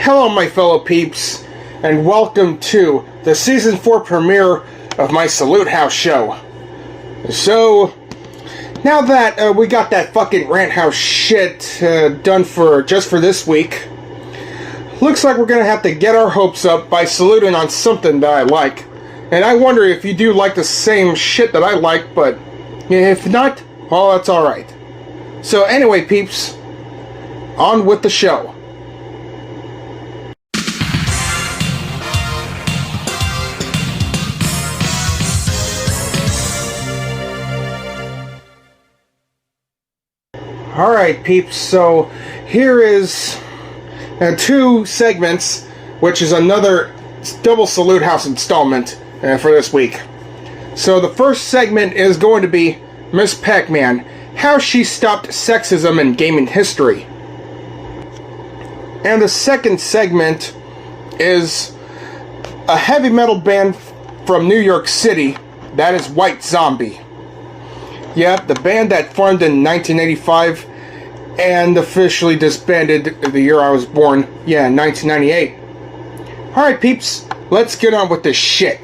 Hello, my fellow peeps, and welcome to the Season 4 premiere of my Salute House show. So, now that we got that fucking rant house shit done just for this week, looks like we're gonna have to get our hopes up by saluting on something that I like. And I wonder if you do like the same shit that I like, but if not, well, that's alright. So anyway, peeps, on with the show. Alright, peeps, so here is two segments, which is another double Salute House installment for this week. So the first segment is going to be Miss Pac-Man, how she stopped sexism in gaming history. And the second segment is a heavy metal band from New York City, that is White Zombie. Yep, the band that formed in 1985 and officially disbanded the year I was born, yeah, in 1998. Alright, peeps, let's get on with this shit.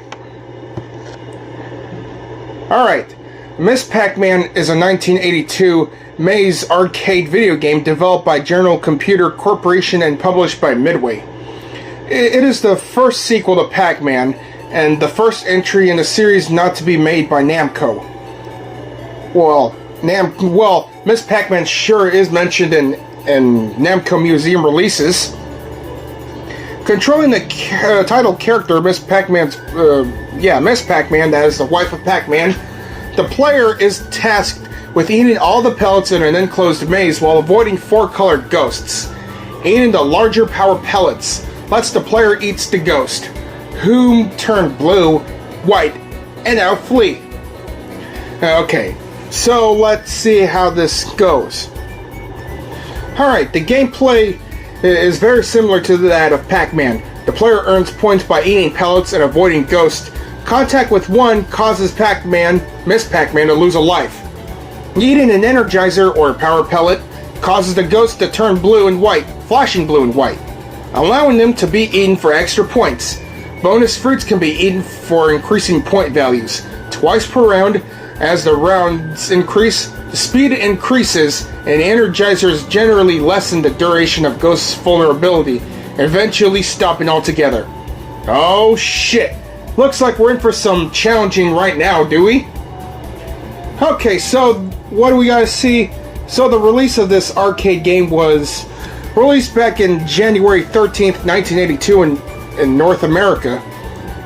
Alright, Miss Pac-Man is a 1982 maze arcade video game developed by General Computer Corporation and published by Midway. It is the first sequel to Pac-Man and the first entry in the series not to be made by Namco. Well, Miss Pac-Man sure is mentioned in Namco Museum releases. Controlling the title character, Miss Pac-Man, that is the wife of Pac-Man, the player is tasked with eating all the pellets in an enclosed maze while avoiding four colored ghosts. Eating the larger power pellets lets the player eat the ghost, whom turn blue, white, and now flee. Okay. So let's see how this goes. Alright, the gameplay is very similar to that of Pac-Man. The player earns points by eating pellets and avoiding ghosts. Contact with one causes Miss Pac-Man, to lose a life. Eating an energizer or power pellet causes the ghost to turn blue and white, flashing blue and white, allowing them to be eaten for extra points. Bonus fruits can be eaten for increasing point values. Twice per round. As the rounds increase, the speed increases, and energizers generally lessen the duration of Ghost's vulnerability, eventually stopping altogether. Oh shit! Looks like we're in for some challenging right now, do we? Okay, so what do we gotta see? So the release of this arcade game was released back in January 13th, 1982 in North America.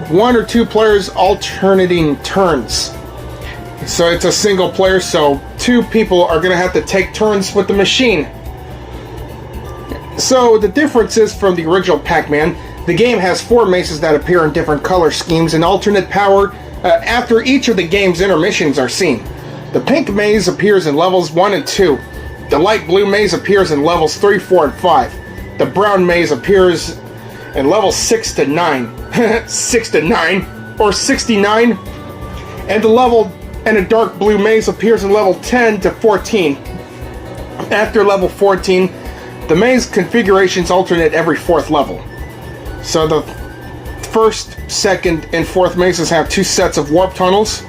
One or two players alternating turns. So it's a single player, so two people are going to have to take turns with the machine. So the difference is from the original Pac-Man, the game has four mazes that appear in different color schemes and alternate power after each of the game's intermissions are seen. The pink maze appears in levels 1 and 2. The light blue maze appears in levels 3, 4, and 5. The brown maze appears in levels 6 to 9. 6 to 9, or 69. And a dark blue maze appears in level 10 to 14. After level 14, the maze configurations alternate every fourth level. So the first, second, and fourth mazes have two sets of warp tunnels.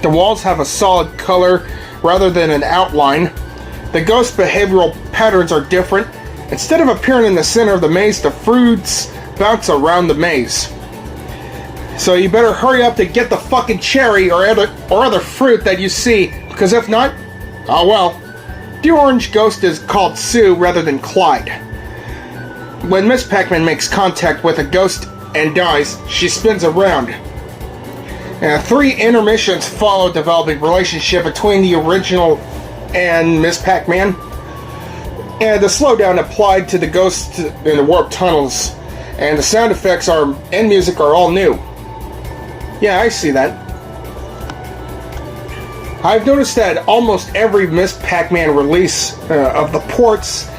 The walls have a solid color rather than an outline. The ghost behavioral patterns are different. Instead of appearing in the center of the maze, the fruits bounce around the maze. So you better hurry up to get the fucking cherry or other fruit that you see, because if not, oh well. The orange ghost is called Sue rather than Clyde. When Miss Pac-Man makes contact with a ghost and dies, she spins around. 3 intermissions follow developing relationship between the original and Miss Pac-Man. And the slowdown applied to the ghost in the warp tunnels, and the sound effects and music are all new. Yeah, I see that. I've noticed that almost every Miss Pac-Man release of the ports,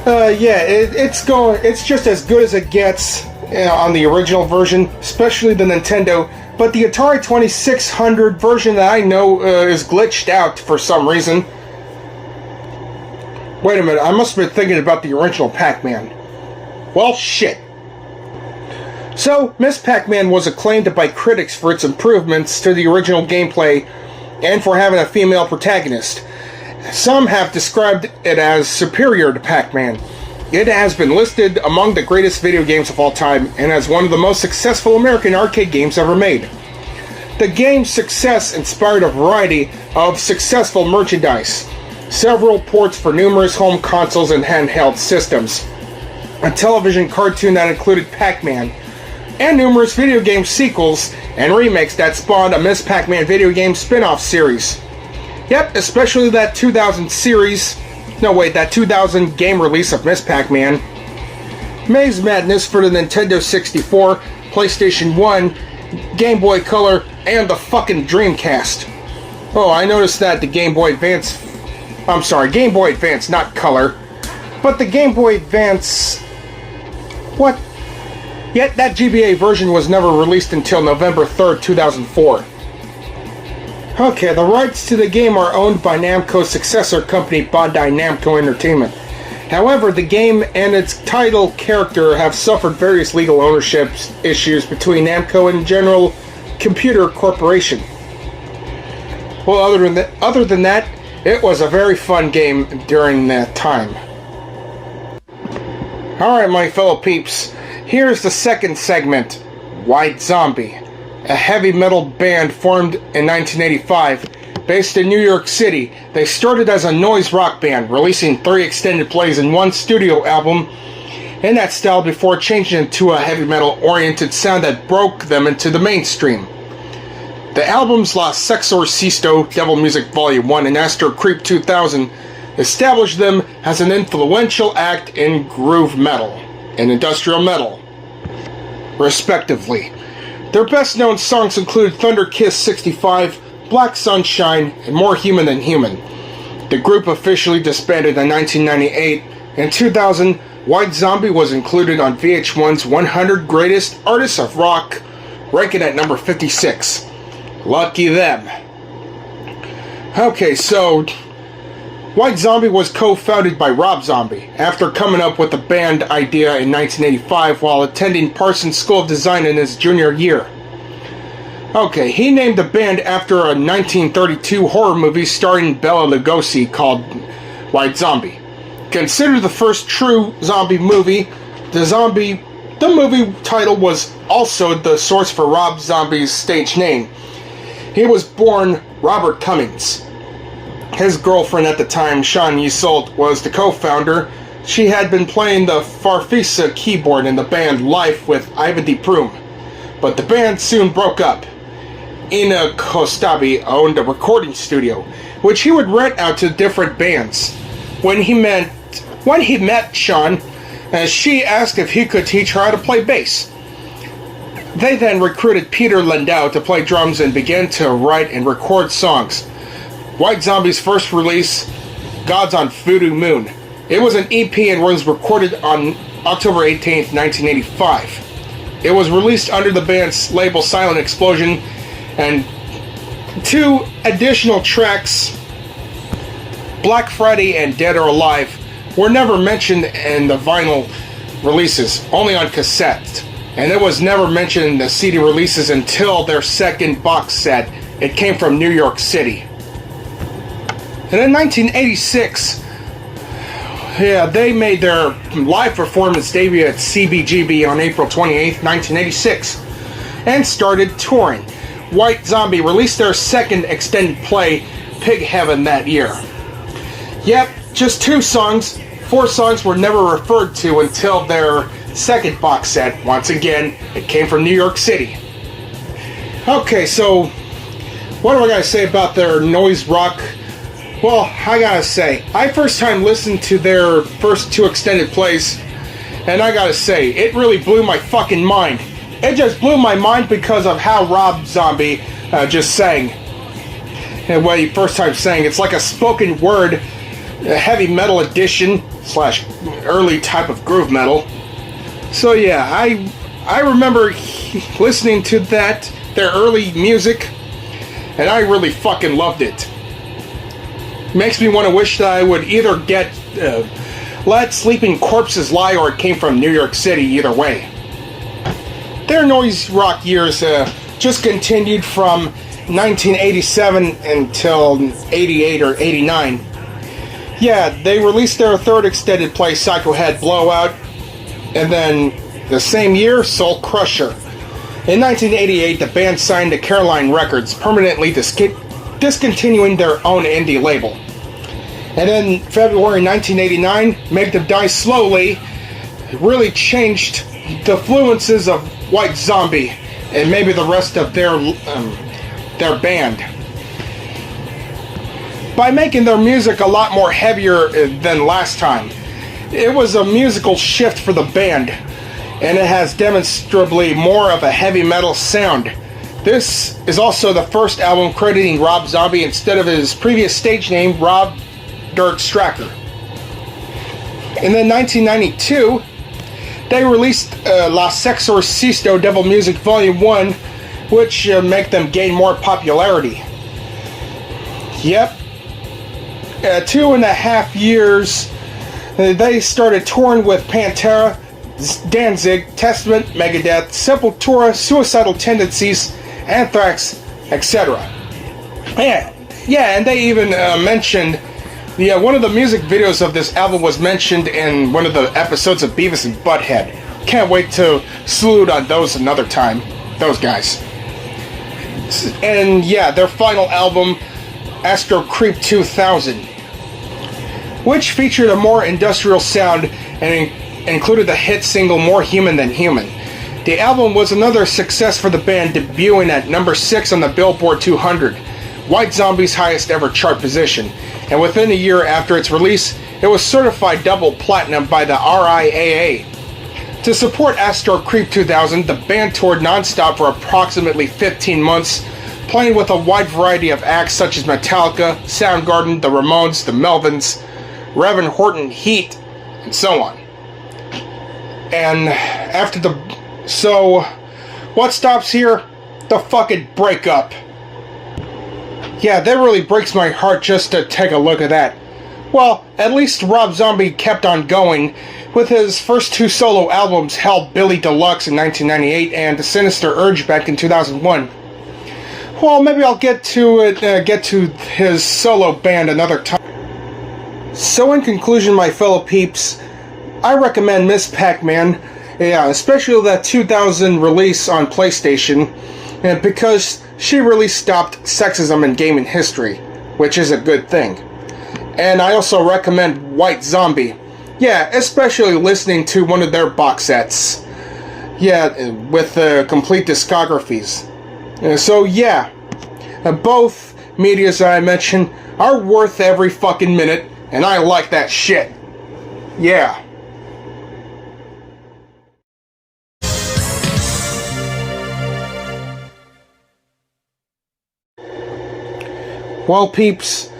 it's just as good as it gets on the original version, especially the Nintendo. But the Atari 2600 version that I know is glitched out for some reason. Wait a minute, I must have been thinking about the original Pac-Man. Well, shit. So, Ms. Pac-Man was acclaimed by critics for its improvements to the original gameplay and for having a female protagonist. Some have described it as superior to Pac-Man. It has been listed among the greatest video games of all time and as one of the most successful American arcade games ever made. The game's success inspired a variety of successful merchandise, several ports for numerous home consoles and handheld systems, a television cartoon that included Pac-Man, and numerous video game sequels and remakes that spawned a Ms. Pac-Man video game spin-off series. Yep, especially that 2000 game release of Ms. Pac-Man. Maze Madness for the Nintendo 64, PlayStation 1, Game Boy Color, and the fucking Dreamcast. Oh, I noticed that the Game Boy Advance, not Color, but the Game Boy Advance, what? Yet that GBA version was never released until November 3rd, 2004. Okay, the rights to the game are owned by Namco's successor company Bandai Namco Entertainment. However, the game and its title character have suffered various legal ownership issues between Namco and General Computer Corporation. Well, other than that, it was a very fun game during that time. Alright, my fellow peeps. Here's the second segment, White Zombie, a heavy metal band formed in 1985, based in New York City. They started as a noise rock band, releasing 3 extended plays and 1 studio album in that style before changing into a heavy metal oriented sound that broke them into the mainstream. The albums La Sexorcisto, Devil Music Volume 1, and Astro Creep 2000 established them as an influential act in groove metal and industrial metal, respectively. Their best known songs include Thunder Kiss 65, Black Sunshine, and More Human Than Human. The group officially disbanded in 1998. In 2000, White Zombie was included on VH1's 100 Greatest Artists of Rock, ranking at number 56. Lucky them. Okay, so White Zombie was co-founded by Rob Zombie after coming up with the band idea in 1985 while attending Parsons School of Design in his junior year. Okay, he named the band after a 1932 horror movie starring Bela Lugosi called White Zombie. Considered the first true zombie movie, the movie title was also the source for Rob Zombie's stage name. He was born Robert Cummings. His girlfriend at the time, Shawn Yseult, was the co-founder. She had been playing the Farfisa keyboard in the band Life with Ivan D. Prum. But the band soon broke up. Ina Kostabi owned a recording studio, which he would rent out to different bands. When he met Shawn, she asked if he could teach her how to play bass. They then recruited Peter Landau to play drums and began to write and record songs. White Zombie's first release, Gods on Voodoo Moon. It was an EP and was recorded on October 18th, 1985. It was released under the band's label Silent Explosion, and 2 additional tracks, Black Friday and Dead or Alive, were never mentioned in the vinyl releases, only on cassette. And it was never mentioned in the CD releases until their second box set. It came from New York City. And in 1986, they made their live performance debut at CBGB on April 28th, 1986, and started touring. White Zombie released their second extended play, Pig Heaven, that year. Yep, just 2 songs. 4 songs were never referred to until their second box set. Once again, it came from New York City. Okay, so what do I gotta say about their noise rock? Well, I gotta say, I first time listened to their first 2 extended plays, and I gotta say, it really blew my fucking mind. It just blew my mind because of how Rob Zombie just sang. And when he first time sang, it's like a spoken word, a heavy metal edition / early type of groove metal. So yeah, I remember listening to their early music, and I really fucking loved it. Makes me want to wish that I would either get Let Sleeping Corpses Lie, or it came from New York City, either way. Their noise rock years just continued from 1987 until 88 or 89. Yeah, they released their third extended play, Psycho Head Blowout, and then the same year, Soul Crusher. In 1988, the band signed to Caroline Records, permanently discontinuing their own indie label. And then February 1989, Make Them Die Slowly really changed the fluences of White Zombie and maybe the rest of their band, by making their music a lot more heavier than last time. It was a musical shift for the band, and it has demonstrably more of a heavy metal sound. This is also the first album crediting Rob Zombie instead of his previous stage name, Rob Dirt Stracker. And then 1992, they released La Sexorcisto Devil Music Volume 1, which make them gain more popularity. Yep. 2.5 years, they started touring with Pantera, Danzig, Testament, Megadeth, Sepultura, Suicidal Tendencies, Anthrax, etc. And they even mentioned, one of the music videos of this album was mentioned in one of the episodes of Beavis and Butthead. Can't wait to salute on those another time, those guys. And yeah, their final album, Astro Creep 2000, which featured a more industrial sound and included the hit single More Human Than Human. The album was another success for the band, debuting at number 6 on the Billboard 200, White Zombie's highest ever chart position, and within a year after its release, it was certified double platinum by the RIAA. To support Astro Creep 2000, the band toured non-stop for approximately 15 months, playing with a wide variety of acts such as Metallica, Soundgarden, the Ramones, the Melvins, Reverend Horton Heat, and so on. And after so, what stops here? The fucking breakup. Yeah, that really breaks my heart just to take a look at that. Well, at least Rob Zombie kept on going with his first 2 solo albums, Hellbilly Deluxe in 1998 and The Sinister Urge back in 2001. Well, maybe I'll get to his solo band another time. So in conclusion, my fellow peeps, I recommend Miss Pac-Man, especially that 2000 release on PlayStation, because she really stopped sexism in gaming history, which is a good thing. And I also recommend White Zombie, especially listening to one of their box sets, with complete discographies. Both medias that I mentioned are worth every fucking minute, and I like that shit. Yeah. Well, peeps,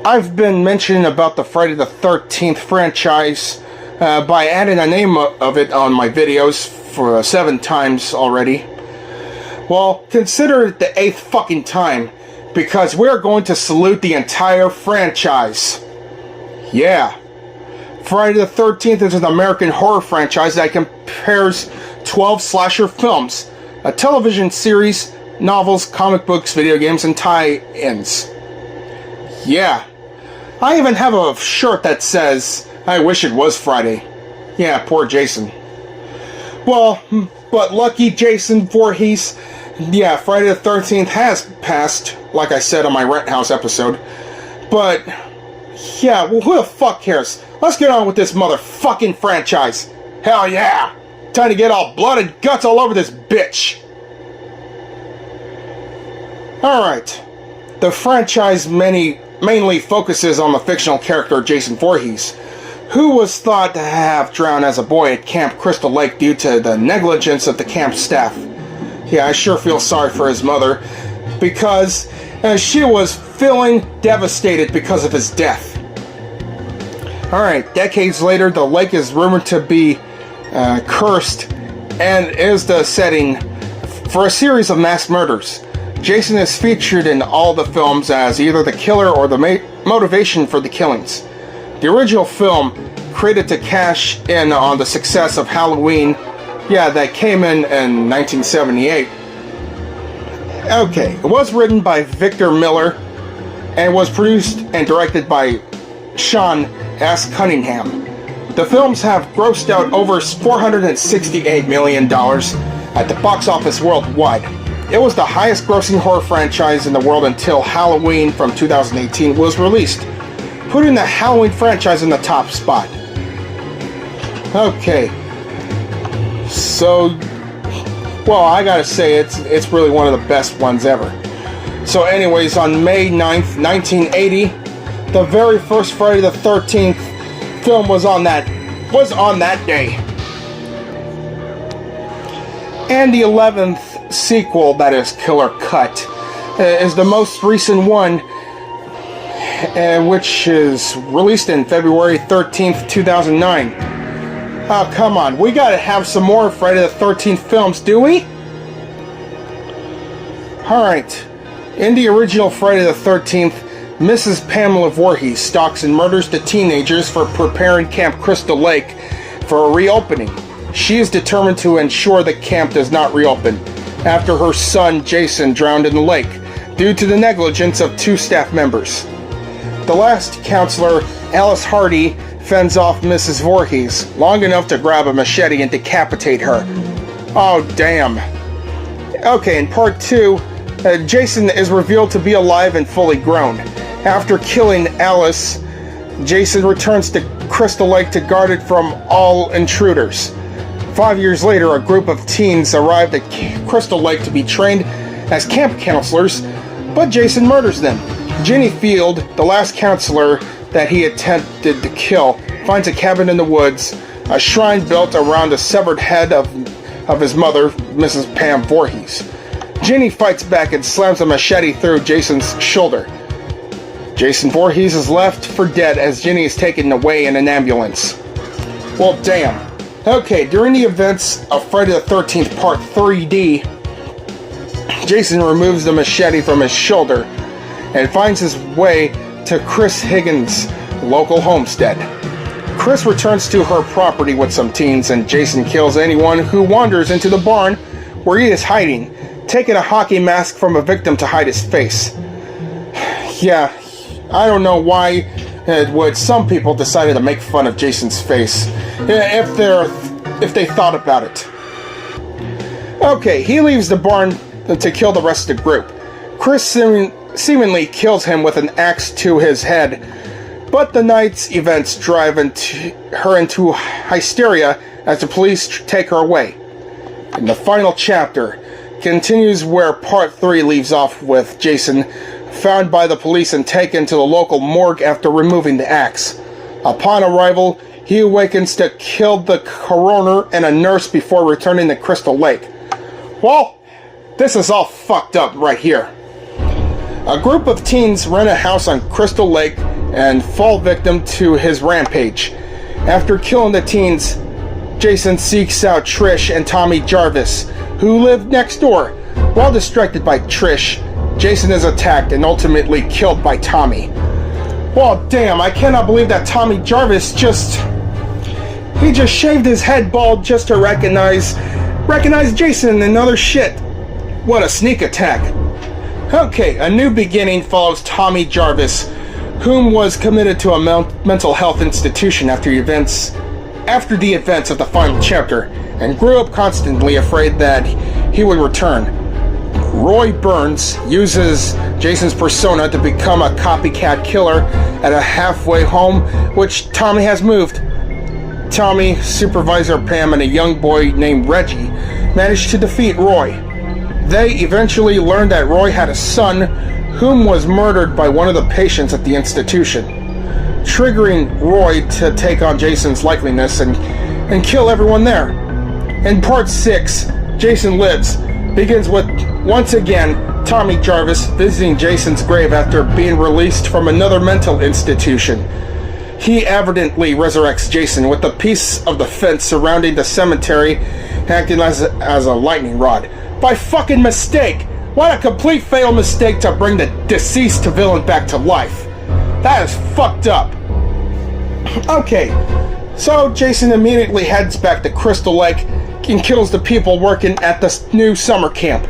I've been mentioning about the Friday the 13th franchise by adding a name of it on my videos for 7 times already. Well, consider it the 8th fucking time, because we're going to salute the entire franchise. Yeah. Friday the 13th is an American horror franchise that compares 12 slasher films, a television series, novels, comic books, video games, and tie-ins. Yeah. I even have a shirt that says, I wish it was Friday. Yeah, poor Jason. Well, but lucky Jason Voorhees, Friday the 13th has passed, like I said on my Rent House episode. But, well, who the fuck cares? Let's get on with this motherfucking franchise. Hell yeah! Time to get all blood and guts all over this bitch. Alright. The franchise mainly focuses on the fictional character Jason Voorhees, who was thought to have drowned as a boy at Camp Crystal Lake due to the negligence of the camp staff. Yeah, I sure feel sorry for his mother, because she was feeling devastated because of his death. Alright, decades later, the lake is rumored to be cursed and is the setting for a series of mass murders. Jason is featured in all the films as either the killer or the motivation for the killings. The original film created to cash in on the success of Halloween. Yeah, that came in 1978. Okay, it was written by Victor Miller and was produced and directed by Sean S. Cunningham. The films have grossed out over $468 million at the box office worldwide. It was the highest grossing horror franchise in the world until Halloween from 2018 was released, putting the Halloween franchise in the top spot. Okay, so, well, I gotta say, it's really one of the best ones ever. So anyways, on May 9th, 1980, the very first Friday the 13th film was on that day. And the 11th sequel, that is Killer Cut, is the most recent one, which is released in February 13th, 2009. Oh, come on, we gotta have some more Friday the 13th films, do we? Alright, in the original Friday the 13th, Mrs. Pamela Voorhees stalks and murders the teenagers for preparing Camp Crystal Lake for a reopening. She is determined to ensure the camp does not reopen after her son Jason drowned in the lake due to the negligence of 2 staff members. The last counselor, Alice Hardy, fends off Mrs. Voorhees long enough to grab a machete and decapitate her. Oh, damn. Okay, in part 2, Jason is revealed to be alive and fully grown. After killing Alice, Jason returns to Crystal Lake to guard it from all intruders. 5 years later, a group of teens arrived at Crystal Lake to be trained as camp counselors, but Jason murders them. Ginny Field, the last counselor that he attempted to kill, finds a cabin in the woods, a shrine built around the severed head of his mother, Mrs. Pam Voorhees. Ginny fights back and slams a machete through Jason's shoulder. Jason Voorhees is left for dead as Ginny is taken away in an ambulance. Well, damn. Okay, during the events of Friday the 13th Part 3D, Jason removes the machete from his shoulder and finds his way to Chris Higgins' local homestead. Chris returns to her property with some teens, and Jason kills anyone who wanders into the barn where he is hiding, taking a hockey mask from a victim to hide his face. Yeah, I don't know why some people decided to make fun of Jason's face, if they thought about it. Okay, he leaves the barn to kill the rest of the group. Chris seemingly kills him with an axe to his head, but the night's events drive her into hysteria as the police take her away. And the final chapter continues where Part 3 leaves off with Jason found by the police and taken to the local morgue after removing the axe. Upon arrival, he awakens to kill the coroner and a nurse before returning to Crystal Lake. Well, this is all fucked up right here. A group of teens rent a house on Crystal Lake and fall victim to his rampage. After killing the teens, Jason seeks out Trish and Tommy Jarvis, who live next door. While distracted by Trish, Jason is attacked and ultimately killed by Tommy. Well, damn, I cannot believe that Tommy Jarvis just shaved his head bald just to recognize Jason and other shit. What a sneak attack. Okay, a new beginning follows Tommy Jarvis, whom was committed to a mental health institution after the events of the final chapter, and grew up constantly afraid that he would return. Roy Burns uses Jason's persona to become a copycat killer at a halfway home which Tommy has moved. Tommy, Supervisor Pam, and a young boy named Reggie managed to defeat Roy. They eventually learned that Roy had a son whom was murdered by one of the patients at the institution, triggering Roy to take on Jason's likeliness and kill everyone there. In Part 6, Jason Lives begins with, once again, Tommy Jarvis visiting Jason's grave after being released from another mental institution. He evidently resurrects Jason with a piece of the fence surrounding the cemetery acting as a lightning rod. By fucking mistake! What a complete fatal mistake to bring the deceased villain back to life. That is fucked up. Okay, So Jason immediately heads back to Crystal Lake and kills the people working at the new summer camp.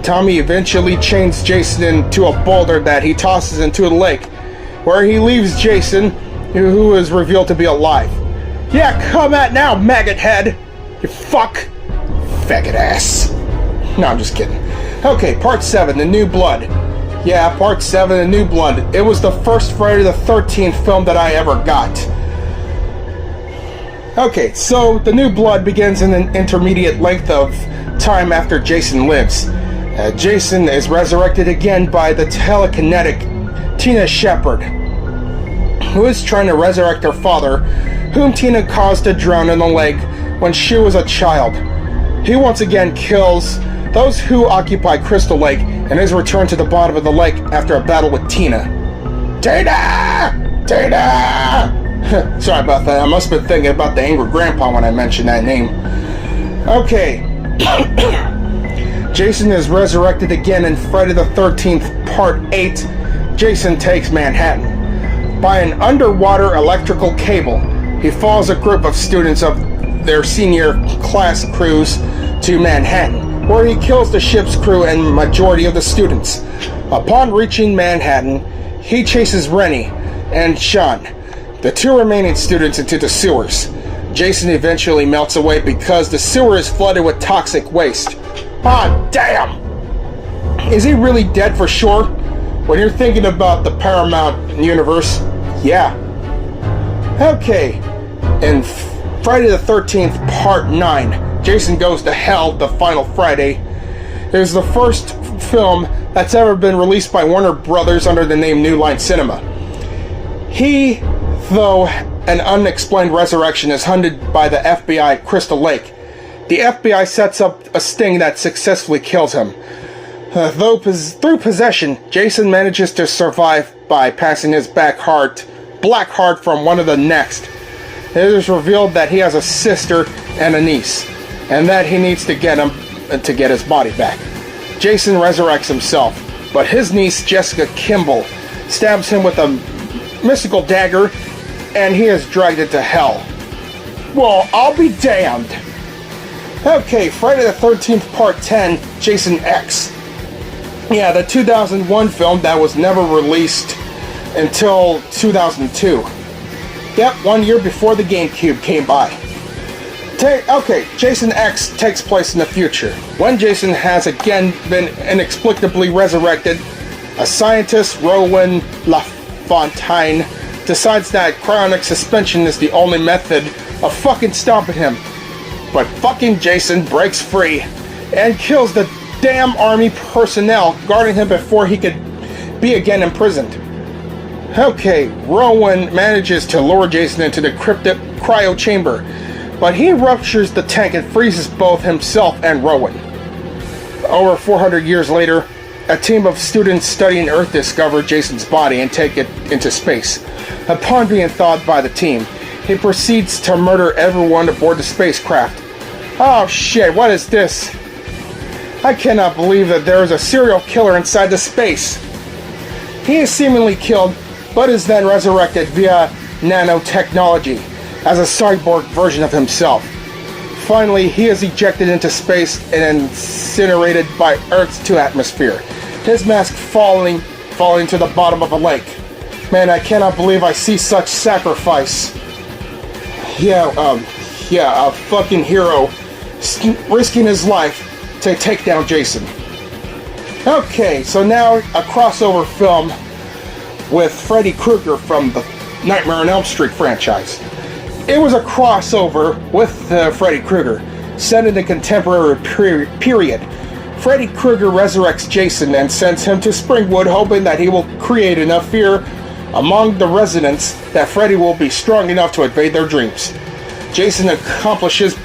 Tommy eventually chains Jason into a boulder that he tosses into the lake, where he leaves Jason, who is revealed to be alive. Yeah, come at now, maggot head! You fuck! Faggot ass. No, I'm just kidding. Okay, part 7, The New Blood. Yeah, part 7, The New Blood. It was the first Friday the 13th film that I ever got. Okay, so The New Blood begins in an intermediate length of time after Jason lives. Jason is resurrected again by the telekinetic Tina Shepard, who is trying to resurrect her father, whom Tina caused to drown in the lake when she was a child. He once again kills those who occupy Crystal Lake and is returned to the bottom of the lake after a battle with Tina. Tina! Tina! Sorry about that. I must have been thinking about the angry grandpa when I mentioned that name. Okay. Jason is resurrected again in Friday the 13th, Part 8, Jason Takes Manhattan. By an underwater electrical cable, he follows a group of students of their senior class cruise to Manhattan, where he kills the ship's crew and majority of the students. Upon reaching Manhattan, he chases Rennie and Sean, the two remaining students, into the sewers. Jason eventually melts away because the sewer is flooded with toxic waste. Ah, damn! Is he really dead for sure? When you're thinking about the Paramount universe, yeah. Okay, in Friday the 13th, Part 9, Jason Goes to Hell, The Final Friday, is the first film that's ever been released by Warner Brothers under the name New Line Cinema. He, though an unexplained resurrection, is hunted by the FBI at Crystal Lake. The FBI sets up a sting that successfully kills him. Though through possession, Jason manages to survive by passing his black heart from one of the next. It is revealed that he has a sister and a niece, and that he needs to get his body back. Jason resurrects himself, but his niece, Jessica Kimball, stabs him with a mystical dagger, and he is dragged into hell. Well, I'll be damned. Okay, Friday the 13th, Part 10, Jason X. Yeah, the 2001 film that was never released until 2002. Yep, 1 year before the GameCube came by. Okay, Jason X takes place in the future, when Jason has again been inexplicably resurrected. A scientist, Rowan LaFontaine, decides that cryonic suspension is the only method of fucking stopping him. But fucking Jason breaks free and kills the damn army personnel guarding him before he could be again imprisoned. Okay, Rowan manages to lure Jason into the cryptic cryo chamber, but he ruptures the tank and freezes both himself and Rowan. Over 400 years later, a team of students studying Earth discover Jason's body and take it into space. Upon being thawed by the team, he proceeds to murder everyone aboard the spacecraft. Oh shit, what is this? I cannot believe that there is a serial killer inside the space. He is seemingly killed, but is then resurrected via nanotechnology as a cyborg version of himself. Finally, he is ejected into space and incinerated by Earth's 2 atmosphere, his mask falling to the bottom of a lake. Man, I cannot believe I see such sacrifice. Yeah, a fucking hero risking his life to take down Jason. Okay, so now a crossover film with Freddy Krueger from the Nightmare on Elm Street franchise. It was a crossover with Freddy Krueger, set in the contemporary period. Freddy Krueger resurrects Jason and sends him to Springwood, hoping that he will create enough fear among the residents that Freddy will be strong enough to invade their dreams. Jason accomplishes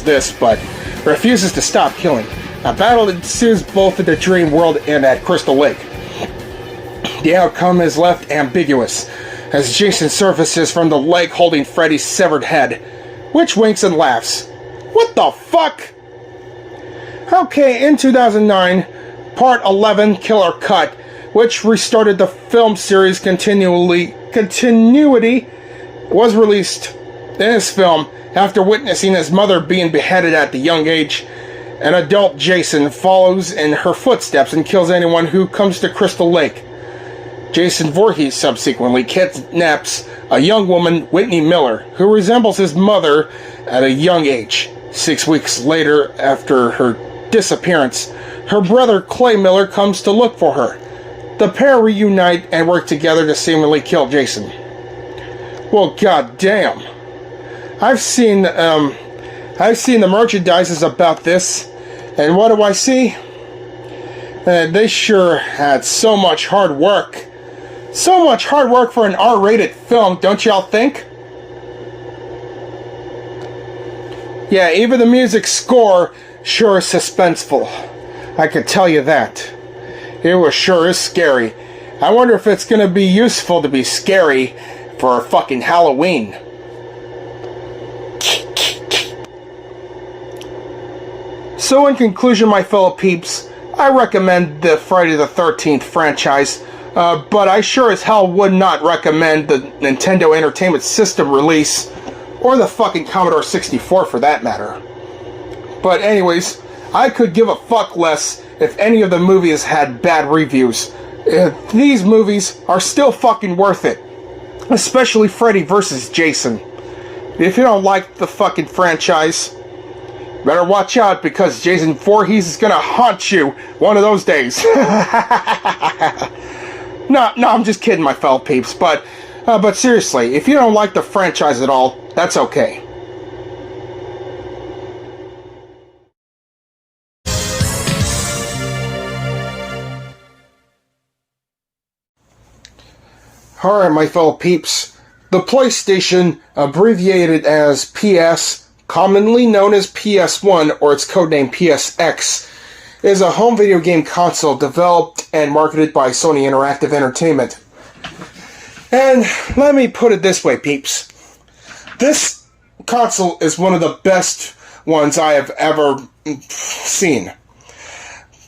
this, but refuses to stop killing. A battle ensues both in the dream world and at Crystal Lake. The outcome is left ambiguous, as Jason surfaces from the lake holding Freddy's severed head, which winks and laughs. What the fuck? Okay, in 2009, Part 11, Killer Cut, which restarted the film series continuity was released in this film after witnessing his mother being beheaded at the young age. An adult Jason follows in her footsteps and kills anyone who comes to Crystal Lake. Jason Voorhees subsequently kidnaps a young woman, Whitney Miller, who resembles his mother at a young age. 6 weeks later, after her disappearance, her brother Clay Miller comes to look for her. The pair reunite and work together to seemingly kill Jason. Well, goddamn. I've seen the merchandises about this, and what do I see? They sure had so much hard work. So much hard work for an R-rated film, don't y'all think? Yeah, even the music score sure is suspenseful. I could tell you that. It was sure is scary. I wonder if it's gonna be useful to be scary for fucking Halloween. So in conclusion, my fellow peeps, I recommend the Friday the 13th franchise, but I sure as hell would not recommend the Nintendo Entertainment System release, or the fucking Commodore 64 for that matter. But anyways, I could give a fuck less if any of the movies had bad reviews. These movies are still fucking worth it. Especially Freddy vs. Jason. If you don't like the fucking franchise, better watch out, because Jason Voorhees is gonna haunt you one of those days. No, I'm just kidding, my fellow peeps. But seriously, if you don't like the franchise at all, that's okay. Alright, my fellow peeps. The PlayStation, abbreviated as PS, commonly known as PS1 or its codename PSX, is a home video game console developed and marketed by Sony Interactive Entertainment. And let me put it this way, peeps. This console is one of the best ones I have ever seen.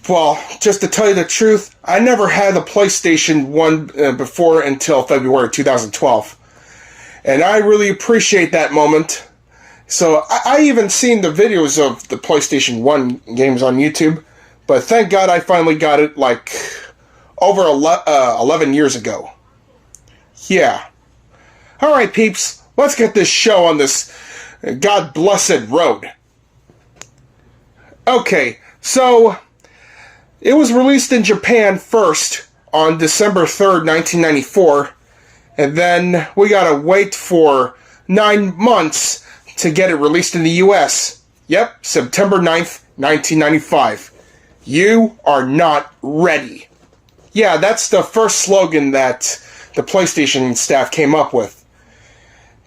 Well, just to tell you the truth, I never had the PlayStation 1 before until February 2012. And I really appreciate that moment. So, I even seen the videos of the PlayStation 1 games on YouTube. But thank God I finally got it, like, over 11 years ago. Yeah. Alright, peeps, let's get this show on this God-blessed road. Okay, so it was released in Japan first on December 3rd, 1994, and then we gotta wait for 9 months to get it released in the US. Yep, September 9th, 1995. You are not ready. Yeah, that's the first slogan that the PlayStation staff came up with.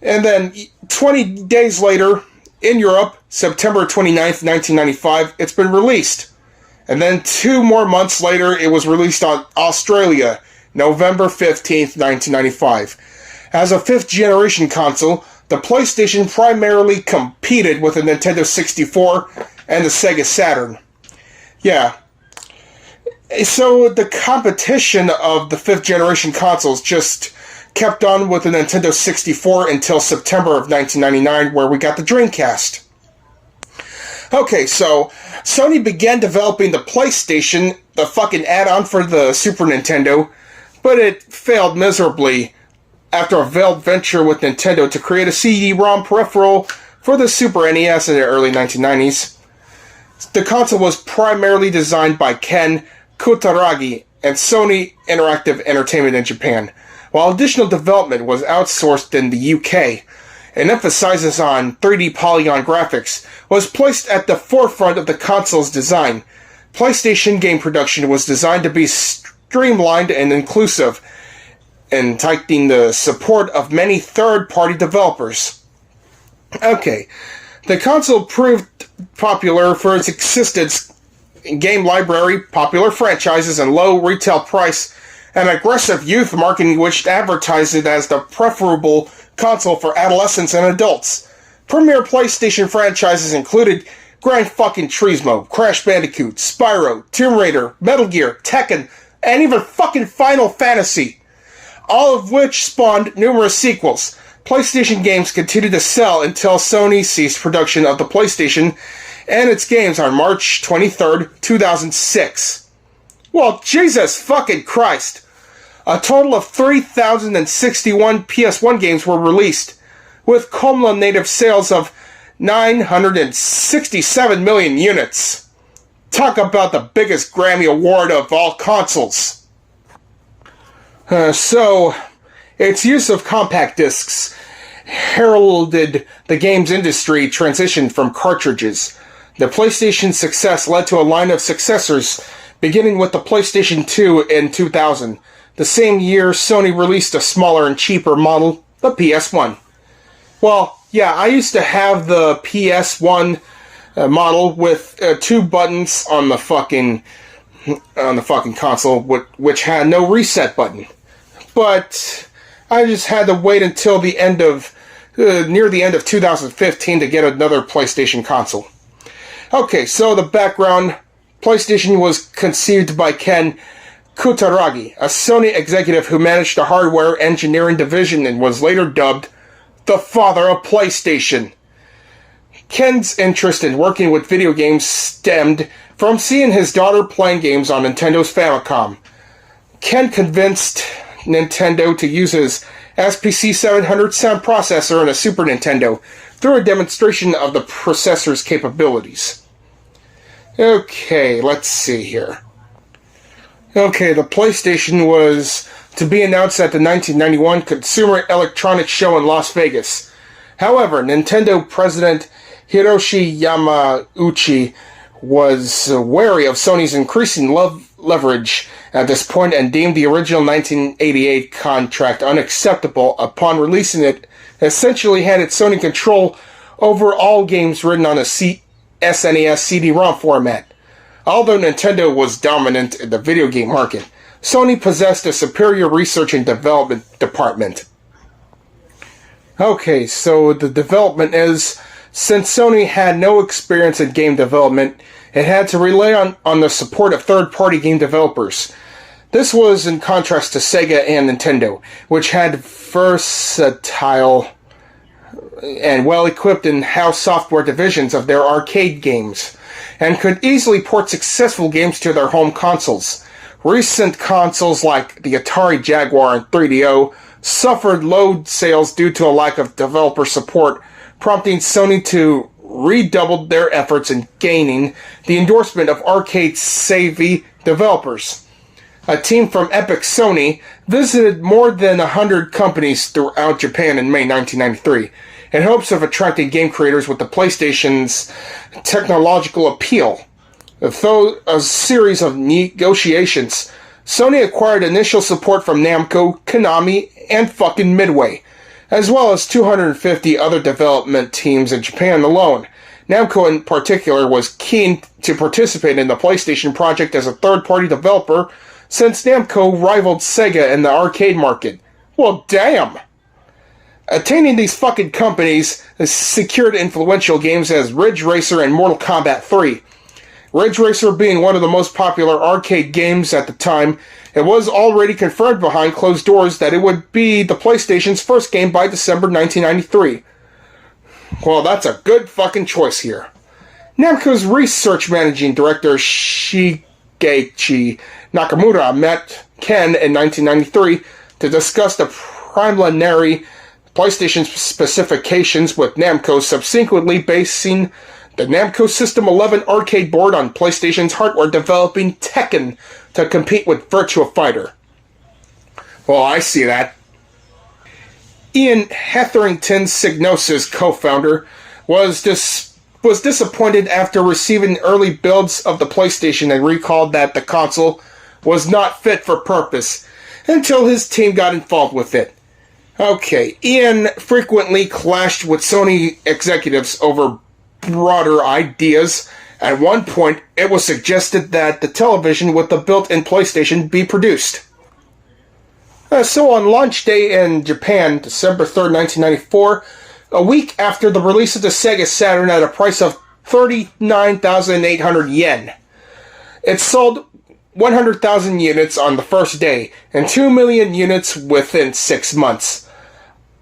And then 20 days later, in Europe, September 29th, 1995, it's been released. And then 2 more months later, it was released on Australia, November 15th, 1995. As a 5th generation console, the PlayStation primarily competed with the Nintendo 64 and the Sega Saturn. Yeah. So the competition of the 5th generation consoles just kept on with the Nintendo 64 until September of 1999, where we got the Dreamcast. Okay, so Sony began developing the PlayStation, the fucking add-on for the Super Nintendo, but it failed miserably after a failed venture with Nintendo to create a CD-ROM peripheral for the Super NES in the early 1990s. The console was primarily designed by Ken Kutaragi and Sony Interactive Entertainment in Japan, while additional development was outsourced in the UK. And emphasizes on 3D polygon graphics, was placed at the forefront of the console's design. PlayStation game production was designed to be streamlined and inclusive, enticing the support of many third-party developers. Okay, the console proved popular for its existence, game library, popular franchises, and low retail price, and aggressive youth marketing which advertised it as the preferable console for adolescents and adults. Premier PlayStation franchises included Gran fucking Turismo, Crash Bandicoot, Spyro, Tomb Raider, Metal Gear, Tekken, and even fucking Final Fantasy, all of which spawned numerous sequels. PlayStation games continued to sell until Sony ceased production of the PlayStation and its games on March 23rd, 2006. Well, Jesus fucking Christ. A total of 3,061 PS1 games were released, with cumulative sales of 967 million units. Talk about the biggest Grammy Award of all consoles. So, its use of compact discs heralded the games industry transition from cartridges. The PlayStation's success led to a line of successors, beginning with the PlayStation 2 in 2000. The same year, Sony released a smaller and cheaper model, the PS1. Well, yeah, I used to have the PS1 model with 2 buttons on the fucking console, which had no reset button. But I just had to wait until the end of near the end of 2015 to get another PlayStation console. Okay, so the background: PlayStation was conceived by Ken Kutaragi, a Sony executive who managed the hardware engineering division and was later dubbed the father of PlayStation. Ken's interest in working with video games stemmed from seeing his daughter playing games on Nintendo's Famicom. Ken convinced Nintendo to use his SPC 700 sound processor in a Super Nintendo through a demonstration of the processor's capabilities. Okay, let's see here. Okay, the PlayStation was to be announced at the 1991 Consumer Electronics Show in Las Vegas. However, Nintendo President Hiroshi Yamauchi was wary of Sony's increasing leverage at this point and deemed the original 1988 contract unacceptable. Upon releasing it, essentially handed Sony control over all games written on a SNES CD-ROM format. Although Nintendo was dominant in the video game market, Sony possessed a superior research and development department. Okay, so the development is, since Sony had no experience in game development, it had to rely on the support of third-party game developers. This was in contrast to Sega and Nintendo, which had versatile and well-equipped in-house software divisions of their arcade games, and could easily port successful games to their home consoles. Recent consoles like the Atari Jaguar and 3DO suffered low sales due to a lack of developer support, prompting Sony to redouble their efforts in gaining the endorsement of arcade-savvy developers. A team from Epic Sony visited more than 100 companies throughout Japan in May 1993 in hopes of attracting game creators with the PlayStation's technological appeal. Through a series of negotiations, Sony acquired initial support from Namco, Konami, and fucking Midway, as well as 250 other development teams in Japan alone. Namco in particular was keen to participate in the PlayStation project as a third-party developer, since Namco rivaled Sega in the arcade market. Well, damn! Attaining these fucking companies secured influential games as Ridge Racer and Mortal Kombat 3. Ridge Racer being one of the most popular arcade games at the time, it was already confirmed behind closed doors that it would be the PlayStation's first game by December 1993. Well, that's a good fucking choice here. Namco's research managing director Shigechi Nakamura met Ken in 1993 to discuss the preliminary PlayStation specifications with Namco, subsequently basing the Namco System 11 arcade board on PlayStation's hardware, developing Tekken to compete with Virtua Fighter. Well, I see that. Ian Hetherington, Psygnosis co-founder, was disappointed after receiving early builds of the PlayStation and recalled that the console was not fit for purpose until his team got involved with it. Okay, Ian frequently clashed with Sony executives over broader ideas. At one point, it was suggested that the television with the built-in PlayStation be produced. So on launch day in Japan, December 3rd, 1994, a week after the release of the Sega Saturn at a price of 39,800 yen, it sold 100,000 units on the first day and 2 million units within 6 months.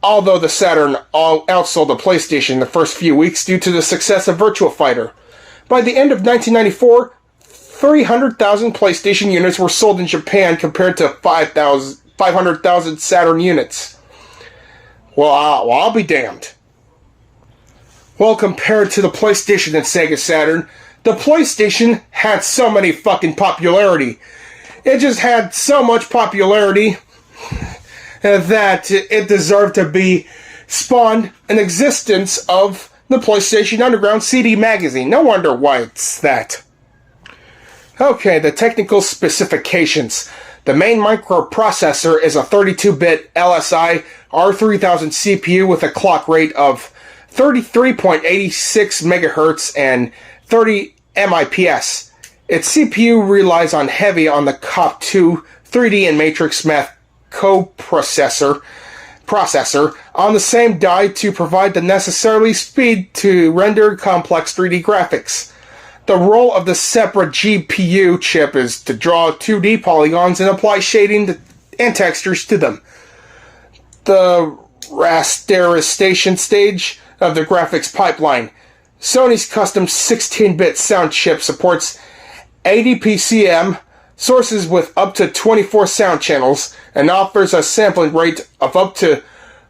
although the Saturn outsold the PlayStation in the first few weeks due to the success of Virtua Fighter. By the end of 1994, 300,000 PlayStation units were sold in Japan compared to 500,000 Saturn units. Well, I'll be damned. Well, compared to the PlayStation and Sega Saturn, the PlayStation had so many fucking popularity. It just had so much popularity that it deserved to be spawned an existence of the PlayStation Underground CD magazine. No wonder why it's that. Okay, the technical specifications. The main microprocessor is a 32-bit LSI R3000 CPU with a clock rate of 33.86 MHz and 30 MIPS. Its CPU relies heavy on the COP2 3D and Matrix Math coprocessor on the same die to provide the necessary speed to render complex 3D graphics. The role of the separate GPU chip is to draw 2D polygons and apply shading and textures to them. The rasterization stage of the graphics pipeline. Sony's custom 16-bit sound chip supports 80 PCM sources with up to 24 sound channels and offers a sampling rate of up to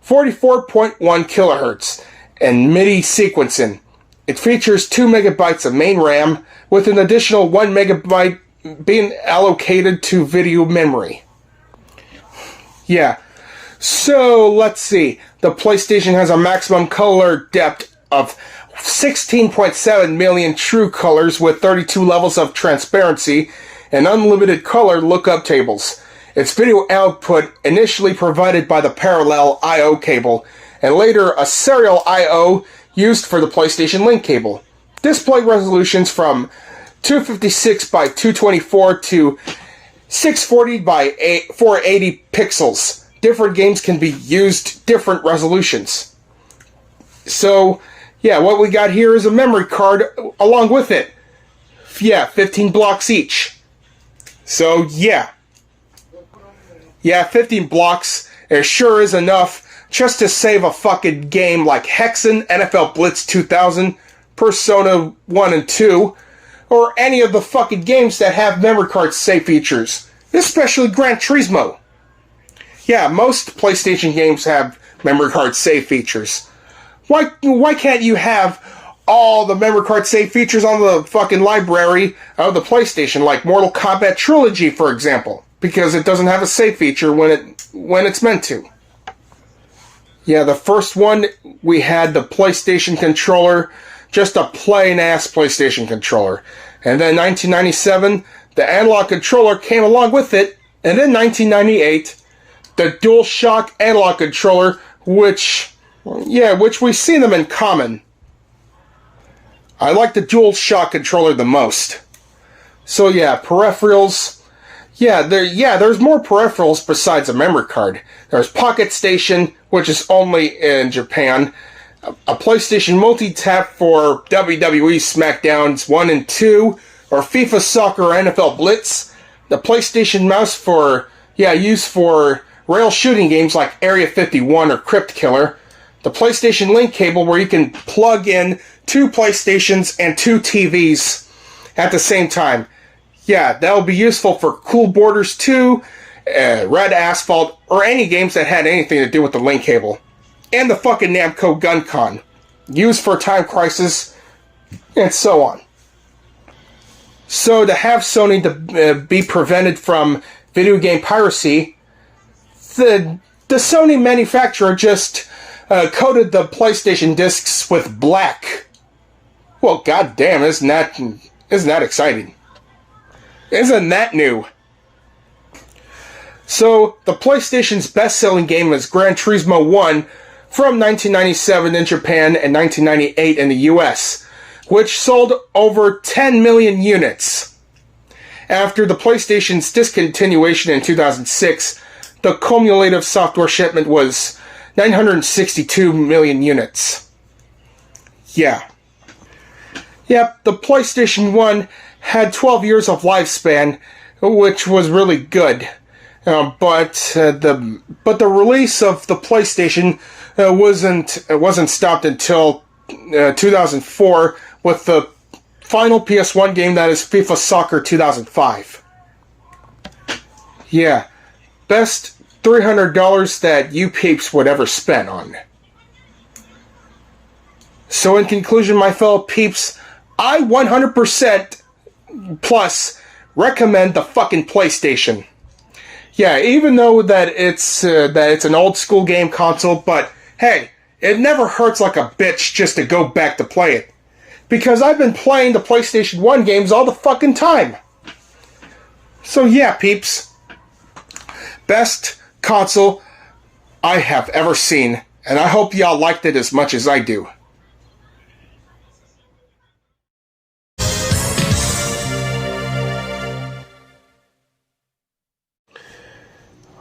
44.1 kHz and MIDI sequencing. It features 2 megabytes of main RAM with an additional 1 megabyte being allocated to video memory. Yeah. So, let's see. The PlayStation has a maximum color depth of 16.7 million true colors with 32 levels of transparency and unlimited color lookup tables. Its video output initially provided by the parallel I/O cable, and later a serial I/O used for the PlayStation Link cable. Display resolutions from 256 by 224 to 640 by 480 pixels. Different games can be used different resolutions. So, yeah, what we got here is a memory card along with it. Yeah, 15 blocks each. So, yeah. Yeah, 15 blocks, it sure is enough just to save a fucking game like Hexen, NFL Blitz 2000, Persona 1 and 2, or any of the fucking games that have memory card save features, especially Gran Turismo. Yeah, most PlayStation games have memory card save features. Why can't you have all the memory card save features on the fucking library of the PlayStation, like Mortal Kombat Trilogy, for example? Because it doesn't have a save feature when it's meant to. Yeah, the first one, we had the PlayStation controller, just a plain-ass PlayStation controller. And then 1997, the analog controller came along with it. And then 1998, the DualShock analog controller, which we see them in common. I like the DualShock controller the most. So yeah, peripherals. There's more peripherals besides a memory card. There's Pocket Station, which is only in Japan. A PlayStation multi-tap for WWE SmackDowns 1 and 2, or FIFA Soccer or NFL Blitz. The PlayStation mouse used for rail shooting games like Area 51 or Crypt Killer. The PlayStation Link cable where you can plug in 2 PlayStations and 2 TVs at the same time. Yeah, that'll be useful for Cool Borders 2, Red Asphalt, or any games that had anything to do with the link cable. And the fucking Namco GunCon, used for Time Crisis, and so on. So to have Sony to be prevented from video game piracy, the Sony manufacturer just coated the PlayStation discs with black. Well, goddamn, isn't that exciting? Isn't that new? So, the PlayStation's best-selling game is Gran Turismo 1 from 1997 in Japan and 1998 in the US, which sold over 10 million units. After the PlayStation's discontinuation in 2006, the cumulative software shipment was 962 million units. Yeah. Yep, the PlayStation 1 had 12 years of lifespan, which was really good. But the release of the PlayStation wasn't stopped until 2004 with the final PS1 game, that is FIFA Soccer 2005. Yeah, best $300 that you peeps would ever spend on. So in conclusion, my fellow peeps, I 100% plus recommend the fucking PlayStation. Yeah, even though that it's an old school game console, but hey, it never hurts like a bitch just to go back to play it. Because I've been playing the PlayStation 1 games all the fucking time. So yeah, peeps. Best console I have ever seen, and I hope y'all liked it as much as I do.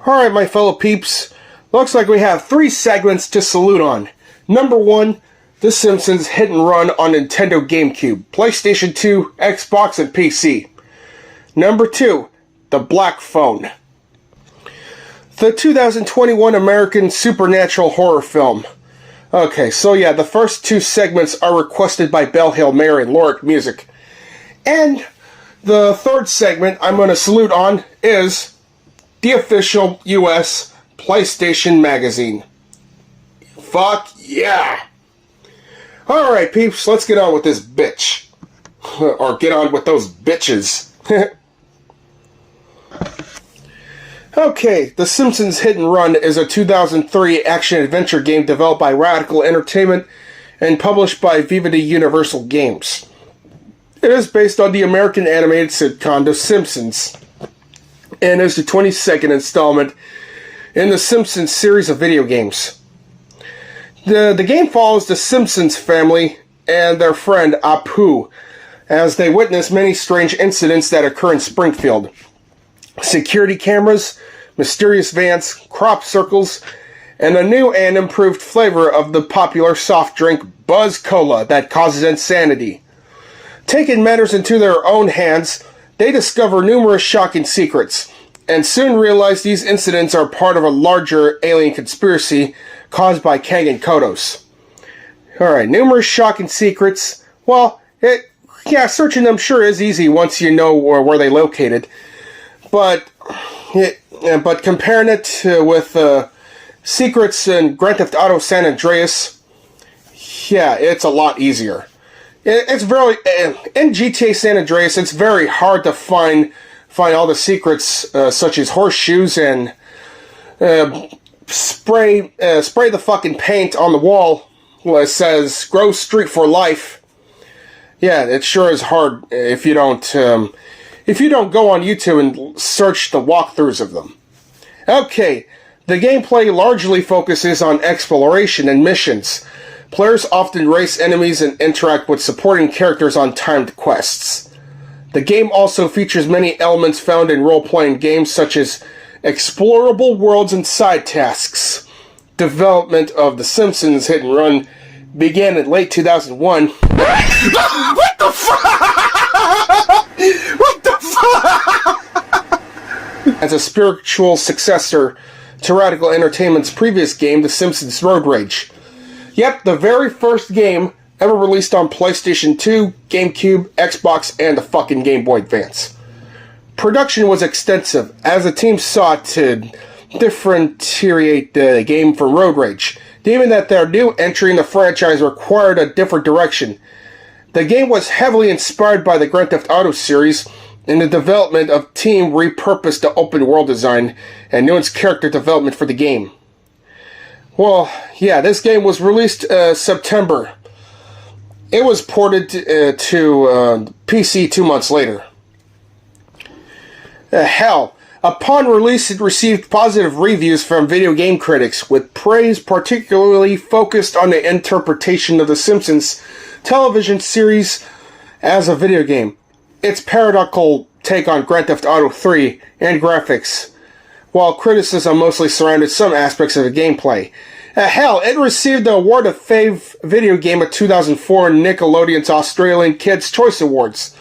Alright, my fellow peeps, looks like we have 3 segments to salute on. Number 1, The Simpsons Hit and Run on Nintendo GameCube, PlayStation 2, Xbox, and PC. Number 2, The Black Phone, the 2021 American supernatural horror film. Okay, so yeah, the first 2 segments are requested by Bell Hill Mayer and Loric Music. And the 3rd segment I'm going to salute on is the official US PlayStation magazine. Fuck yeah! Alright, peeps, let's get on with this bitch. Or get on with those bitches. Okay, The Simpsons Hit and Run is a 2003 action-adventure game developed by Radical Entertainment and published by Vivendi Universal Games. It is based on the American animated sitcom The Simpsons, and is the 22nd installment in the Simpsons series of video games. The game follows the Simpsons family and their friend Apu as they witness many strange incidents that occur in Springfield. Security cameras, mysterious vans, crop circles, and a new and improved flavor of the popular soft drink Buzz Cola that causes insanity. Taking matters into their own hands, they discover numerous shocking secrets, and soon realize these incidents are part of a larger alien conspiracy caused by Kang and Kodos. Alright, numerous shocking secrets. Well, searching them sure is easy once you know where they located. But comparing it with secrets in Grand Theft Auto San Andreas, yeah, it's a lot easier. It's very in GTA San Andreas. It's very hard to find all the secrets, such as horseshoes and spray the fucking paint on the wall where it says "Grove Street for Life." Yeah, it sure is hard if you don't go on YouTube and search the walkthroughs of them. Okay, the gameplay largely focuses on exploration and missions. Players often race enemies and interact with supporting characters on timed quests. The game also features many elements found in role-playing games such as explorable worlds and side tasks. Development of The Simpsons Hit and Run began in late 2001. What the fuck? What the fuck? As a spiritual successor to Radical Entertainment's previous game, The Simpsons Road Rage. Yep, the very first game ever released on PlayStation 2, GameCube, Xbox, and the fucking Game Boy Advance. Production was extensive, as the team sought to differentiate the game from Road Rage, deeming that their new entry in the franchise required a different direction. The game was heavily inspired by the Grand Theft Auto series, and the development of team repurposed the open world design and nuanced character development for the game. Well, yeah, this game was released September. It was ported to PC 2 months later. Hell, upon release it received positive reviews from video game critics, with praise particularly focused on the interpretation of The Simpsons television series as a video game, its paradoxical take on Grand Theft Auto 3 and graphics, while criticism mostly surrounded some aspects of the gameplay. Hell, it received the award of Fave Video Game at 2004 Nickelodeon's Australian Kids' Choice Awards.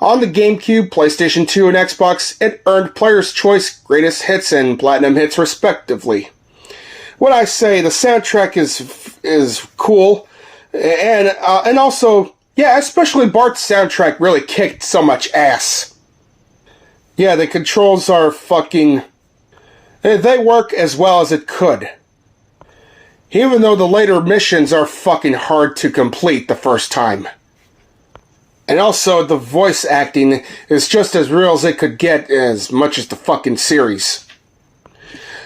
On the GameCube, PlayStation 2, and Xbox, it earned Player's Choice, Greatest Hits, and Platinum Hits respectively. What I say, the soundtrack is cool, and also, yeah, especially Bart's soundtrack really kicked so much ass. Yeah, the controls are fucking... They work as well as it could. Even though the later missions are fucking hard to complete the first time. And also, the voice acting is just as real as it could get, as much as the fucking series.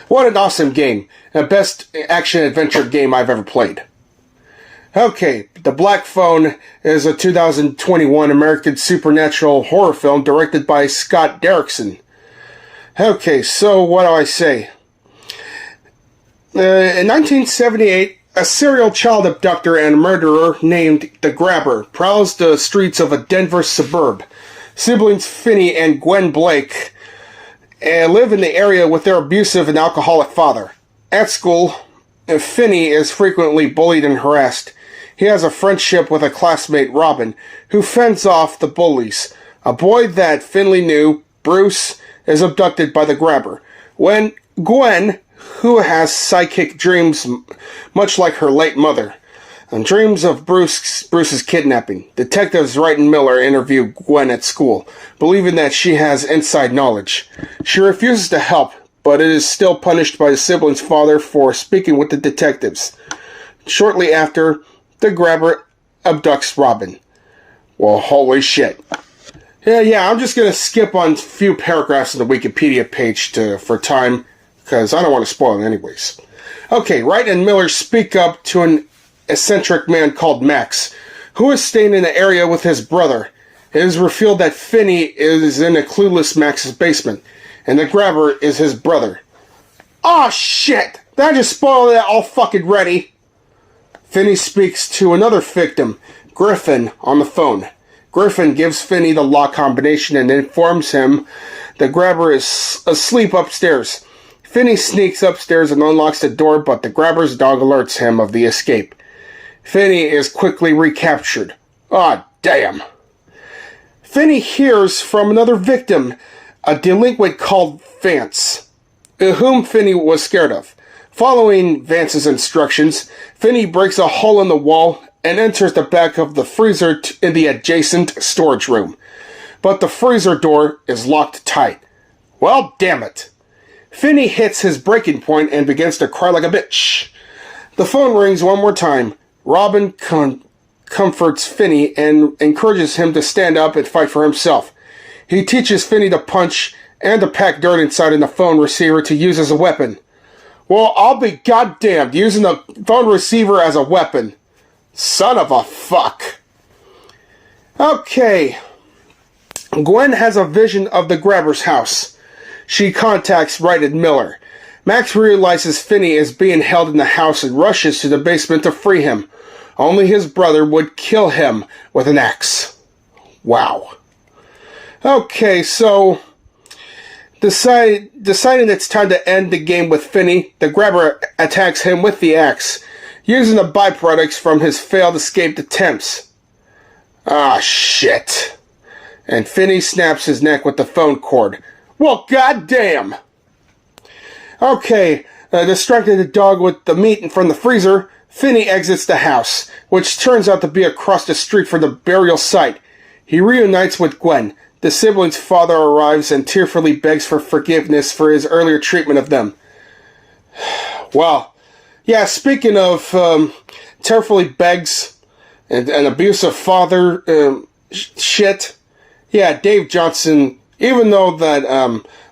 What an awesome game. The best action-adventure game I've ever played. Okay, The Black Phone is a 2021 American supernatural horror film directed by Scott Derrickson. Okay, so what do I say? In 1978, a serial child abductor and murderer named The Grabber prowls the streets of a Denver suburb. Siblings Finney and Gwen Blake live in the area with their abusive and alcoholic father. At school, Finney is frequently bullied and harassed. He has a friendship with a classmate, Robin, who fends off the bullies. A boy that Finley knew, Bruce, is abducted by the Grabber. When Gwen, who has psychic dreams much like her late mother, and dreams of Bruce's kidnapping. Detectives Wright and Miller interview Gwen at school, believing that she has inside knowledge. She refuses to help, but is still punished by the siblings' father for speaking with the detectives. Shortly after, the Grabber abducts Robin. Well, holy shit. Yeah, I'm just going to skip on a few paragraphs of the Wikipedia page for time, because I don't want to spoil it anyways. Okay, Wright and Miller speak up to an eccentric man called Max, who is staying in the area with his brother. It is revealed that Finney is in a clueless Max's basement, and the Grabber is his brother. Aw, shit! Did I just spoil that all fucking ready? Finney speaks to another victim, Griffin, on the phone. Griffin gives Finney the lock combination and informs him the Grabber is asleep upstairs. Finney sneaks upstairs and unlocks the door, but the Grabber's dog alerts him of the escape. Finney is quickly recaptured. Aw, damn. Finney hears from another victim, a delinquent called Vance, whom Finney was scared of. Following Vance's instructions, Finney breaks a hole in the wall and enters the back of the freezer in the adjacent storage room. But the freezer door is locked tight. Well, damn it. Finney hits his breaking point and begins to cry like a bitch. The phone rings one more time. Robin comforts Finney and encourages him to stand up and fight for himself. He teaches Finney to punch and to pack dirt inside in the phone receiver to use as a weapon. Well, I'll be goddamned using the phone receiver as a weapon. Son of a fuck. Okay. Gwen has a vision of the Grabber's house. She contacts Wright and Miller. Max realizes Finney is being held in the house and rushes to the basement to free him. Only his brother would kill him with an axe. Wow. Okay, so deciding it's time to end the game with Finney, the Grabber attacks him with the axe, using the byproducts from his failed escape attempts. Ah, shit. And Finney snaps his neck with the phone cord. Well, goddamn! Okay, distracting the dog with the meat from the freezer, Finney exits the house, which turns out to be across the street from the burial site. He reunites with Gwen. The siblings' father arrives and tearfully begs for forgiveness for his earlier treatment of them. Well, yeah, speaking of tearfully begs and an abusive father shit, yeah, Dave Johnson, even though that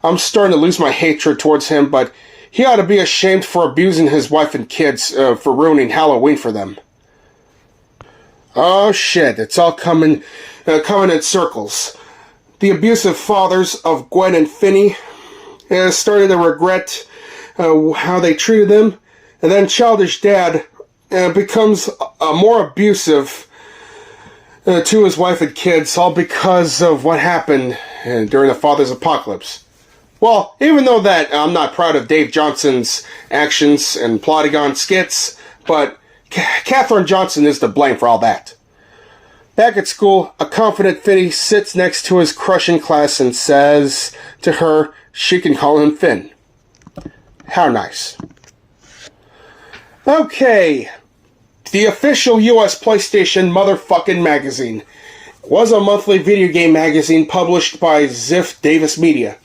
I'm starting to lose my hatred towards him, but he ought to be ashamed for abusing his wife and kids for ruining Halloween for them. Oh shit, it's all coming in circles. The abusive fathers of Gwen and Finney started to regret how they treated them, and then childish dad becomes more abusive to his wife and kids, all because of what happened during the father's apocalypse. Well, even though that I'm not proud of Dave Johnson's actions and plotting on skits, but Katherine Johnson is to blame for all that. Back at school, a confident Finny sits next to his crush in class and says to her she can call him Finn. How nice. Okay. The official US PlayStation motherfucking magazine was a monthly video game magazine published by Ziff Davis Media.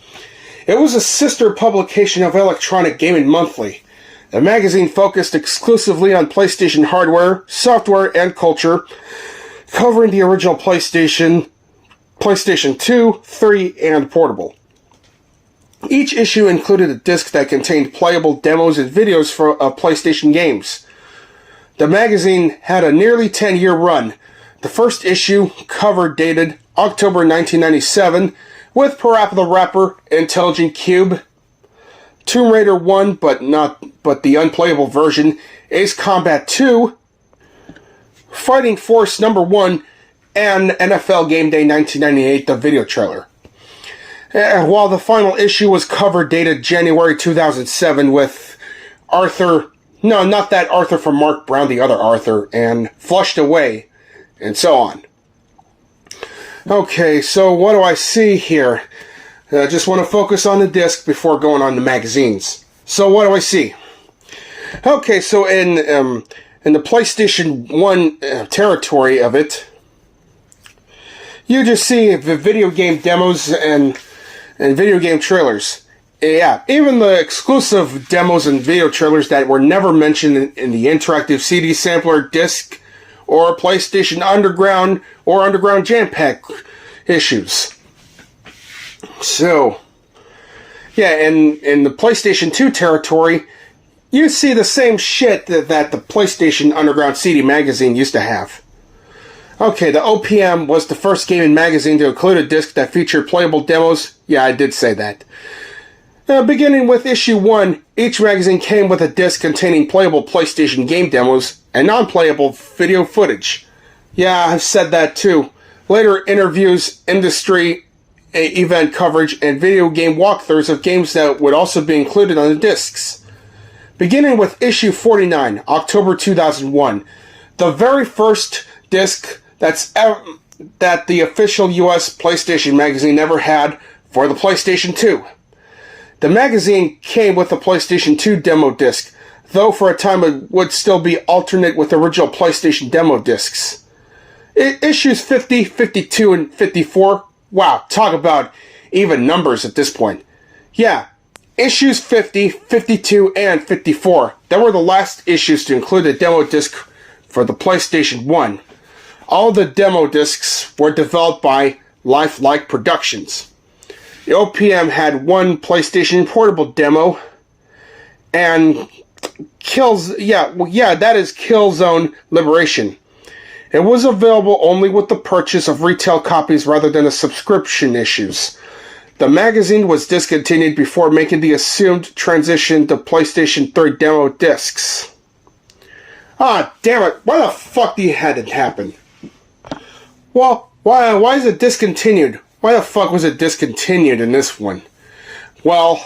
It was a sister publication of Electronic Gaming Monthly. The magazine focused exclusively on PlayStation hardware, software, and culture, covering the original PlayStation, PlayStation 2, 3, and Portable. Each issue included a disc that contained playable demos and videos of PlayStation games. The magazine had a nearly 10-year run. The first issue, cover dated October 1997, with Parappa the Rapper, Intelligent Cube, Tomb Raider 1, but the unplayable version, Ace Combat 2, Fighting Force Number 1, and NFL Game Day 1998, the video trailer. While the final issue was cover dated January 2007 with Arthur, no, not that Arthur from Mark Brown, the other Arthur, and Flushed Away, and so on. Okay, so what do I see here? I just want to focus on the disc before going on the magazines. So what do I see? Okay, so in the PlayStation 1 territory of it, you just see the video game demos and video game trailers. Yeah, even the exclusive demos and video trailers that were never mentioned in the interactive CD sampler disc or PlayStation Underground or Underground Jam Pack issues. So, yeah, in the PlayStation 2 territory, you see the same shit that the PlayStation Underground CD magazine used to have. Okay, the OPM was the first gaming magazine to include a disc that featured playable demos. Yeah, I did say that. Beginning with issue 1, each magazine came with a disc containing playable PlayStation game demos and non-playable video footage. Yeah, I've said that too. Later interviews, industry, event coverage, and video game walkthroughs of games that would also be included on the discs. Beginning with issue 49, October 2001, the very first disc that the official US PlayStation magazine ever had for the PlayStation 2. The magazine came with a PlayStation 2 demo disc, though for a time it would still be alternate with original PlayStation demo discs. Issues 50, 52, and 54. Wow, talk about even numbers at this point. Yeah, issues 50, 52, and 54. They were the last issues to include a demo disc for the PlayStation 1. All the demo discs were developed by Lifelike Productions. The OPM had one PlayStation Portable demo, and that is Killzone Liberation. It was available only with the purchase of retail copies rather than a subscription issues. The magazine was discontinued before making the assumed transition to PlayStation 3 demo discs. Ah, damn it, why the fuck do you had it happen? Well, why is it discontinued? Why the fuck was it discontinued in this one? Well,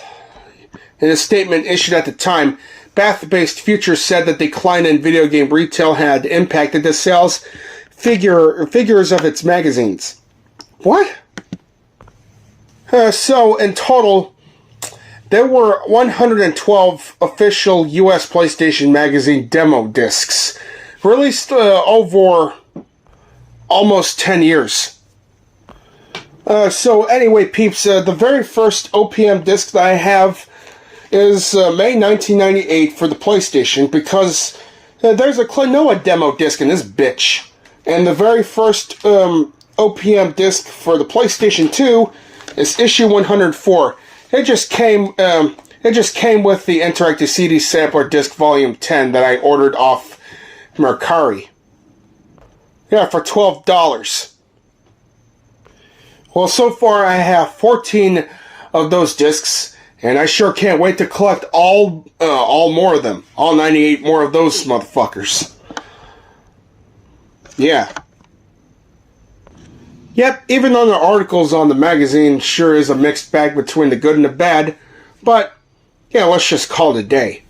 in a statement issued at the time, Bath-based Future said that the decline in video game retail had impacted the sales figures of its magazines. What? So, in total, there were 112 official US PlayStation magazine demo discs, released over almost 10 years. So anyway, peeps, the very first OPM disc that I have is May 1998 for the PlayStation, because there's a Klonoa demo disc in this bitch. And the very first OPM disc for the PlayStation 2 is issue 104. It just came with the interactive CD sampler disc volume 10 that I ordered off Mercari. Yeah, for $12. Well, so far I have 14 of those discs, and I sure can't wait to collect all more of them. All 98 more of those motherfuckers. Yeah. Yep, even though the articles on the magazine sure is a mixed bag between the good and the bad, but, yeah, let's just call it a day.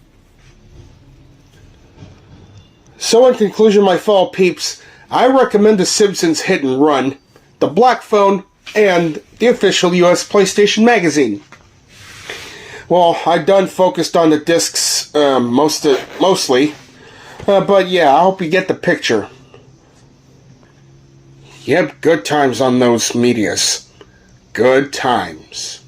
So in conclusion, my fellow peeps, I recommend The Simpsons Hit and Run, The Black Phone, and the official US PlayStation magazine. Well, I done focused on the discs mostly, but yeah, I hope you get the picture. Yep, good times on those medias. Good times.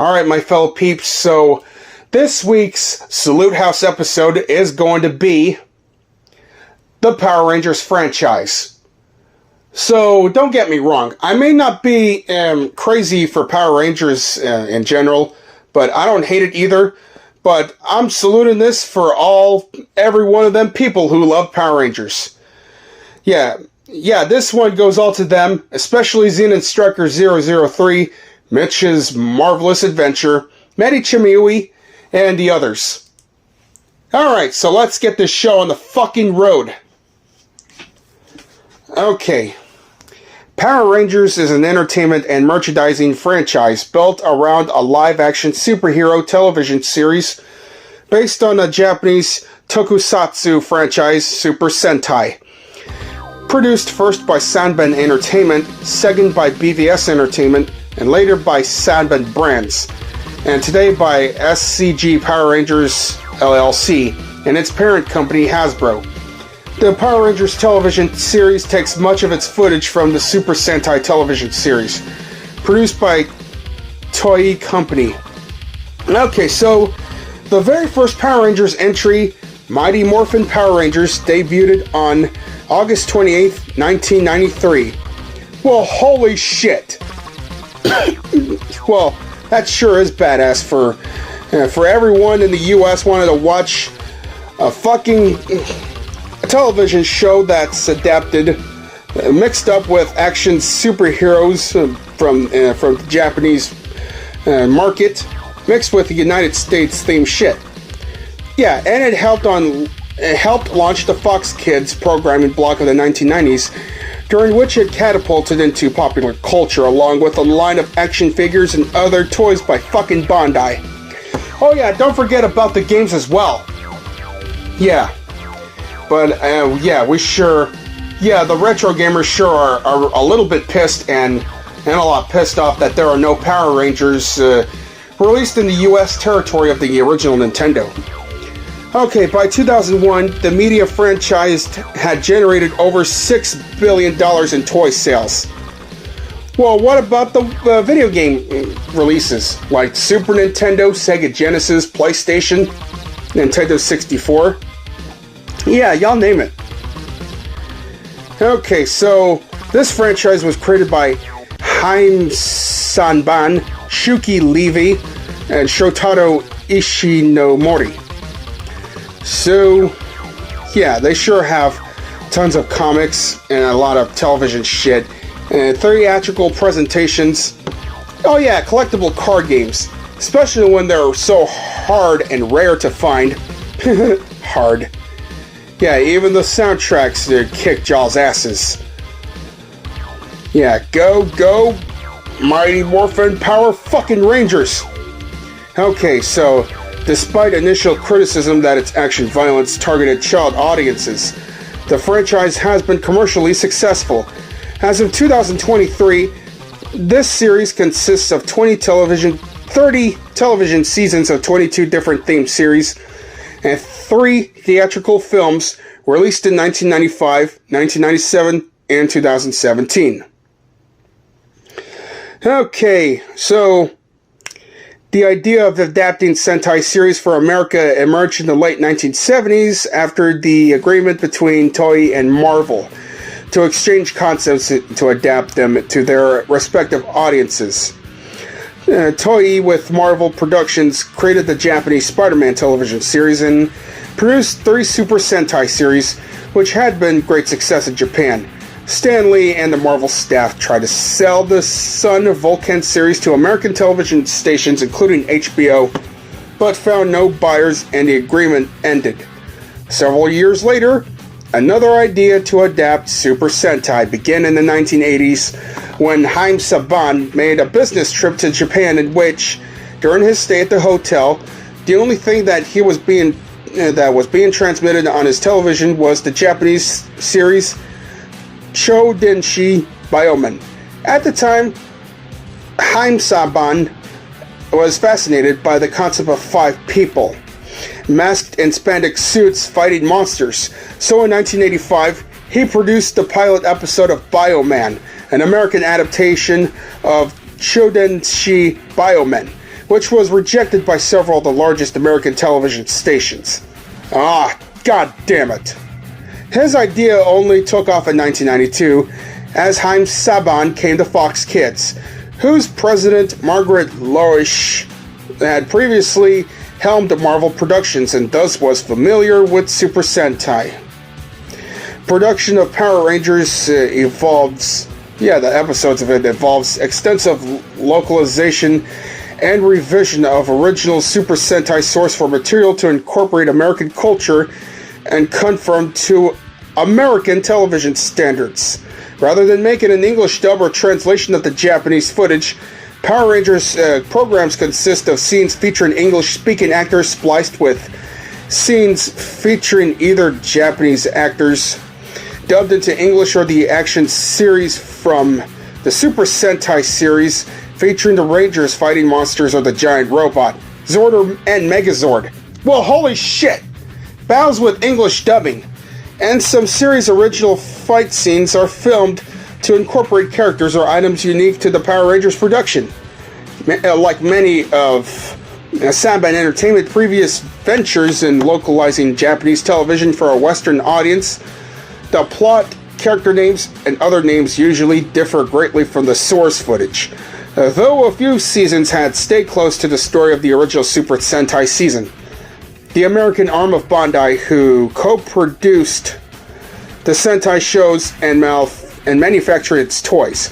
Alright, my fellow peeps, so this week's Salute House episode is going to be the Power Rangers franchise. So, don't get me wrong, I may not be crazy for Power Rangers in general, but I don't hate it either. But I'm saluting this for every one of them people who love Power Rangers. Yeah, this one goes all to them, especially Xenon Striker 003, Mitch's Marvelous Adventure, Maddie Chimiui, and the others. Alright, so let's get this show on the fucking road. Okay. Power Rangers is an entertainment and merchandising franchise built around a live-action superhero television series based on a Japanese tokusatsu franchise, Super Sentai. Produced first by Sanben Entertainment, second by BVS Entertainment, and later by Sanben Brands, and today by SCG Power Rangers LLC and its parent company Hasbro. The Power Rangers television series takes much of its footage from the Super Sentai television series, produced by Toei Company. Okay, so the very first Power Rangers entry, Mighty Morphin Power Rangers, debuted on August 28th, 1993. Well, holy shit! Well, that sure is badass for everyone in the US wanted to watch a fucking television show that's adapted, mixed up with action superheroes from the Japanese market, mixed with the United States themed shit. Yeah, and it helped launch the Fox Kids programming block of the 1990s, during which it catapulted into popular culture along with a line of action figures and other toys by fucking Bandai. Oh yeah, don't forget about the games as well. Yeah. But, the retro gamers sure are a little bit pissed and a lot pissed off that there are no Power Rangers released in the US territory of the original Nintendo. Okay, by 2001, the media franchise had generated over $6 billion in toy sales. Well, what about the video game releases, like Super Nintendo, Sega Genesis, PlayStation, Nintendo 64? Yeah, y'all name it. Okay, so this franchise was created by Haim Sanban, Shuki Levy, and Shotaro Ishinomori. So, yeah, they sure have tons of comics and a lot of television shit, and theatrical presentations. Oh yeah, collectible card games, especially when they're so hard and rare to find. Hard. Yeah, even the soundtracks kick Jaw's asses. Yeah, go, Mighty Morphin Power fucking Rangers! Okay, so, despite initial criticism that its action violence targeted child audiences, the franchise has been commercially successful. As of 2023, this series consists of 30 television seasons of 22 different themed series, and 3 theatrical films released in 1995, 1997, and 2017. Okay, so the idea of adapting Sentai series for America emerged in the late 1970s after the agreement between Toei and Marvel to exchange concepts to adapt them to their respective audiences. Toei with Marvel Productions created the Japanese Spider-Man television series and produced 3 Super Sentai series, which had been great success in Japan. Stan Lee and the Marvel staff tried to sell the Son of Vulcan series to American television stations, including HBO, but found no buyers and the agreement ended. Several years later, Another idea to adapt Super Sentai began in the 1980s when Haim Saban made a business trip to Japan in which, during his stay at the hotel, the only thing that was being transmitted on his television was the Japanese series Chodenshi Bioman. At the time, Haim Saban was fascinated by the concept of 5 people masked in spandex suits fighting monsters. So in 1985, he produced the pilot episode of Bioman, an American adaptation of Chodenshi Bioman, which was rejected by several of the largest American television stations. Ah, god damn it. His idea only took off in 1992 as Haim Saban came to Fox Kids, whose president, Margaret Loesch, had previously helmed Marvel Productions and thus was familiar with Super Sentai. Production of Power Rangers involves extensive localization and revision of original Super Sentai source for material to incorporate American culture and conform to American television standards. Rather than making an English dub or translation of the Japanese footage, Power Rangers programs consist of scenes featuring English-speaking actors spliced with scenes featuring either Japanese actors dubbed into English or the action series from the Super Sentai series featuring the Rangers fighting monsters or the giant robot, Zord and Megazord. Well, holy shit! Bows with English dubbing. And some series original fight scenes are filmed to incorporate characters or items unique to the Power Rangers production. Like many of Saban Entertainment previous ventures in localizing Japanese television for a Western audience, the plot, character names, and other names usually differ greatly from the source footage, though a few seasons had stayed close to the story of the original Super Sentai season. The American arm of Bandai, who co-produced the Sentai shows and manufactured its toys,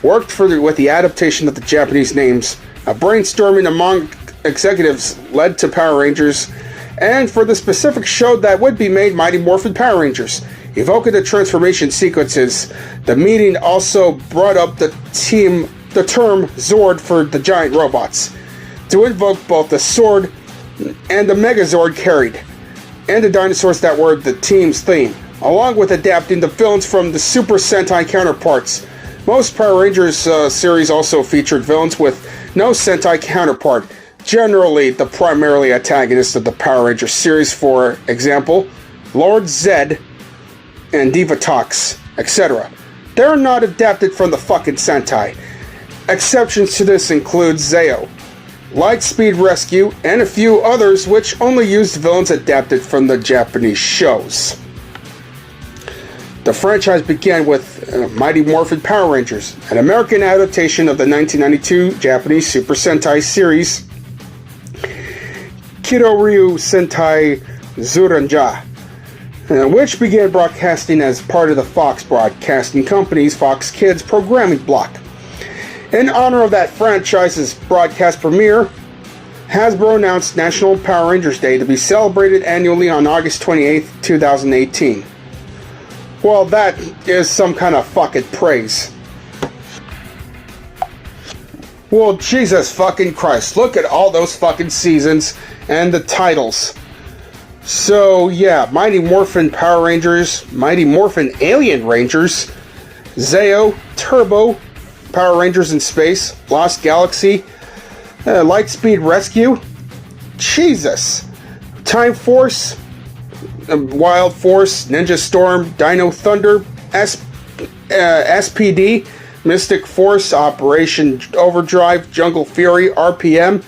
worked with the adaptation of the Japanese names. A brainstorming among executives led to Power Rangers, and for the specific show that would be made, Mighty Morphin Power Rangers. Evoking the transformation sequences, the meeting also brought up the term Zord for the giant robots, to invoke both the Sword and the Megazord carried, and the dinosaurs that were the team's theme, along with adapting the villains from the Super Sentai counterparts. Most Power Rangers series also featured villains with no Sentai counterpart, generally the primarily antagonist of the Power Rangers series, for example, Lord Zed and Divatox, etc. They're not adapted from the fucking Sentai. Exceptions to this include Zeo, Lightspeed Rescue, and a few others which only used villains adapted from the Japanese shows. The franchise began with Mighty Morphin Power Rangers, an American adaptation of the 1992 Japanese Super Sentai series Kiroryu Sentai Zuranja, which began broadcasting as part of the Fox Broadcasting Company's Fox Kids programming block. In honor of that franchise's broadcast premiere, Hasbro announced National Power Rangers Day to be celebrated annually on August 28, 2018. Well, that is some kind of fucking praise. Well, Jesus fucking Christ, look at all those fucking seasons and the titles. So, yeah, Mighty Morphin Power Rangers, Mighty Morphin Alien Rangers, Zeo, Turbo, Power Rangers in Space, Lost Galaxy, Lightspeed Rescue, Jesus, Time Force, Wild Force, Ninja Storm, Dino Thunder, SPD, Mystic Force, Operation Overdrive, Jungle Fury, RPM.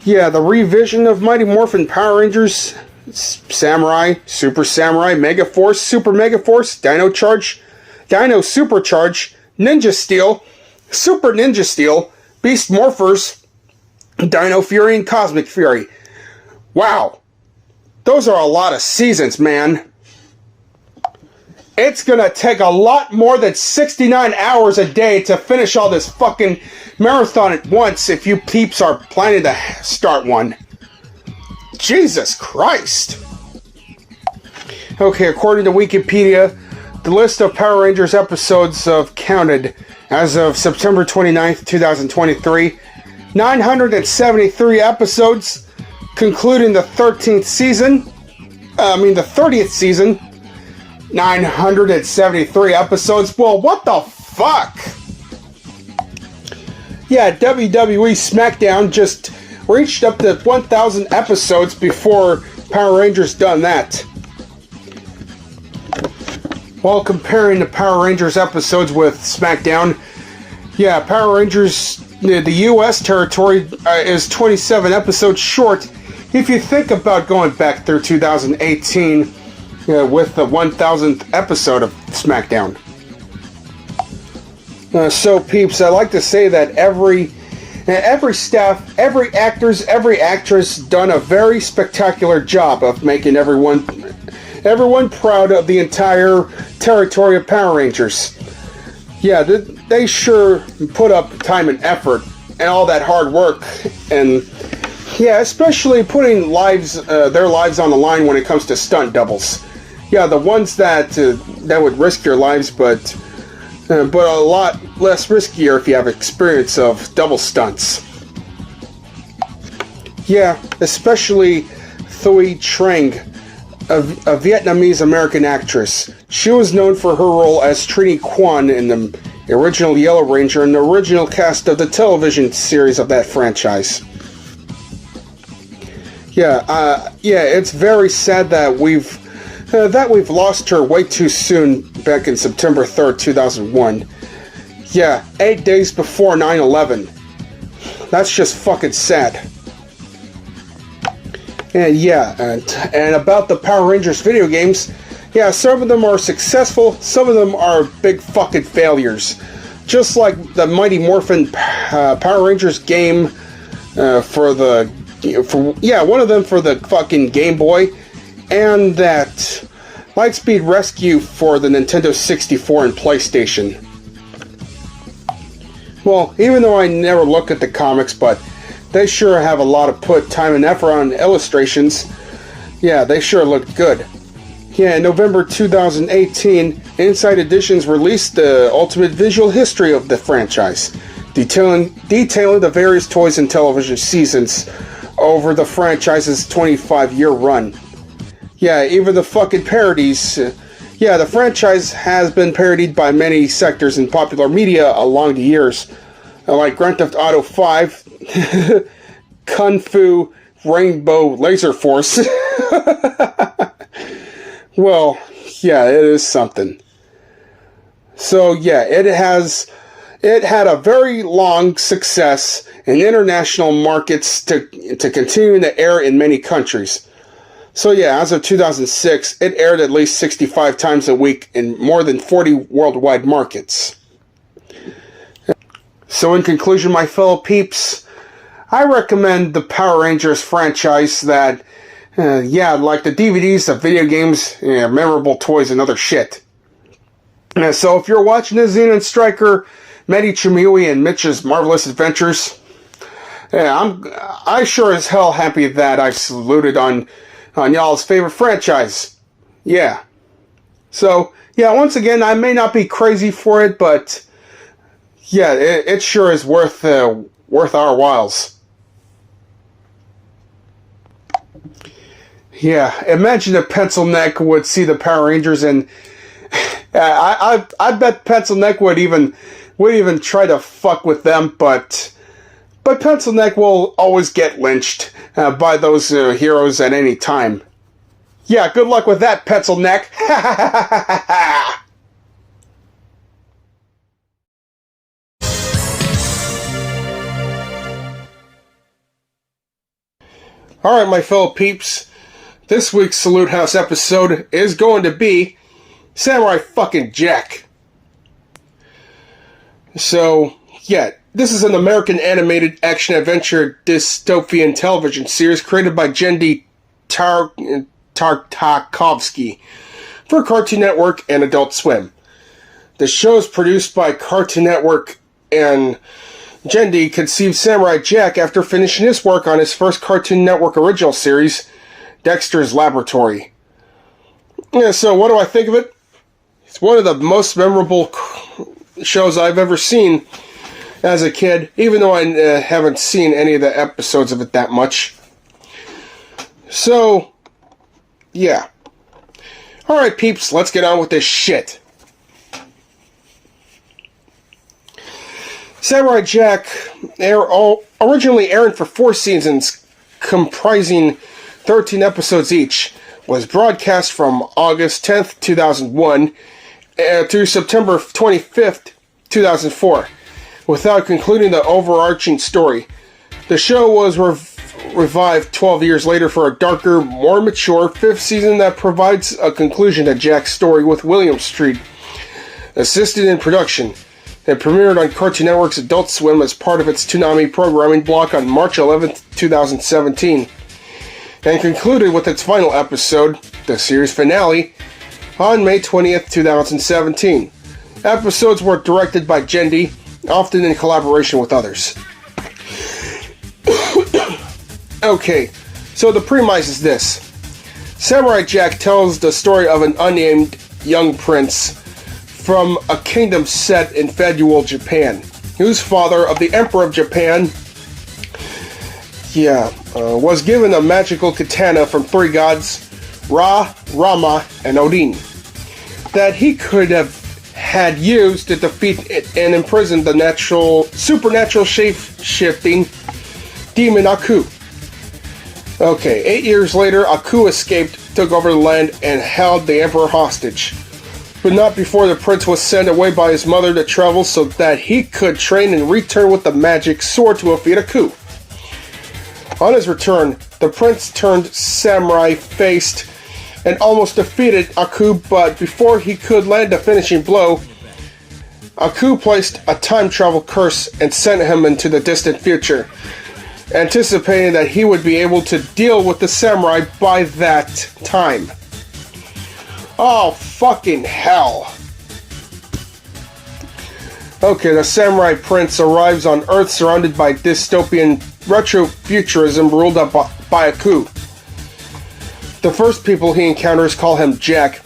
Yeah, the revision of Mighty Morphin Power Rangers, Samurai, Super Samurai, Mega Force, Super Mega Force, Dino Charge, Dino Supercharge, Ninja Steel, Super Ninja Steel, Beast Morphers, Dino Fury, and Cosmic Fury. Wow. Those are a lot of seasons, man. It's gonna take a lot more than 69 hours a day to finish all this fucking marathon at once if you peeps are planning to start one. Jesus Christ. Okay, according to Wikipedia, the list of Power Rangers episodes counted as of September 29th, 2023, 973 episodes, concluding the 30th season. 973 episodes. Well, what the fuck? Yeah, WWE SmackDown just reached up to 1,000 episodes before Power Rangers done that. While comparing the Power Rangers episodes with SmackDown, yeah, Power Rangers, the US territory is 27 episodes short if you think about going back through 2018 with the 1,000th episode of SmackDown. So peeps, I like to say that every staff, every actress done a very spectacular job of making everyone proud of the entire territory of Power Rangers. Yeah, they sure put up time and effort and all that hard work, and yeah, especially putting their lives on the line when it comes to stunt doubles. Yeah, the ones that would risk your lives, but a lot less riskier if you have experience of double stunts. Yeah, especially Thuy Trang, a Vietnamese American actress. She was known for her role as Trini Kwan in the original Yellow Ranger and the original cast of the television series of that franchise. Yeah, it's very sad that we've lost her way too soon back in September 3rd, 2001. Yeah, 8 days before 9/11. That's just fucking sad. And yeah, and about the Power Rangers video games, yeah, some of them are successful, some of them are big fucking failures. Just like the Mighty Morphin Power Rangers game one of them for the fucking Game Boy, and that Lightspeed Rescue for the Nintendo 64 and PlayStation. Well, even though I never look at the comics, but they sure have a lot of time and effort on illustrations. Yeah, they sure look good. Yeah, in November 2018, Inside Editions released the ultimate visual history of the franchise, detailing the various toys and television seasons over the franchise's 25-year run. Yeah, even the fucking parodies. The franchise has been parodied by many sectors in popular media along the years, like Grand Theft Auto 5, Kung Fu, Rainbow Laser Force. Well, yeah, it is something. So yeah, it had a very long success in international markets to continue to air in many countries. So yeah, as of 2006, it aired at least 65 times a week in more than 40 worldwide markets. So in conclusion, my fellow peeps, I recommend the Power Rangers franchise that, like the DVDs, the video games, memorable toys, and other shit. So if you're watching the Xenon Striker, Medi Chimui, and Mitch's Marvelous Adventures, I sure as hell happy that I saluted on y'all's favorite franchise. Yeah. So, yeah, once again, I may not be crazy for it, but yeah, it sure is worth our whiles. Yeah, imagine if Pencil Neck would see the Power Rangers, and I bet Pencil Neck would even try to fuck with them, but Pencil Neck will always get lynched by those heroes at any time. Yeah, good luck with that, Pencil Neck. Alright, my fellow peeps, this week's Salute House episode is going to be Samurai fucking Jack. So, yeah, this is an American animated action-adventure dystopian television series created by Genndy Tartakovsky for Cartoon Network and Adult Swim. The show is produced by Cartoon Network, and Genndy conceived Samurai Jack after finishing his work on his first Cartoon Network original series, Dexter's Laboratory. Yeah, so what do I think of it? It's one of the most memorable shows I've ever seen as a kid, even though I haven't seen any of the episodes of it that much. So, yeah. Alright, peeps, let's get on with this shit. Samurai Jack originally aired for 4 seasons, comprising 13 episodes each, was broadcast from August 10th, 2001 through September 25th, 2004, without concluding the overarching story. The show was revived 12 years later for a darker, more mature 5th season that provides a conclusion to Jack's story, with William Street assisted in production. It premiered on Cartoon Network's Adult Swim as part of its Toonami programming block on March 11th, 2017, and concluded with its final episode, the series finale, on May 20th, 2017. Episodes were directed by Jendi, often in collaboration with others. Okay, so the premise is this. Samurai Jack tells the story of an unnamed young prince from a kingdom set in feudal Japan, whose father, of the Emperor of Japan, was given a magical katana from 3 gods, Ra, Rama, and Odin, that he could have had used to defeat and imprison the supernatural shape-shifting demon Aku. Okay, 8 years later, Aku escaped, took over the land, and held the Emperor hostage. But not before the prince was sent away by his mother to travel so that he could train and return with the magic sword to defeat Aku. On his return, the prince turned samurai, faced and almost defeated Aku, but before he could land a finishing blow, Aku placed a time travel curse and sent him into the distant future, anticipating that he would be able to deal with the samurai by that time. Oh, fucking hell. Okay, the samurai prince arrives on Earth surrounded by dystopian retrofuturism ruled up by Aku. The first people he encounters call him Jack,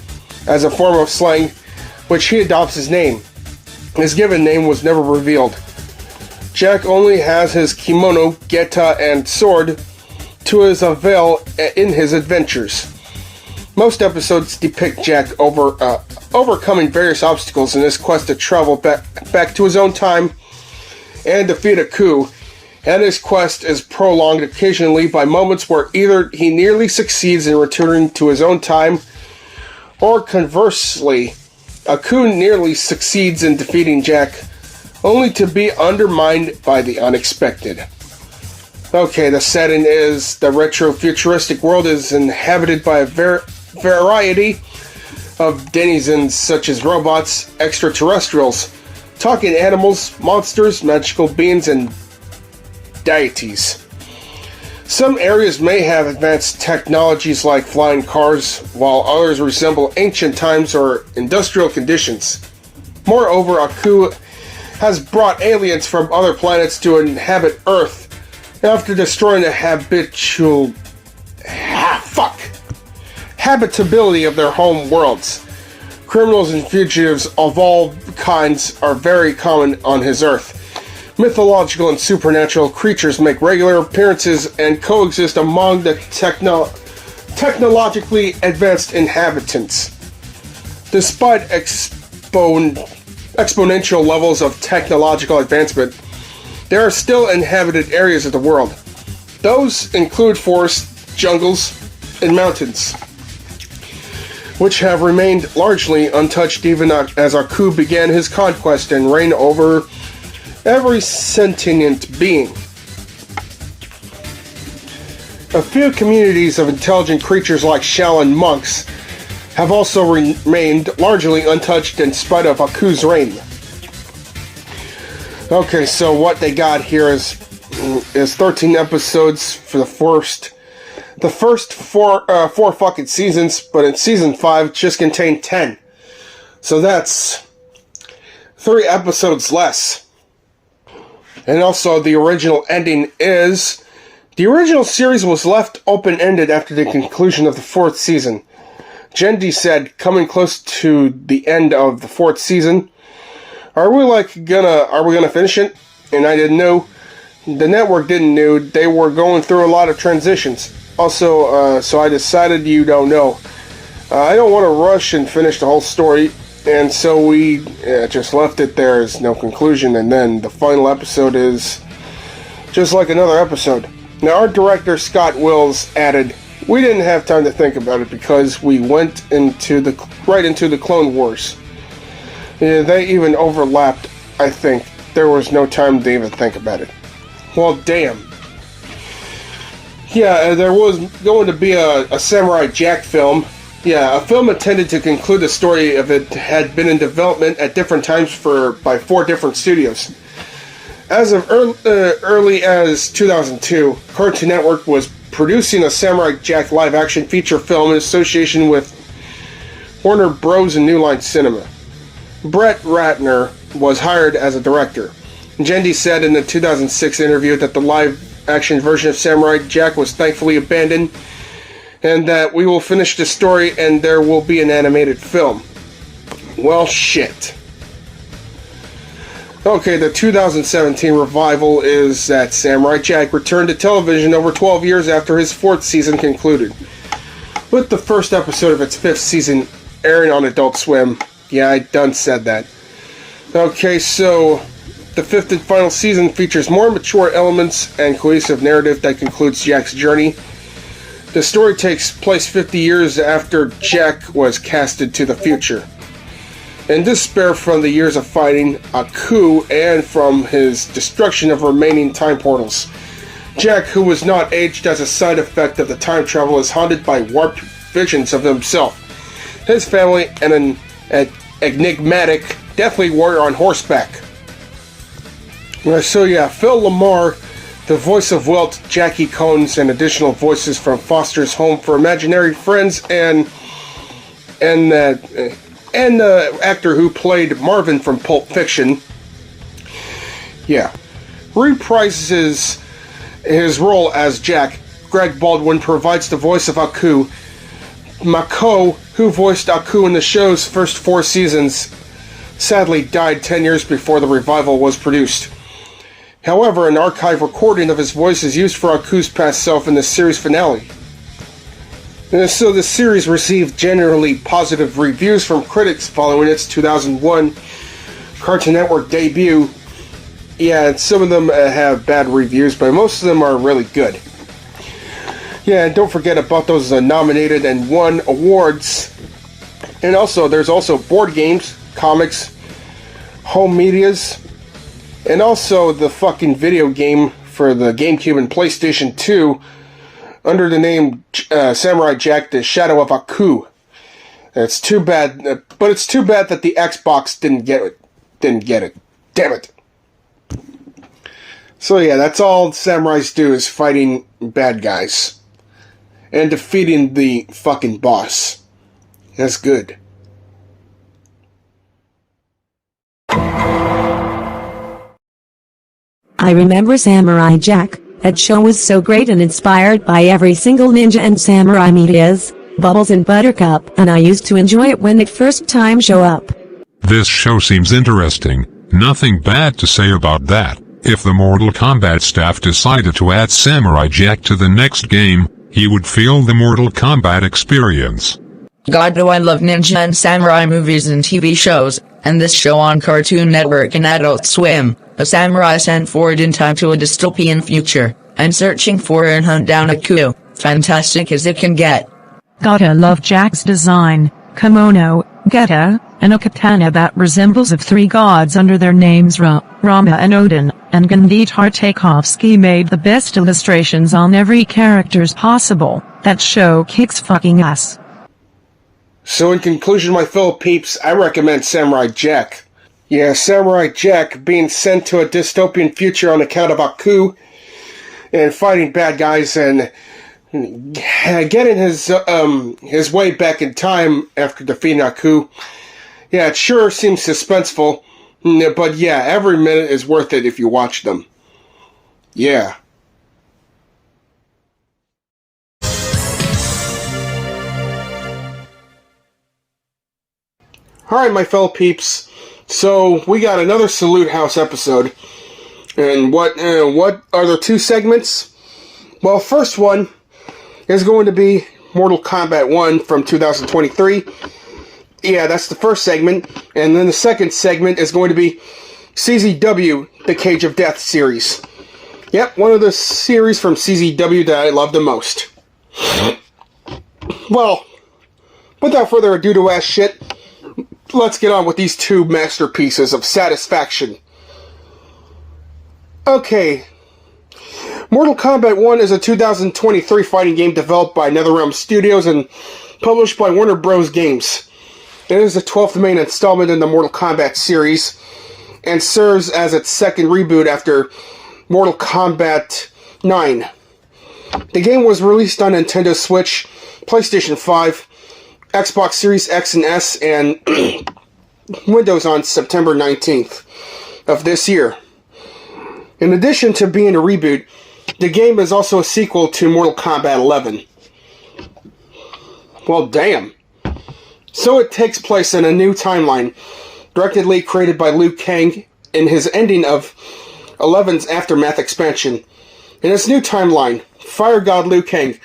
as a form of slang, which he adopts his name. His given name was never revealed. Jack only has his kimono, geta, and sword to his avail in his adventures. Most episodes depict Jack overcoming various obstacles in his quest to travel back to his own time and defeat Aku, and his quest is prolonged occasionally by moments where either he nearly succeeds in returning to his own time, or conversely, Aku nearly succeeds in defeating Jack, only to be undermined by the unexpected. Okay, the setting is the retro-futuristic world is inhabited by a variety of denizens such as robots, extraterrestrials, talking animals, monsters, magical beings, and deities. Some areas may have advanced technologies like flying cars, while others resemble ancient times or industrial conditions. Moreover, Aku has brought aliens from other planets to inhabit Earth after destroying the habitability of their home worlds. Criminals and fugitives of all kinds are very common on his Earth. Mythological and supernatural creatures make regular appearances and coexist among the technologically advanced inhabitants. Despite exponential levels of technological advancement, there are still inhabited areas of the world. Those include forests, jungles, and mountains, which have remained largely untouched even as Aku began his conquest and reign over every sentient being. A few communities of intelligent creatures like Shaolin monks have also remained largely untouched in spite of Aku's reign. Okay, so what they got here is 13 episodes for the first four fucking seasons, but in season 5 just contained 10. So that's 3 episodes less. And also the original ending is the original series was left open-ended after the conclusion of the 4th season. Jendi said, coming close to the end of the 4th season, are we gonna finish it? And I didn't know. The network didn't know. They were going through a lot of transitions. Also, so I decided you don't know. I don't want to rush and finish the whole story, and so we just left it there as no conclusion, and then the final episode is just like another episode. Now, our director, Scott Wills, added, we didn't have time to think about it because we went right into the Clone Wars. Yeah, they even overlapped, I think. There was no time to even think about it. Well, damn. Yeah, there was going to be a Samurai Jack film. Yeah, a film intended to conclude the story of it had been in development at different times by 4 different studios. As of early as 2002, Cartoon Network was producing a Samurai Jack live-action feature film in association with Warner Bros. And New Line Cinema. Brett Ratner was hired as a director. Jendi said in the 2006 interview that the live-action version of Samurai Jack was thankfully abandoned, and that we will finish the story and there will be an animated film. Well, shit. Okay, the 2017 revival is that Samurai Jack returned to television over 12 years after his 4th season concluded, with the first episode of its 5th season airing on Adult Swim. Yeah, I done said that. Okay, so the 5th and final season features more mature elements and cohesive narrative that concludes Jack's journey. The story takes place 50 years after Jack was casted to the future. In despair from the years of fighting Aku and from his destruction of remaining time portals, Jack, who was not aged as a side effect of the time travel, is haunted by warped visions of himself, his family, and an enigmatic, deathly warrior on horseback. So yeah, Phil Lamar, the voice of Welt, Jackie Cones, and additional voices from Foster's Home for Imaginary Friends, and the actor who played Marvin from Pulp Fiction, yeah, reprises his role as Jack. Greg Baldwin provides the voice of Aku. Mako, who voiced Aku in the show's first 4 seasons, sadly died 10 years before the revival was produced. However, an archive recording of his voice is used for Aku's past self in the series finale. And so the series received generally positive reviews from critics following its 2001 Cartoon Network debut. Yeah, and some of them have bad reviews, but most of them are really good. Yeah, and don't forget about those nominated and won awards. And also, there's also board games, comics, home medias, and also the fucking video game for the GameCube and PlayStation 2 under the name Samurai Jack: The Shadow of Aku. It's too bad, but it's too bad that the Xbox didn't get it. Damn it. So yeah, that's all samurais do, is fighting bad guys and defeating the fucking boss. That's good. I remember Samurai Jack. That show was so great and inspired by every single ninja and samurai medias, Bubbles and Buttercup, and I used to enjoy it when it first time show up. This show seems interesting. Nothing bad to say about that. If the Mortal Kombat staff decided to add Samurai Jack to the next game, he would feel the Mortal Kombat experience. God, do I love ninja and samurai movies and TV shows, and this show on Cartoon Network and Adult Swim. A samurai sent forward in time to a dystopian future, and searching for and hunt down Aku. Fantastic as it can get. Gotta love Jack's design, kimono, geta, and a katana that resembles of 3 gods under their names Rama and Odin, and Gandhi Tartakovsky made the best illustrations on every characters possible. That show kicks fucking ass. So in conclusion, my fellow peeps, I recommend Samurai Jack. Yeah, Samurai Jack being sent to a dystopian future on account of Aku, and fighting bad guys and getting his way back in time after defeating Aku. Yeah, it sure seems suspenseful, but yeah, every minute is worth it if you watch them. Yeah. Alright, my fellow peeps, so we got another Salute House episode. And what are the two segments? Well, first one is going to be Mortal Kombat 1 from 2023. Yeah, that's the first segment. And then the second segment is going to be CZW, the Cage of Death series. Yep, one of the series from CZW that I love the most. Well, without further ado to ass shit, let's get on with these two masterpieces of satisfaction. Okay. Mortal Kombat 1 is a 2023 fighting game developed by NetherRealm Studios and published by Warner Bros. Games. It is the 12th main installment in the Mortal Kombat series and serves as its second reboot after Mortal Kombat 9. The game was released on Nintendo Switch, PlayStation 5, Xbox Series X and S, and Windows on September 19th of this year. In addition to being a reboot, the game is also a sequel to Mortal Kombat 11. Well, damn. So it takes place in a new timeline, directly created by Liu Kang in his ending of 11's Aftermath expansion. In this new timeline, Fire God Liu Kang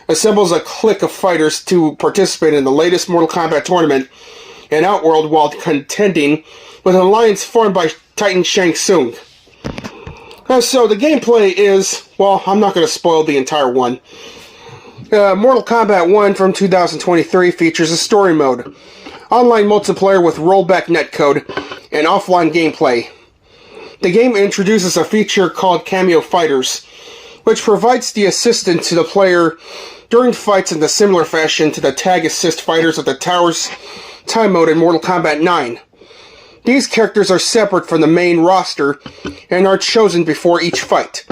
assembles a clique of fighters to participate in the latest Mortal Kombat tournament in Outworld while contending with an alliance formed by Titan Shang Tsung. So the gameplay is, well, I'm not going to spoil the entire one. Mortal Kombat 1 from 2023 features a story mode, online multiplayer with rollback netcode, and offline gameplay. The game introduces a feature called Cameo Fighters, which provides the assistance to the player during fights in a similar fashion to the tag assist fighters of the Tower's time mode in Mortal Kombat 9. These characters are separate from the main roster and are chosen before each fight.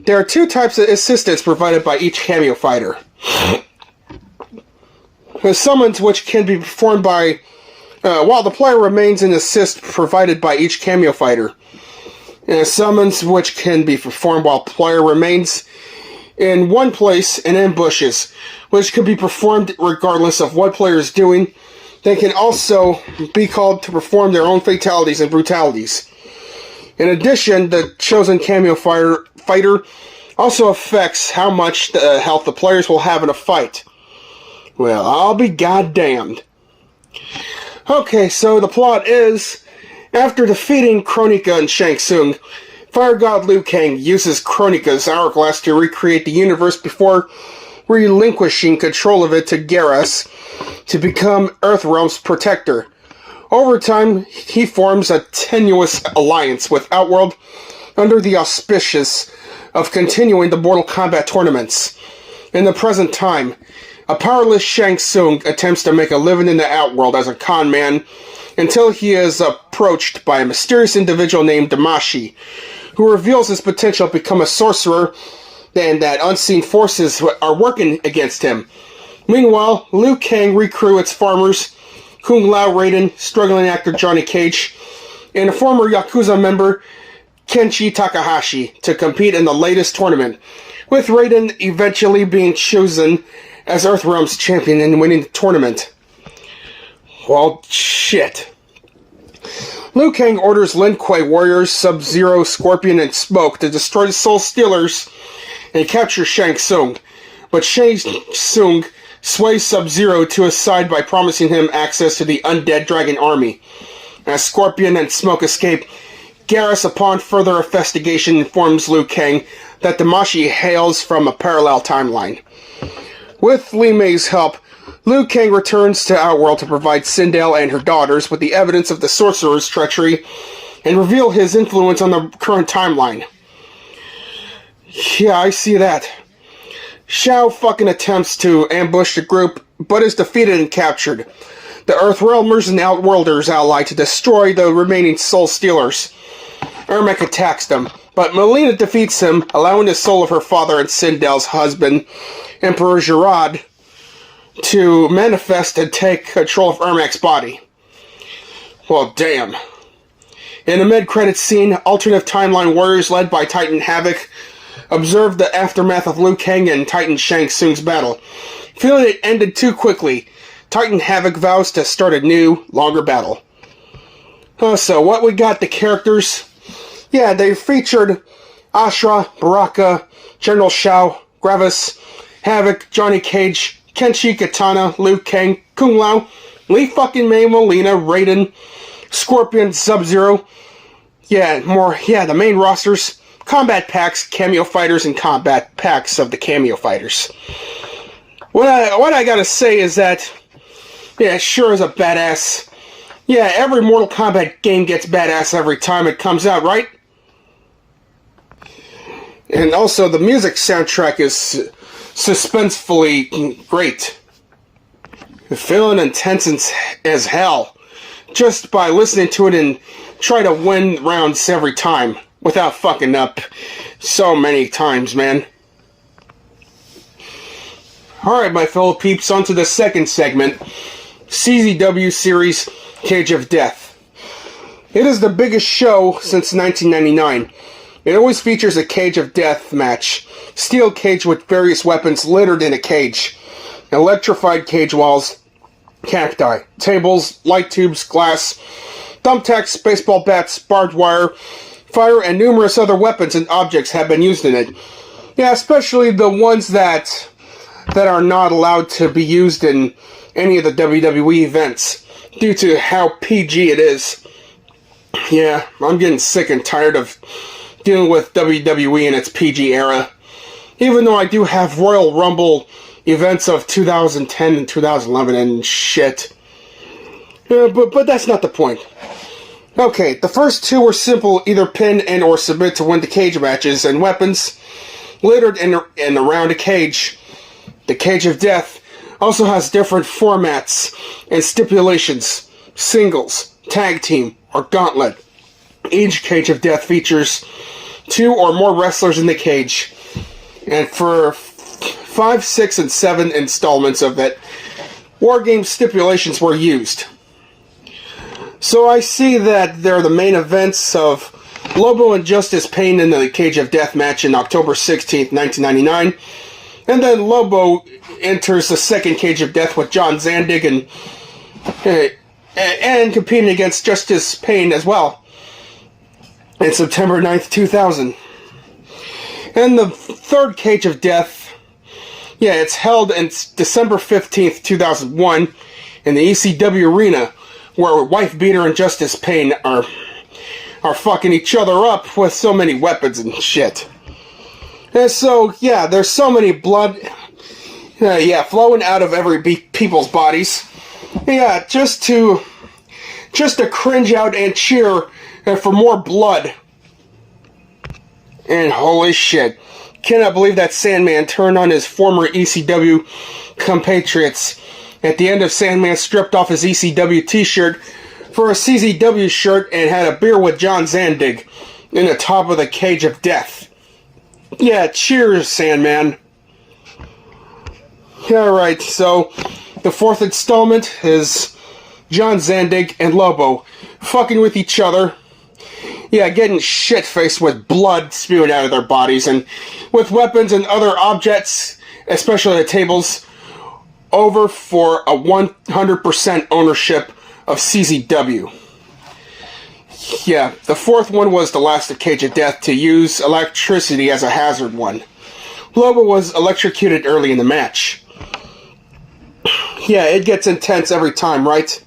There are two types of assistance provided by each cameo fighter. The summons, which can be performed by while the player remains in assist provided by each cameo fighter. And summons, which can be performed while player remains in one place in ambushes, which can be performed regardless of what player is doing. They can also be called to perform their own fatalities and brutalities. In addition, the chosen cameo fighter also affects how much health the players will have in a fight. Well, I'll be goddamned. Okay, so the plot is, after defeating Kronika and Shang Tsung, Fire God Liu Kang uses Kronika's hourglass to recreate the universe before relinquishing control of it to Geras to become Earthrealm's protector. Over time, he forms a tenuous alliance with Outworld under the auspices of continuing the Mortal Kombat tournaments. In the present time, a powerless Shang Tsung attempts to make a living in the Outworld as a con man until he is approached by a mysterious individual named Damashi, who reveals his potential to become a sorcerer and that unseen forces are working against him. Meanwhile, Liu Kang recruits farmers Kung Lao Raiden, struggling actor Johnny Cage, and a former Yakuza member Kenshi Takahashi to compete in the latest tournament, with Raiden eventually being chosen as Earthrealm's champion and winning the tournament. Well, shit. Liu Kang orders Lin Kuei warriors Sub-Zero, Scorpion, and Smoke to destroy the Soul Stealers and capture Shang Tsung. But Shang Tsung sways Sub-Zero to his side by promising him access to the Undead Dragon Army. As Scorpion and Smoke escape, Geras, upon further investigation, informs Liu Kang that Damashi hails from a parallel timeline. With Li Mei's help, Liu Kang returns to Outworld to provide Sindel and her daughters with the evidence of the sorcerer's treachery and reveal his influence on the current timeline. Yeah, I see that. Shao fucking attempts to ambush the group, but is defeated and captured. The Earthrealmers and Outworlders ally to destroy the remaining Soul Stealers. Ermac attacks them, but Melina defeats him, allowing the soul of her father and Sindel's husband, Emperor Gerard, to manifest and take control of Ermac's body. Well, damn. In a mid-credits scene, alternate timeline warriors led by Titan Havoc observed the aftermath of Liu Kang and Titan Shang Tsung's battle. Feeling it ended too quickly, Titan Havoc vows to start a new, longer battle. So what we got, the characters? Yeah, they featured Ashra, Baraka, General Shao, Gravis, Havoc, Johnny Cage, Kenshi, Katana, Liu Kang, Kung Lao, Lee fucking May, Molina, Raiden, Scorpion, Sub-Zero. Yeah, the main rosters, combat packs, cameo fighters, and combat packs of the cameo fighters. What I gotta say is that, yeah, it sure is a badass. Yeah, every Mortal Kombat game gets badass every time it comes out, right? And also, the music soundtrack is suspensefully great. Feeling intense as hell just by listening to it and try to win rounds every time without fucking up so many times, man. Alright, my fellow peeps, on to the second segment, CZW series Cage of Death. It is the biggest show since 1999. It always features a Cage of Death match. Steel cage with various weapons littered in a cage. Electrified cage walls, cacti, tables, light tubes, glass, thumbtacks, baseball bats, barbed wire, fire, and numerous other weapons and objects have been used in it. Yeah, especially the ones that are not allowed to be used in any of the WWE events due to how PG it is. Yeah, I'm getting sick and tired of dealing with WWE in its PG era. Even though I do have Royal Rumble events of 2010 and 2011 and shit. But that's not the point. Okay, the first two were simple, either pin and or submit to win the cage matches, and weapons littered in around a cage. The Cage of Death also has different formats and stipulations: singles, tag team, or gauntlet. Each Cage of Death features 2 or more wrestlers in the cage, and for 5, 6, and 7 installments of it, War Game stipulations were used. So I see that they're the main events of Lobo and Justice Pain in the Cage of Death match in October 16th, 1999, and then Lobo enters the second Cage of Death with John Zandig and competing against Justice Pain as well in September 9th, 2000. And the third Cage of Death, yeah, it's held in December 15th, 2001 in the ECW Arena, where Wife Beater and Justice Pain are fucking each other up with so many weapons and shit. And so, yeah, there's so many blood, flowing out of every people's bodies. Yeah, just to cringe out and cheer for more blood. And holy shit, cannot believe that Sandman turned on his former ECW compatriots. At the end of Sandman stripped off his ECW t-shirt for a CZW shirt and had a beer with John Zandig in the top of the Cage of Death. Yeah, cheers, Sandman. Alright, so the fourth installment is John Zandig and Lobo fucking with each other. Yeah, getting shit-faced with blood spewing out of their bodies and with weapons and other objects, especially the tables, over for a 100% ownership of CZW. Yeah, the fourth one was the last of Cage of Death to use electricity as a hazard one. Lobo was electrocuted early in the match. Yeah, it gets intense every time, right?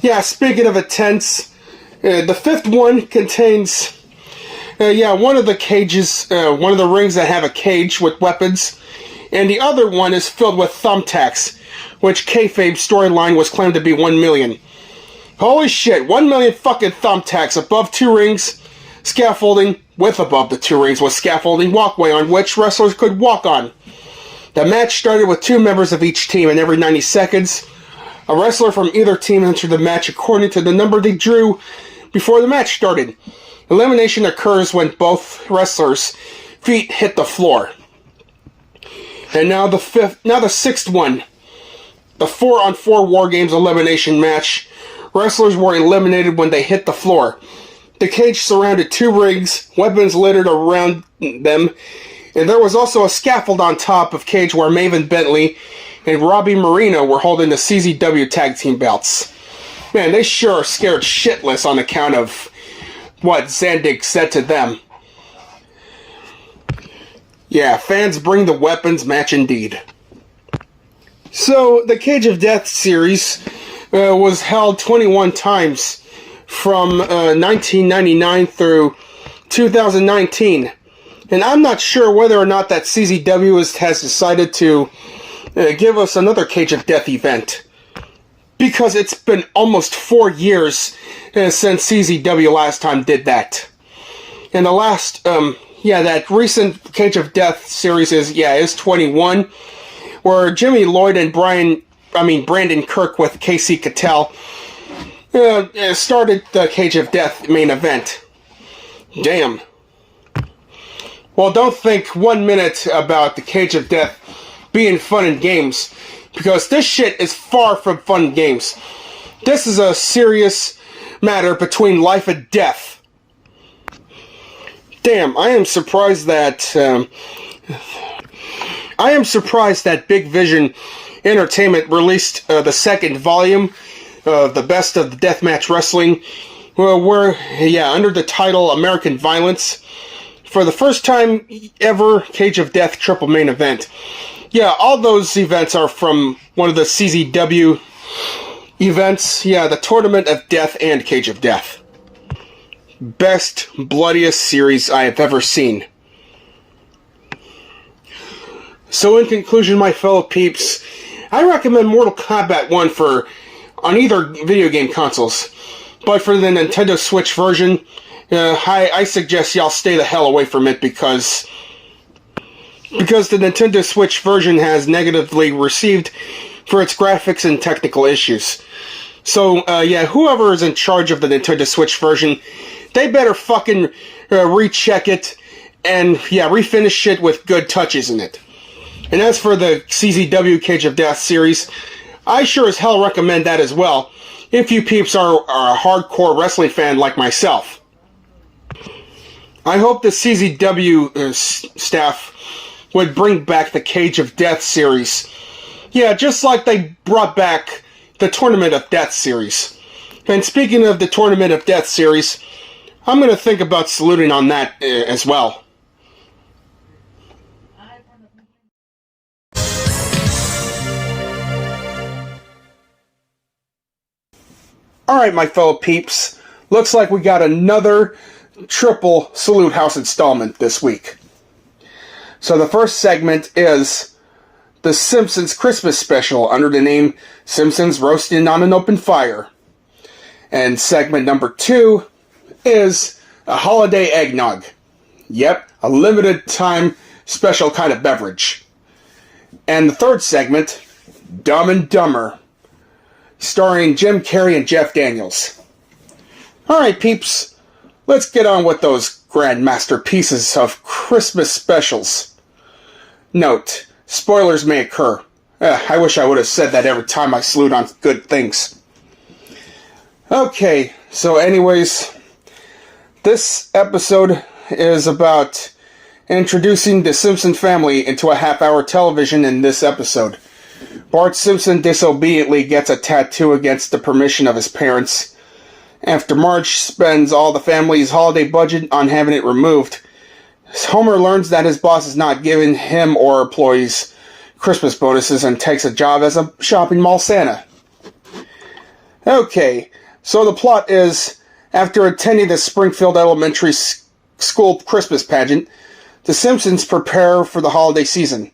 Yeah, speaking of intense, the fifth one contains, one of the cages, one of the rings that have a cage with weapons, and the other one is filled with thumbtacks, which kayfabe storyline was claimed to be 1 million. Holy shit, 1 million fucking thumbtacks above 2 rings, scaffolding with above the 2 rings was scaffolding walkway on which wrestlers could walk on. The match started with 2 members of each team, and every 90 seconds, a wrestler from either team entered the match according to the number they drew before the match started. Elimination occurs when both wrestlers' feet hit the floor. And now the sixth one, the 4-on-4 War Games elimination match. Wrestlers were eliminated when they hit the floor. The cage surrounded 2 rings, weapons littered around them, and there was also a scaffold on top of cage where Maven Bentley and Robbie Marino were holding the CZW tag team belts. Man, they sure are scared shitless on account of what Zandig said to them. Yeah, fans bring the weapons match indeed. So, the Cage of Death series was held 21 times from 1999 through 2019. And I'm not sure whether or not that CZW has decided to give us another Cage of Death event. Because it's been almost 4 years since CZW last time did that. And the last, that recent Cage of Death series is 21, where Jimmy Lloyd and Brandon Kirk with KC Cattell started the Cage of Death main event. Damn. Well, don't think 1 minute about the Cage of Death being fun and games, because this shit is far from fun and games. This is a serious matter between life and death. Damn, I am surprised that Big Vision Entertainment released the second volume of the Best of the Deathmatch Wrestling, under the title American Violence, for the first time ever Cage of Death triple main event. Yeah, all those events are from one of the CZW events. Yeah, the Tournament of Death and Cage of Death. Best, bloodiest series I have ever seen. So in conclusion, my fellow peeps, I recommend Mortal Kombat 1 on either video game consoles. But for the Nintendo Switch version, I suggest y'all stay the hell away from it because the Nintendo Switch version has negatively received for its graphics and technical issues. So, whoever is in charge of the Nintendo Switch version, they better fucking recheck it and, refinish it with good touches in it. And as for the CZW Cage of Death series, I sure as hell recommend that as well, if you peeps are a hardcore wrestling fan like myself. I hope the CZW staff would bring back the Cage of Death series. Yeah, just like they brought back the Tournament of Death series. And speaking of the Tournament of Death series, I'm going to think about saluting on that as well. Alright, my fellow peeps, looks like we got another triple Salute House installment this week. So the first segment is the Simpsons Christmas special under the name Simpsons Roasting on an Open Fire. And segment number 2 is a holiday eggnog. Yep, a limited time special kind of beverage. And the third segment, Dumb and Dumber, starring Jim Carrey and Jeff Daniels. Alright, peeps, let's get on with those grand masterpieces of Christmas specials. Note, spoilers may occur. I wish I would have said that every time I salute on good things. Okay, so anyways, this episode is about introducing the Simpson family into a half-hour television in this episode. Bart Simpson disobediently gets a tattoo against the permission of his parents. After Marge spends all the family's holiday budget on having it removed, Homer learns that his boss is not giving him or employees Christmas bonuses and takes a job as a shopping mall Santa. Okay, so the plot is, after attending the Springfield Elementary School Christmas pageant, the Simpsons prepare for the holiday season.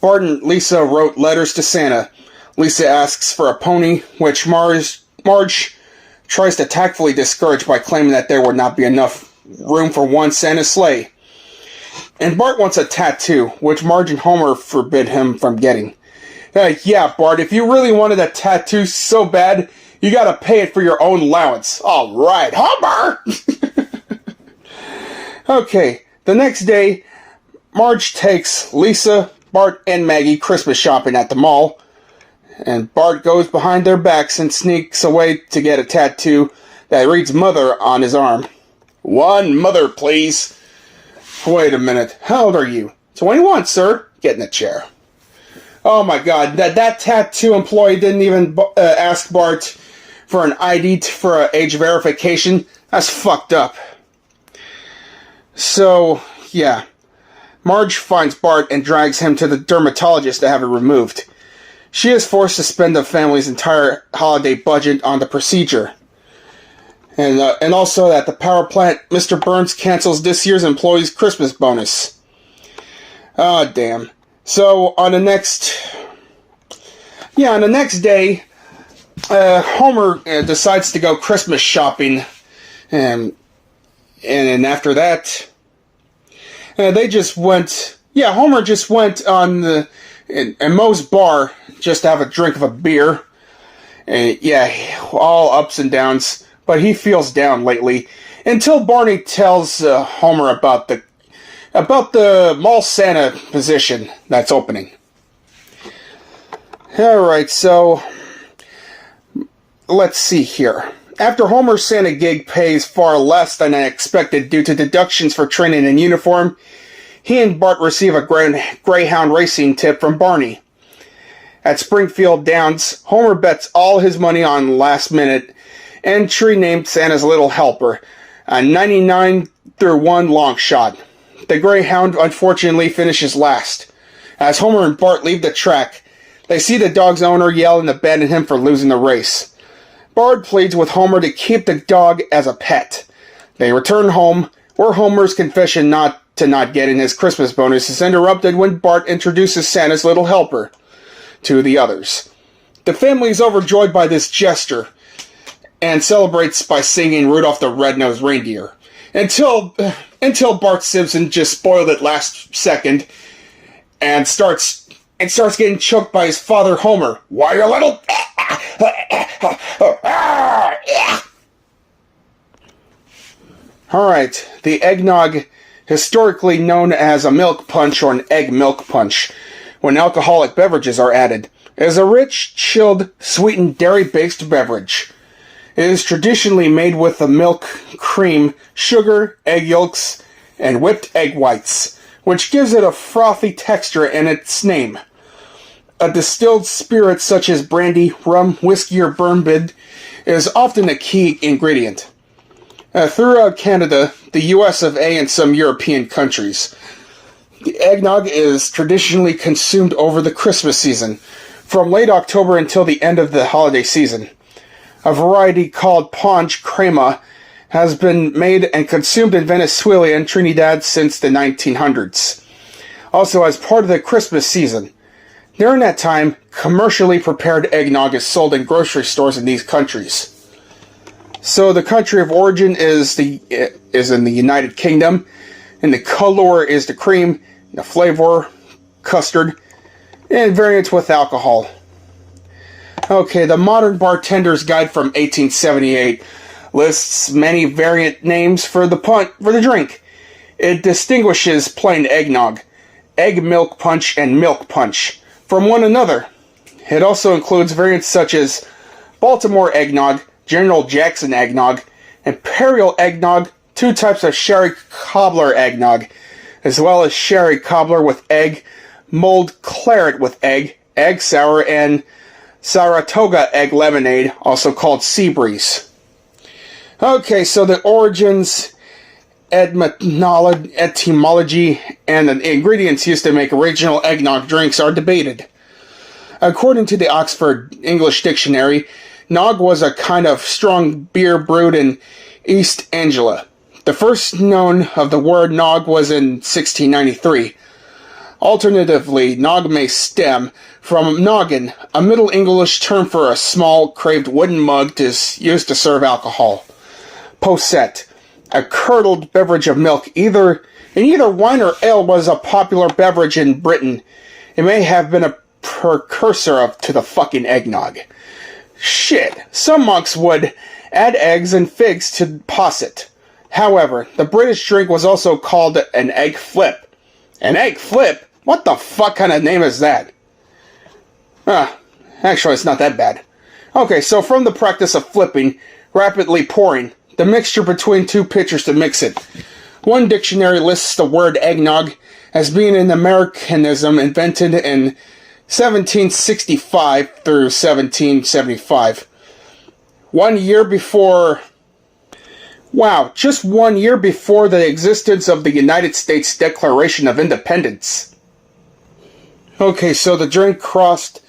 Bart and Lisa wrote letters to Santa. Lisa asks for a pony, which Marge tries to tactfully discourage by claiming that there would not be enough room for one Santa's sleigh. And Bart wants a tattoo, which Marge and Homer forbid him from getting. Yeah, Bart, if you really wanted a tattoo so bad, you gotta pay it for your own allowance. Alright, Homer! Okay, the next day, Marge takes Lisa, Bart, and Maggie Christmas shopping at the mall, and Bart goes behind their backs and sneaks away to get a tattoo that reads Mother on his arm. One mother, please. Wait a minute, how old are you? 21, sir. Get in the chair. Oh my god, that tattoo employee didn't even ask Bart for an ID for age verification. That's fucked up. So, yeah. Marge finds Bart and drags him to the dermatologist to have it removed. She is forced to spend the family's entire holiday budget on the procedure. And also at the power plant, Mr. Burns cancels this year's employees' Christmas bonus. Oh, damn. So, on the next day, Homer decides to go Christmas shopping. And after that, they just went... Yeah, Homer just went on in Moe's bar just to have a drink of a beer. And yeah, all ups and downs. But he feels down lately. Until Barney tells Homer about the mall Santa position that's opening. Alright, so... let's see here. After Homer's Santa gig pays far less than expected due to deductions for training in uniform, he and Bart receive a Greyhound racing tip from Barney. At Springfield Downs, Homer bets all his money on last-minute entry named Santa's Little Helper, a 99-1 long shot. The Greyhound unfortunately finishes last. As Homer and Bart leave the track, they see the dog's owner yell and abandon him for losing the race. Bart pleads with Homer to keep the dog as a pet. They return home, where Homer's confession not getting his Christmas bonus is interrupted when Bart introduces Santa's Little Helper to the others. The family is overjoyed by this gesture and celebrates by singing Rudolph the Red-Nosed Reindeer. Until Bart Simpson just spoiled it last second and starts getting choked by his father Homer. Why, you little... Alright, the eggnog, historically known as a milk punch or an egg milk punch, when alcoholic beverages are added, is a rich, chilled, sweetened dairy-based beverage. It is traditionally made with the milk, cream, sugar, egg yolks, and whipped egg whites, which gives it a frothy texture in its name. A distilled spirit such as brandy, rum, whiskey, or bourbon is often a key ingredient. Throughout Canada, the US of A, and some European countries, the eggnog is traditionally consumed over the Christmas season, from late October until the end of the holiday season. A variety called Ponche Crema has been made and consumed in Venezuela and Trinidad since the 1900s. Also, as part of the Christmas season. During that time, commercially prepared eggnog is sold in grocery stores in these countries. So the country of origin is in the United Kingdom, and the color is the cream, the flavor, custard, and variants with alcohol. Okay, the Modern Bartender's Guide from 1878 lists many variant names for the drink. It distinguishes plain eggnog, egg milk punch, and milk punch from one another. It also includes variants such as Baltimore eggnog, General Jackson eggnog, Imperial eggnog, two types of sherry cobbler eggnog, as well as sherry cobbler with egg, mulled claret with egg, egg sour, and Saratoga egg lemonade, also called Sea Breeze. Okay, so the origins, etymology, and the ingredients used to make original eggnog drinks are debated. According to the Oxford English Dictionary, nog was a kind of strong beer brewed in East Anglia. The first known of the word nog was in 1693. Alternatively, nog may stem from noggin, a Middle English term for a small, craved wooden mug used to serve alcohol. Posset, a curdled beverage of milk, either wine or ale, was a popular beverage in Britain. It may have been a precursor to the fucking eggnog. Shit, some monks would add eggs and figs to posset. However, the British drink was also called an egg flip. An egg flip? What the fuck kind of name is that? Actually, it's not that bad. Okay, so from the practice of flipping, rapidly pouring, the mixture between two pitchers to mix it. One dictionary lists the word eggnog as being an Americanism invented in 1765 through 1775. 1 year before... Wow, just 1 year before the existence of the United States Declaration of Independence. Okay, so the drink crossed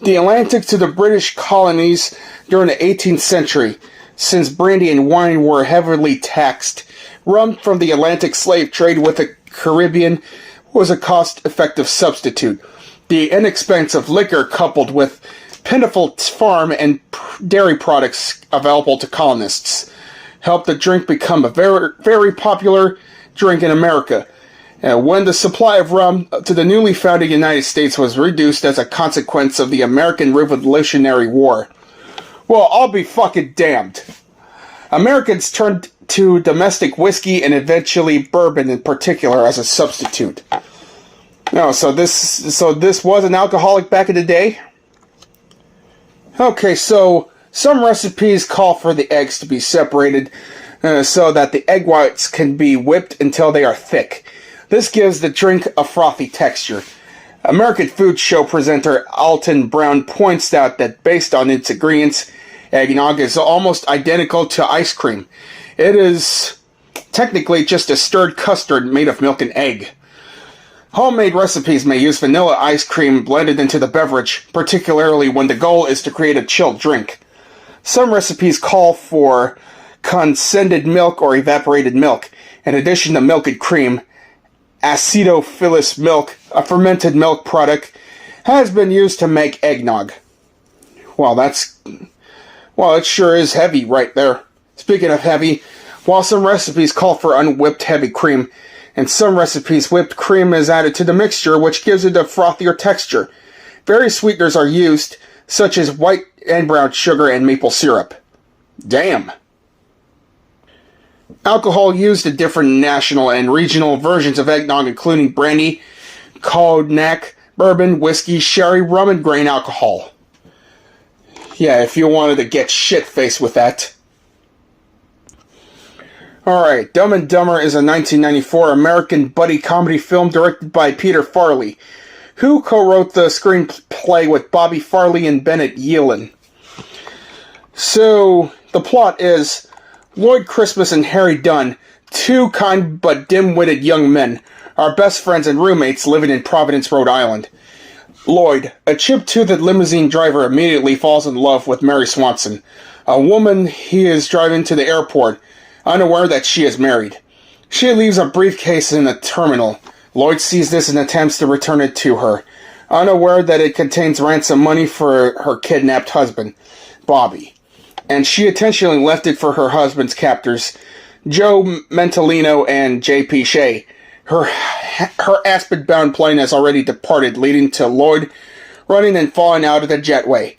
the Atlantic to the British colonies during the 18th century. Since brandy and wine were heavily taxed, rum from the Atlantic slave trade with the Caribbean was a cost-effective substitute. The inexpensive liquor, coupled with plentiful farm and dairy products available to colonists, helped the drink become a very, very popular drink in America. When the supply of rum to the newly founded United States was reduced as a consequence of the American Revolutionary War. Well, I'll be fucking damned. Americans turned to domestic whiskey and eventually bourbon in particular as a substitute. No, so this was an alcoholic back in the day? Okay, so some recipes call for the eggs to be separated so that the egg whites can be whipped until they are thick. This gives the drink a frothy texture. American food show presenter Alton Brown points out that based on its ingredients, eggnog is almost identical to ice cream. It is technically just a stirred custard made of milk and egg. Homemade recipes may use vanilla ice cream blended into the beverage, particularly when the goal is to create a chilled drink. Some recipes call for condensed milk or evaporated milk. In addition to milk and cream, acidophilus milk, a fermented milk product, has been used to make eggnog. Well, it sure is heavy right there. Speaking of heavy, while some recipes call for unwhipped heavy cream, in some recipes whipped cream is added to the mixture, which gives it a frothier texture. Various sweeteners are used, such as white and brown sugar and maple syrup. Damn. Alcohol used in different national and regional versions of eggnog, including brandy, cognac, bourbon, whiskey, sherry, rum, and grain alcohol. Yeah, if you wanted to get shit-faced with that. Alright, Dumb and Dumber is a 1994 American buddy comedy film directed by Peter Farrelly, who co-wrote the screenplay with Bobby Farley and Bennett Yellen. So, the plot is Lloyd Christmas and Harry Dunn, two kind but dim-witted young men, are best friends and roommates living in Providence, Rhode Island. Lloyd, a chip-toothed limousine driver, immediately falls in love with Mary Swanson, a woman he is driving to the airport, unaware that she is married. She leaves a briefcase in the terminal. Lloyd sees this and attempts to return it to her, unaware that it contains ransom money for her kidnapped husband, Bobby. And she intentionally left it for her husband's captors, Joe Mentalino and J.P. Shea. Her Aspen-bound plane has already departed, leading to Lloyd running and falling out of the jetway.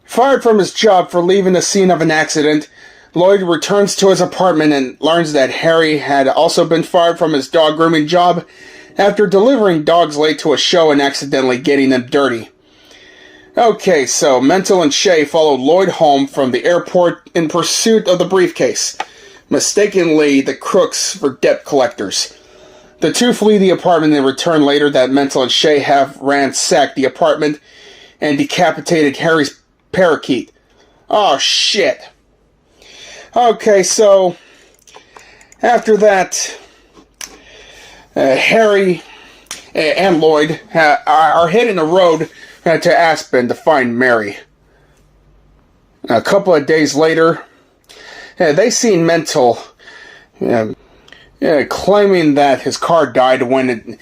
Fired from his job for leaving the scene of an accident, Lloyd returns to his apartment and learns that Harry had also been fired from his dog grooming job after delivering dogs late to a show and accidentally getting them dirty. Okay, so Mental and Shea followed Lloyd home from the airport in pursuit of the briefcase, mistakenly the crooks for debt collectors. The two flee the apartment and return later that Mental and Shea have ransacked the apartment and decapitated Harry's parakeet. Oh, shit. Okay, so after that, Harry and Lloyd are hitting the road to Aspen to find Mary. A couple of days later, they seen Mental claiming that his car died when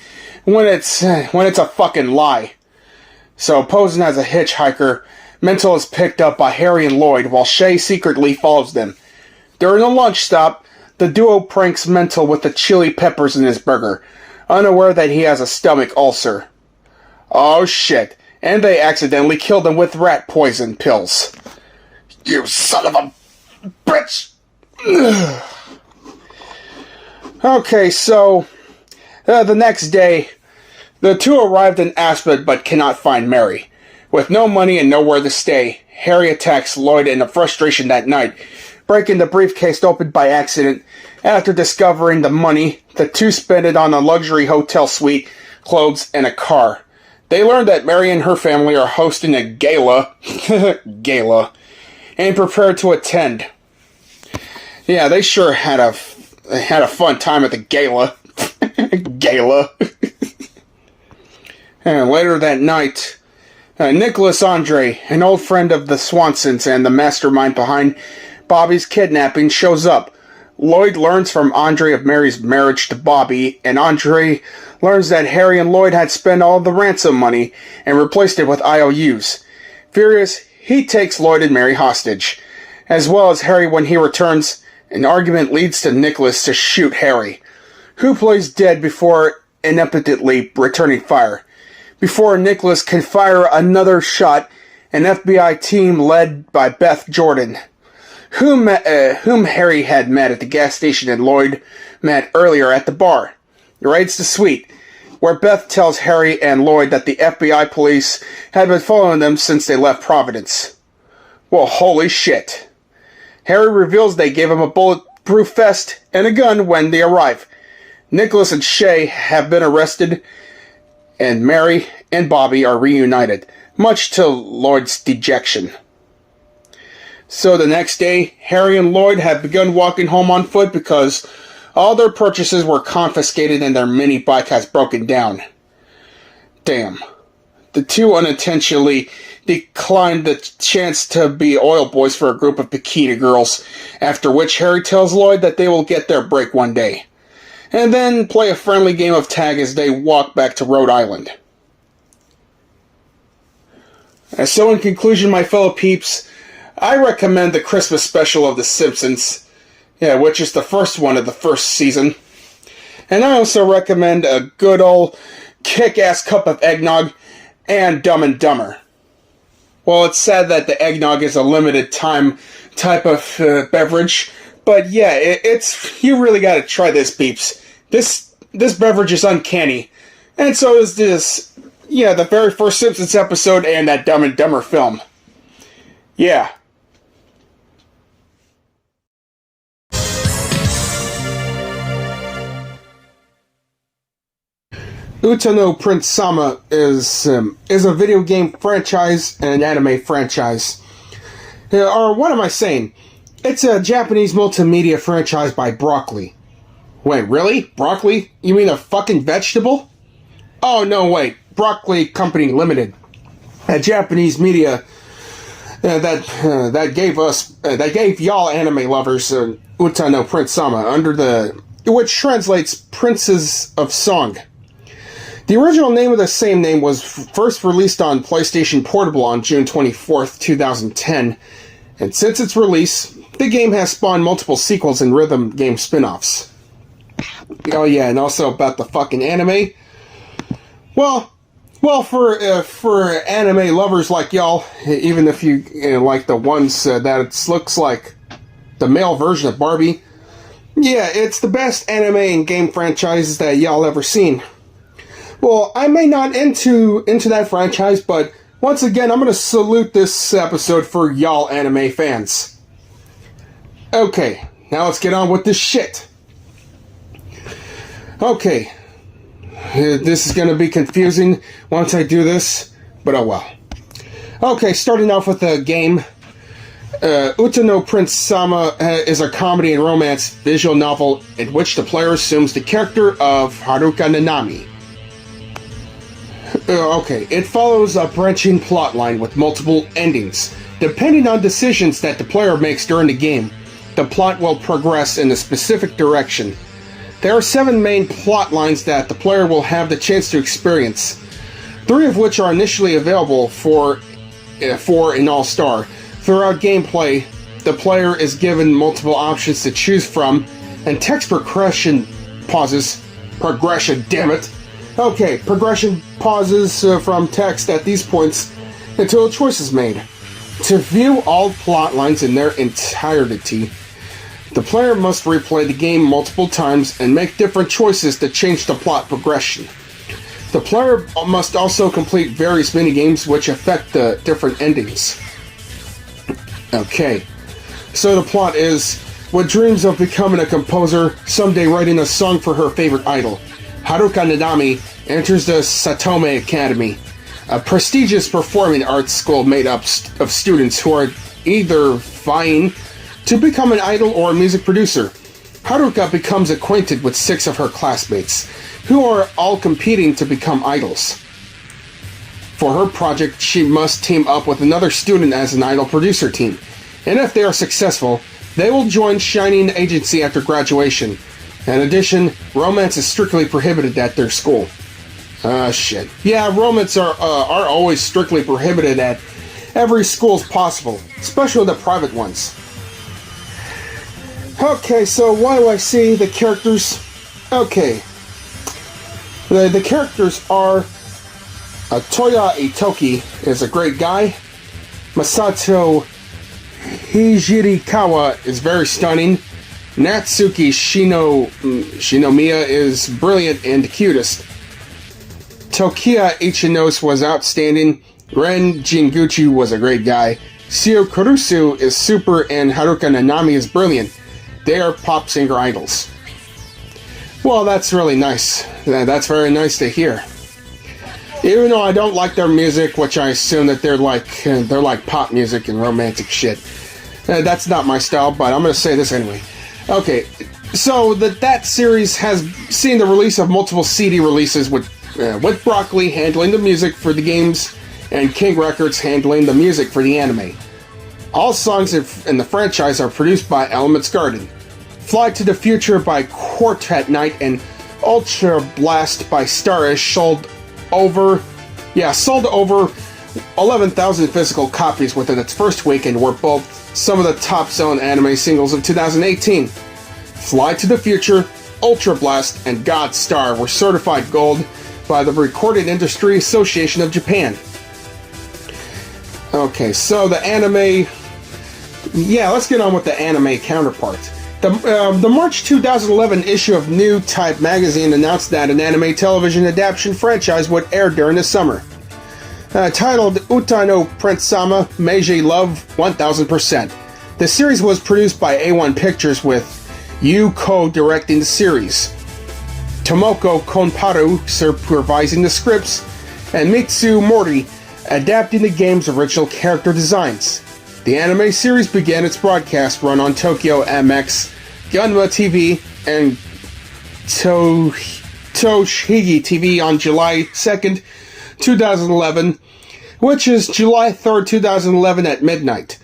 it's a fucking lie. So posing as a hitchhiker, Mental is picked up by Harry and Lloyd while Shea secretly follows them. During a lunch stop, the duo pranks Mental with the chili peppers in his burger, unaware that he has a stomach ulcer. Oh shit, and they accidentally killed him with rat poison pills. You son of a bitch! Okay, so the next day, the two arrived in Aspen but cannot find Mary. With no money and nowhere to stay, Harry attacks Lloyd in a frustration that night, breaking the briefcase open by accident. After discovering the money, the two spend it on a luxury hotel suite, clothes, and a car. They learn that Mary and her family are hosting a gala, and prepare to attend. Yeah, they sure had a fun time at the gala. Gala. And later that night, Nicholas Andre, an old friend of the Swansons and the mastermind behind Bobby's kidnapping, shows up. Lloyd learns from Andre of Mary's marriage to Bobby, and Andre learns that Harry and Lloyd had spent all the ransom money and replaced it with IOUs. Furious, he takes Lloyd and Mary hostage, as well as Harry when he returns. An argument leads to Nicholas to shoot Harry, who plays dead before ineptly returning fire. Before Nicholas can fire another shot, an FBI team led by Beth Jordan, whom Harry had met at the gas station and Lloyd met earlier at the bar, raids the suite, where Beth tells Harry and Lloyd that the FBI police had been following them since they left Providence. Well, holy shit. Harry reveals they gave him a bulletproof vest and a gun when they arrive. Nicholas and Shay have been arrested, and Mary and Bobby are reunited, much to Lloyd's dejection. So the next day, Harry and Lloyd have begun walking home on foot because all their purchases were confiscated and their mini bike has broken down. Damn. The two unintentionally declined the chance to be oil boys for a group of bikini girls, after which Harry tells Lloyd that they will get their break one day, and then play a friendly game of tag as they walk back to Rhode Island. So in conclusion, my fellow peeps, I recommend the Christmas special of The Simpsons, which is the first one of the first season. And I also recommend a good old kick-ass cup of eggnog and Dumb and Dumber. Well, it's sad that the eggnog is a limited time type of beverage, but yeah, it's you really gotta try this, peeps. This beverage is uncanny, and so is this, the very first Simpsons episode and that Dumb and Dumber film. Yeah. Uta No Prince-Sama is a video game franchise and an anime franchise. Or what am I saying? It's a Japanese multimedia franchise by Broccoli. Wait, really? Broccoli? You mean a fucking vegetable? Oh, no, wait. Broccoli Company Limited. A Japanese media that gave y'all anime lovers Uta No Prince-Sama which translates Princes of Song. The original name of the same name was first released on PlayStation Portable on June 24th, 2010, and since its release, the game has spawned multiple sequels and rhythm game spin-offs. Oh yeah, and also about the fucking anime. Well, for anime lovers like y'all, even if you like the ones that it looks like the male version of Barbie, yeah, it's the best anime and game franchises that y'all ever seen. Well, I may not into that franchise, but once again, I'm going to salute this episode for y'all anime fans. Okay, now let's get on with this shit. Okay, this is going to be confusing once I do this, but oh well. Okay, starting off with the game. Uta No Prince-Sama is a comedy and romance visual novel in which the player assumes the character of Haruka Nanami. Okay, it follows a branching plotline with multiple endings. Depending on decisions that the player makes during the game, the plot will progress in a specific direction. There are 7 main plot lines that the player will have the chance to experience, 3 of which are initially available for an All-Star. Throughout gameplay, the player is given multiple options to choose from, and text progression pauses. Progression, damn it! Okay, progression pauses from text at these points until a choice is made. To view all plot lines in their entirety, the player must replay the game multiple times and make different choices to change the plot progression. The player must also complete various minigames which affect the different endings. Okay, so the plot is, with dreams of becoming a composer, someday writing a song for her favorite idol, Haruka Nanami enters the Satome Academy. a prestigious performing arts school made up of students who are either vying to become an idol or a music producer. Haruka becomes acquainted with 6 of her classmates, who are all competing to become idols. For her project, she must team up with another student as an idol producer team, and if they are successful, they will join Shining Agency after graduation. In addition, romance is strictly prohibited at their school. Shit. Yeah, romance are always strictly prohibited at every school as possible, especially the private ones. Okay, so what do I see? The characters. Okay. The characters are Toya Itoki is a great guy. Masato Hijirikawa is very stunning. Natsuki Shinomiya is brilliant and the cutest. Tokiya Ichinose was outstanding. Ren Jinguchi was a great guy. Seo Kurusu is super and Haruka Nanami is brilliant. They are pop singer idols. Well, that's really nice. That's very nice to hear. Even though I don't like their music, which I assume that they're like pop music and romantic shit. That's not my style, but I'm going to say this anyway. Okay, so that series has seen the release of multiple CD releases with Broccoli handling the music for the games and King Records handling the music for the anime. All songs in the franchise are produced by Elements Garden. Fly to the Future by Quartet Night and Ultra Blast by Starish sold over 11,000 physical copies within its first week and were both some of the top-selling anime singles of 2018. Fly to the Future, Ultra Blast, and God Star were certified gold by the Recording Industry Association of Japan. Okay, so the anime... Yeah, let's get on with the anime counterpart. The March 2011 issue of New Type magazine announced that an anime television adaptation franchise would air during the summer. Titled Uta No Prince-Sama Meiji Love 1000%. The series was produced by A1 Pictures with Yu co-directing the series, Tomoko Konparu supervising the scripts, and Mitsu Mori adapting the game's original character designs. The anime series began its broadcast run on Tokyo MX, Gunma TV, and Toshigi TV on July 2nd, 2011, which is July 3rd, 2011 at midnight.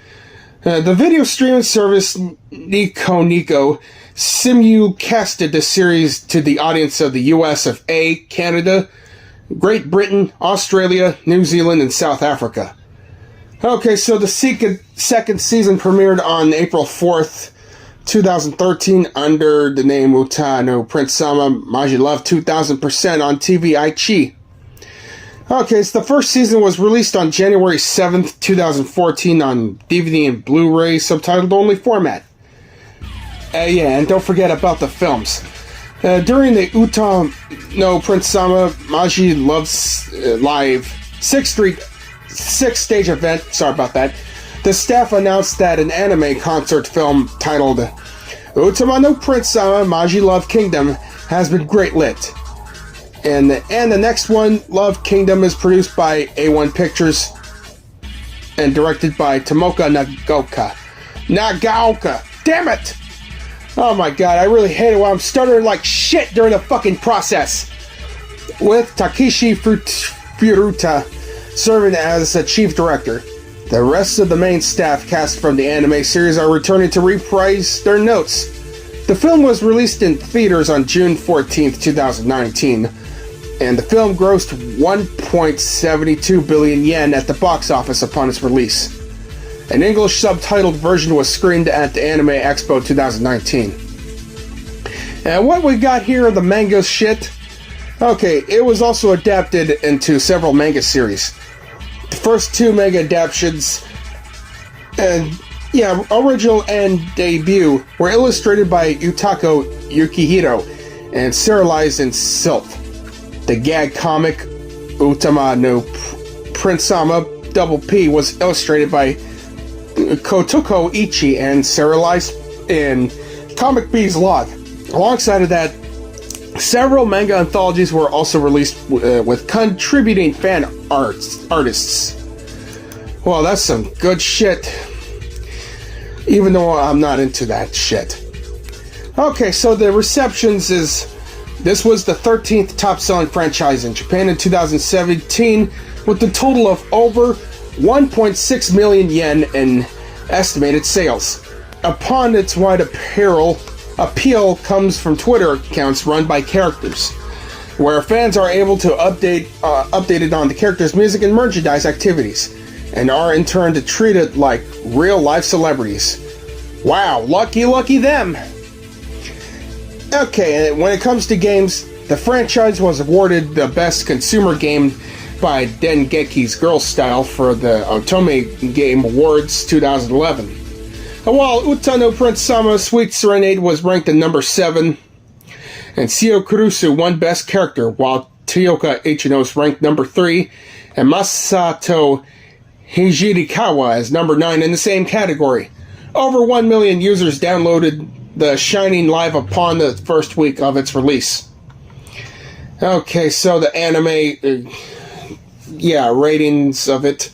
The video streaming service Nico simulcasted the series to the audience of the US of A, Canada, Great Britain, Australia, New Zealand, and South Africa. Okay, so the second season premiered on April 4th, 2013 under the name Uta No Prince-Sama Meiji Love 2000% on TV Aichi. Okay, so the first season was released on January 7th, 2014 on DVD and Blu-ray subtitled only format. Yeah, and don't forget about the films. During the Uta No Prince-Sama Meiji Love's live 6-stage event, sorry about that, the staff announced that an anime concert film titled Uta No Prince-Sama Meiji Love Kingdom has been great lit. And the next one, Love Kingdom, is produced by A1 Pictures and directed by Tomoka Nagaoka. Damn it! Oh my god, I really hate it when I'm stuttering like shit during the fucking process. With Takeshi Furuta serving as a chief director. The rest of the main staff cast from the anime series are returning to reprise their notes. The film was released in theaters on June 14th, 2019, and the film grossed 1.72 billion yen at the box office upon its release. An English subtitled version was screened at the Anime Expo 2019. And what we got here are the manga shit. Okay, it was also adapted into several manga series. The first two manga adaptations, original and debut, were illustrated by Yutako Yukihiro and serialized in Silph. The gag comic Uta No Prince-Sama Double P was illustrated by Kotoko Ichi and serialized in Comic Bee's Log. Alongside of that, Several manga anthologies were also released with contributing fan artists. Well, that's some good shit. Even though I'm not into that shit. Okay, so the receptions is... This was the 13th top-selling franchise in Japan in 2017, with a total of over 1.6 million yen in estimated sales. Upon its wide appeal comes from Twitter accounts run by characters, where fans are able to updated on the characters' music and merchandise activities, and are in turn treated like real-life celebrities. Wow, lucky them! Okay, when it comes to games, the franchise was awarded the Best Consumer Game by Dengeki's Girl Style for the Otome Game Awards 2011. While Uta No Prince-Sama Sweet Serenade was ranked at number 7, and Seo Kurusu won Best Character, while Toyoka Ichino's ranked number 3, and Masato Hijirikawa as number 9 in the same category. Over 1 million users downloaded The Shining live upon the first week of its release. Okay, so the anime, ratings of it.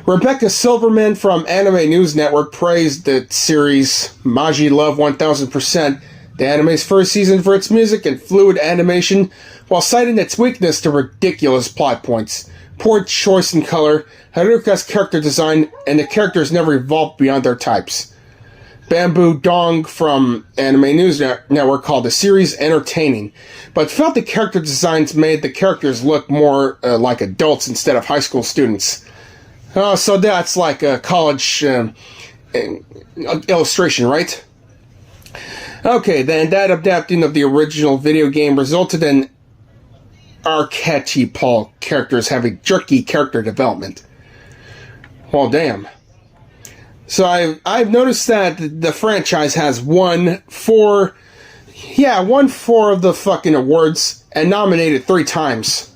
Rebecca Silverman from Anime News Network praised the series Maji Love 1000%, the anime's first season, for its music and fluid animation, while citing its weakness to ridiculous plot points, poor choice in color, Haruka's character design, and the characters never evolved beyond their types. Bamboo Dong from Anime News Network called the series entertaining, but felt the character designs made the characters look more like adults instead of high school students. Oh, so that's like a college illustration, right? Okay, then that adapting of the original video game resulted in archetypal characters having jerky character development. Well, damn. So I've noticed that the franchise has won 4 of the fucking awards and nominated 3 times.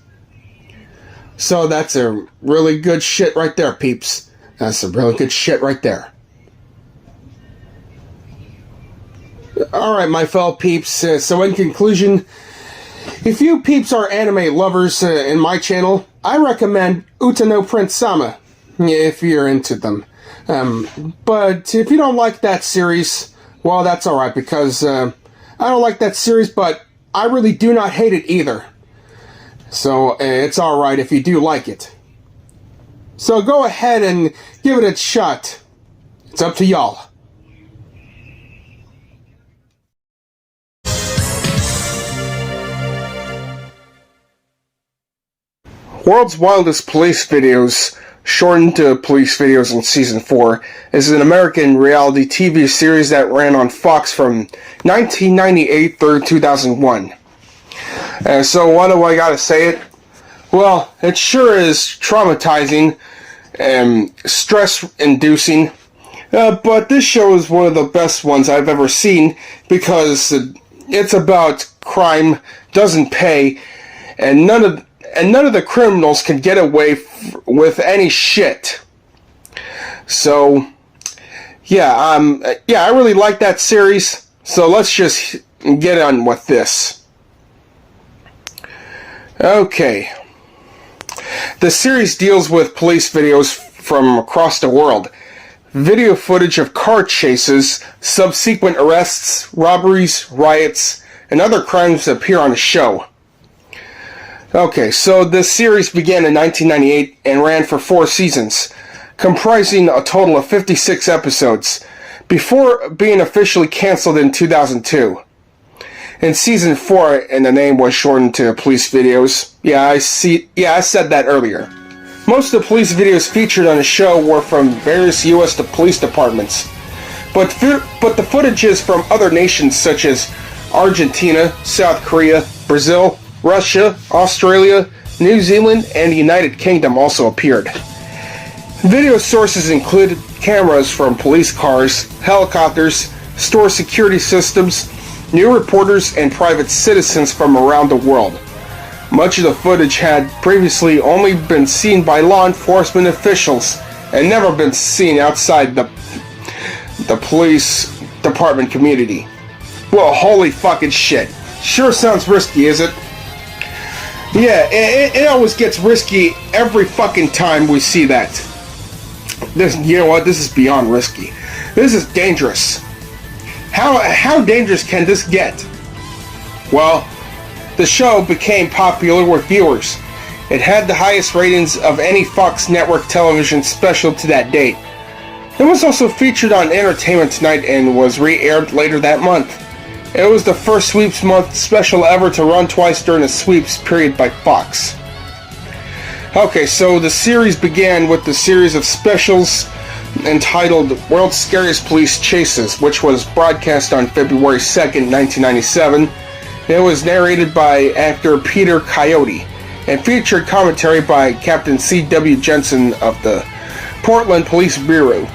So that's a really good shit right there, peeps. That's some really good shit right there. Alright, my fellow peeps, so in conclusion, if you peeps are anime lovers in my channel, I recommend Uta No Prince-Sama, if you're into them. But if you don't like that series, well, that's alright, because I don't like that series, but I really do not hate it either. So it's alright if you do like it. So go ahead and give it a shot. It's up to y'all. World's Wildest Police Videos, shortened to Police Videos in Season 4, is an American reality TV series that ran on Fox from 1998 through 2001. So what do I gotta say it? Well, it sure is traumatizing and stress-inducing, but this show is one of the best ones I've ever seen because it's about crime, doesn't pay, and none of the criminals can get away with any shit. So, I really like that series. So let's just get on with this. Okay. The series deals with police videos from across the world. Video footage of car chases, subsequent arrests, robberies, riots, and other crimes appear on the show. Okay, so this series began in 1998 and ran for 4 seasons, comprising a total of 56 episodes, before being officially canceled in 2002. In Season 4, and the name was shortened to Police Videos. I said that earlier. Most of the police videos featured on the show were from various U.S. police departments, but the footage is from other nations such as Argentina, South Korea, Brazil, Russia, Australia, New Zealand, and the United Kingdom also appeared. Video sources included cameras from police cars, helicopters, store security systems, new reporters, and private citizens from around the world. Much of the footage had previously only been seen by law enforcement officials and never been seen outside the police department community. Well, holy fucking shit. Sure sounds risky, is it? Yeah, it always gets risky every fucking time we see that. You know what? This is beyond risky. This is dangerous. How dangerous can this get? Well, the show became popular with viewers. It had the highest ratings of any Fox network television special to that date. It was also featured on Entertainment Tonight and was re-aired later that month. It was the first Sweeps Month special ever to run twice during a sweeps period by Fox. Okay, so the series began with the series of specials entitled World's Scariest Police Chases, which was broadcast on February 2nd, 1997. It was narrated by actor Peter Coyote and featured commentary by Captain C.W. Jensen of the Portland Police Bureau.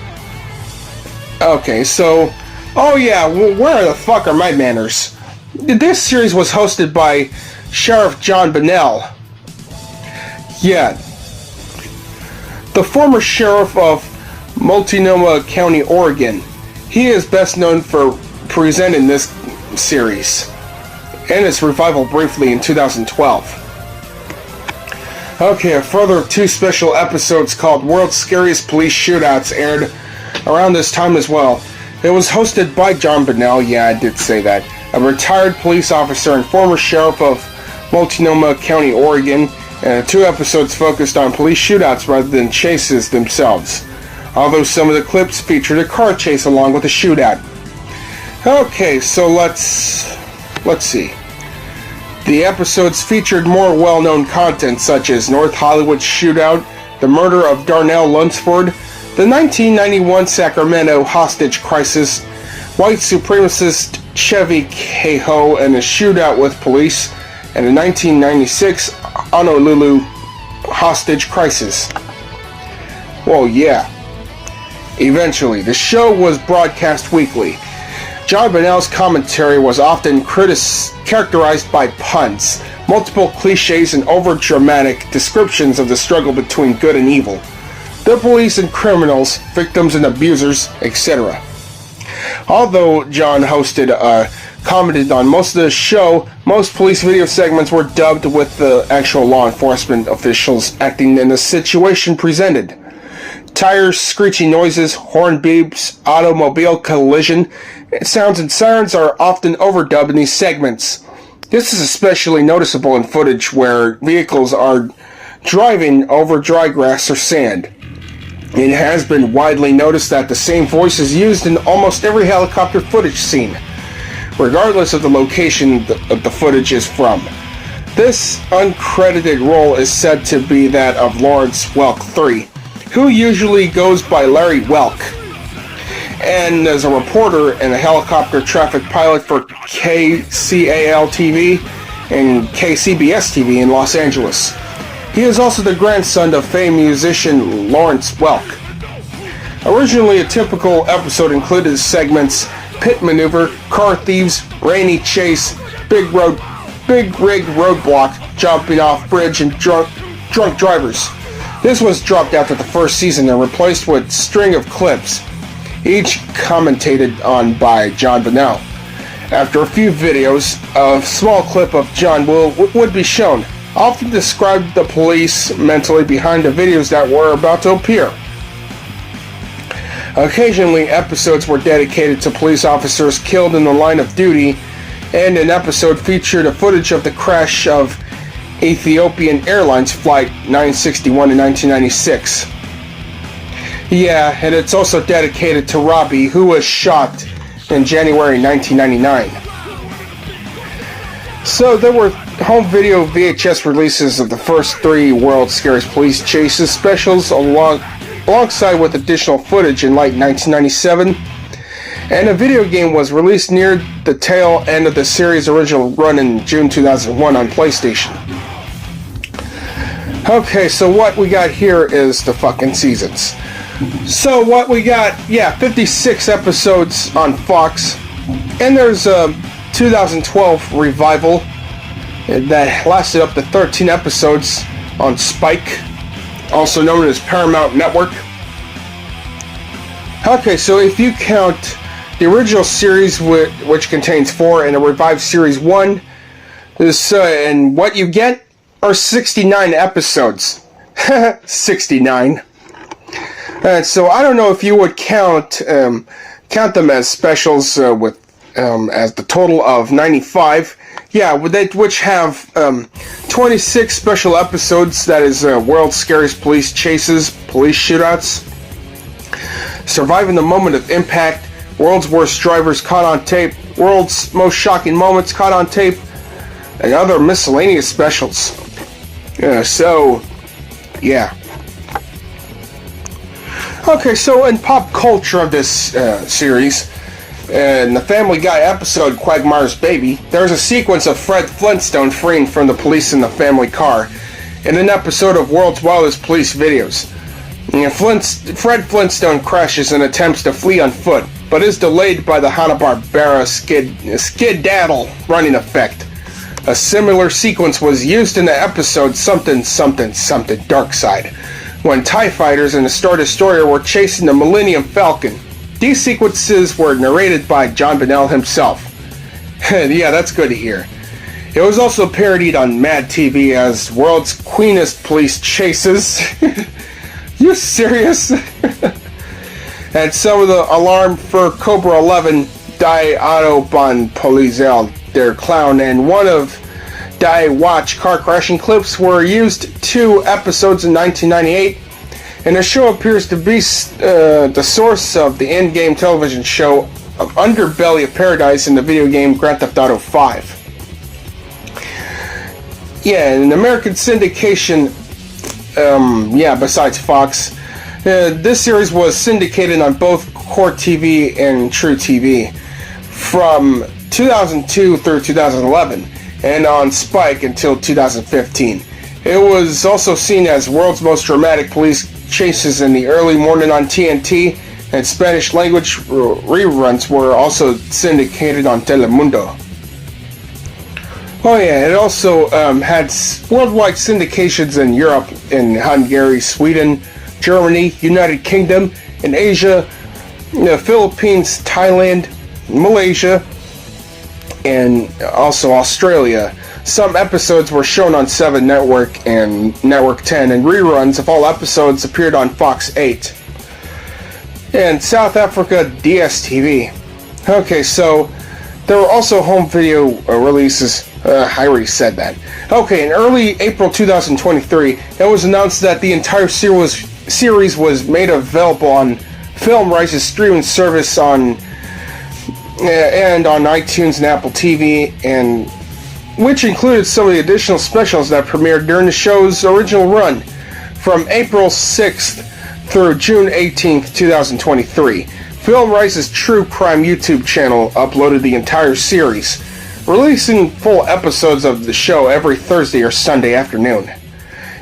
Okay, so... Oh yeah, where the fuck are my manners? This series was hosted by Sheriff John Bennell. Yeah. The former sheriff of Multnomah County, Oregon. He is best known for presenting this series and its revival briefly in 2012. Okay, a further 2 special episodes called World's Scariest Police Shootouts aired around this time as well. It was hosted by John Bennell, yeah, I did say that, a retired police officer and former sheriff of Multnomah County, Oregon, and 2 episodes focused on police shootouts rather than chases themselves, although some of the clips featured a car chase along with a shootout. Okay, so let's see. The episodes featured more well-known content such as North Hollywood Shootout, the murder of Darnell Lunsford, the 1991 Sacramento hostage crisis, white supremacist Chevy Cahoe and a shootout with police, and the 1996 Honolulu hostage crisis. Well, yeah. Eventually, the show was broadcast weekly. John Bennell's commentary was often characterized by puns, multiple cliches, and over-dramatic descriptions of the struggle between good and evil, the police and criminals, victims and abusers, etc. Although John commented on most of the show, most police video segments were dubbed with the actual law enforcement officials acting in the situation presented. Tires, screeching noises, horn beeps, automobile collision, sounds and sirens are often overdubbed in these segments. This is especially noticeable in footage where vehicles are driving over dry grass or sand. It has been widely noticed that the same voice is used in almost every helicopter footage scene, regardless of the location the footage is from. This uncredited role is said to be that of Lawrence Welk III, who usually goes by Larry Welk, and as a reporter and a helicopter traffic pilot for KCAL-TV and KCBS-TV in Los Angeles. He is also the grandson of famed musician Lawrence Welk. Originally, a typical episode included segments Pit Maneuver, Car Thieves, Rainy Chase, Big Rig Roadblock, Jumping Off Bridge, and Drunk Drivers. This was dropped after the first season and replaced with a string of clips, each commentated on by John Bennell. After a few videos, a small clip of John would be shown, often described the police mentally behind the videos that were about to appear. Occasionally, episodes were dedicated to police officers killed in the line of duty, and an episode featured a footage of the crash of Ethiopian Airlines Flight 961 in 1996. Yeah, and it's also dedicated to Robbie, who was shot in January 1999. So there were home video VHS releases of the first 3 World's Scariest Police Chases specials alongside with additional footage in late 1997, and a video game was released near the tail end of the series' original run in June 2001 on PlayStation. Okay, so what we got here is the fucking seasons. So what we got, 56 episodes on Fox, and there's a 2012 revival that lasted up to 13 episodes on Spike, also known as Paramount Network. Okay, so if you count the original series, which contains 4, and a revived series 1, And what you get are 69 episodes. 69. And so I don't know if you would count them as specials with as the total of 95. Yeah, which have 26 special episodes. That is World's Scariest Police Chases, Police Shootouts, Surviving the Moment of Impact, World's Worst Drivers Caught on Tape, World's Most Shocking Moments Caught on Tape, and other miscellaneous specials. Yeah. Okay, so in pop culture of this series, in the Family Guy episode Quagmire's Baby, there's a sequence of Fred Flintstone freeing from the police in the family car in an episode of World's Wildest Police Videos. Fred Flintstone crashes and attempts to flee on foot, but is delayed by the Hanna-Barbera Skid-Daddle running effect. A similar sequence was used in the episode Something Something Something Dark Side, when TIE fighters and a Star Destroyer were chasing the Millennium Falcon. These sequences were narrated by John Bennell himself. Yeah, that's good to hear. It was also parodied on Mad TV as World's Queenest Police Chases. You serious? And some of the Alarm for Cobra 11, Die Autobahn Polizei, their clown, and one of Die Watch car crashing clips were used 2 episodes in 1998, and the show appears to be the source of the in-game television show of Underbelly of Paradise in the video game Grand Theft Auto 5. Yeah, in American syndication, besides Fox, this series was syndicated on both Core TV and True TV from 2002 through 2011, and on Spike until 2015. It was also seen as world's most dramatic police chases in the early morning on TNT, and Spanish language reruns were also syndicated on Telemundo. Oh yeah, it also had worldwide syndications in Europe, in Hungary, Sweden, Germany, United Kingdom, in Asia, the Philippines, Thailand, Malaysia, and also Australia. Some episodes were shown on 7 Network and Network 10, and reruns of all episodes appeared on Fox 8. And South Africa, DSTV. Okay, so there were also home video releases. I already said that. Okay, in early April 2023, it was announced that the entire series was made available on FilmRise's streaming service and on iTunes and Apple TV, and which included some of the additional specials that premiered during the show's original run from April 6th through June 18th, 2023. FilmRise's True Crime YouTube channel uploaded the entire series, releasing full episodes of the show every Thursday or Sunday afternoon.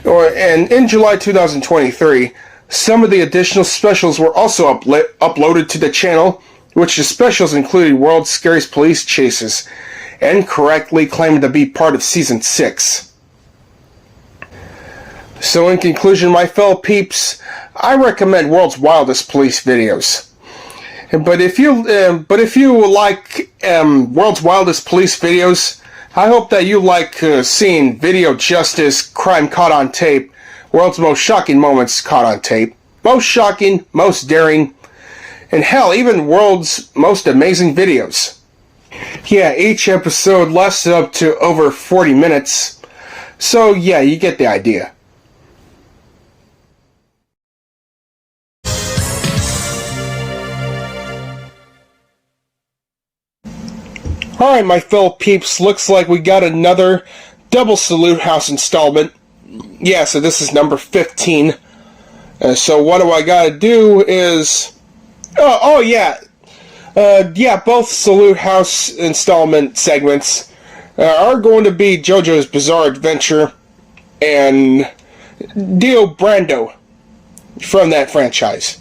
And in July 2023, some of the additional specials were also uploaded to the channel, which the specials included World's Scariest Police Chases, and correctly claimed to be part of Season 6. So in conclusion, my fellow peeps, I recommend World's Wildest Police videos. But if you like World's Wildest Police videos, I hope that you like seeing Video Justice, Crime Caught on Tape, World's Most Shocking Moments Caught on Tape, Most Shocking, Most Daring, and hell, even World's Most Amazing Videos. Yeah, each episode lasts up to over 40 minutes, so yeah, you get the idea. Alright, my fellow peeps, looks like we got another Double Salute House installment. Yeah, so this is number 15. So what do I gotta do is... both Salute House installment segments are going to be JoJo's Bizarre Adventure and Dio Brando from that franchise.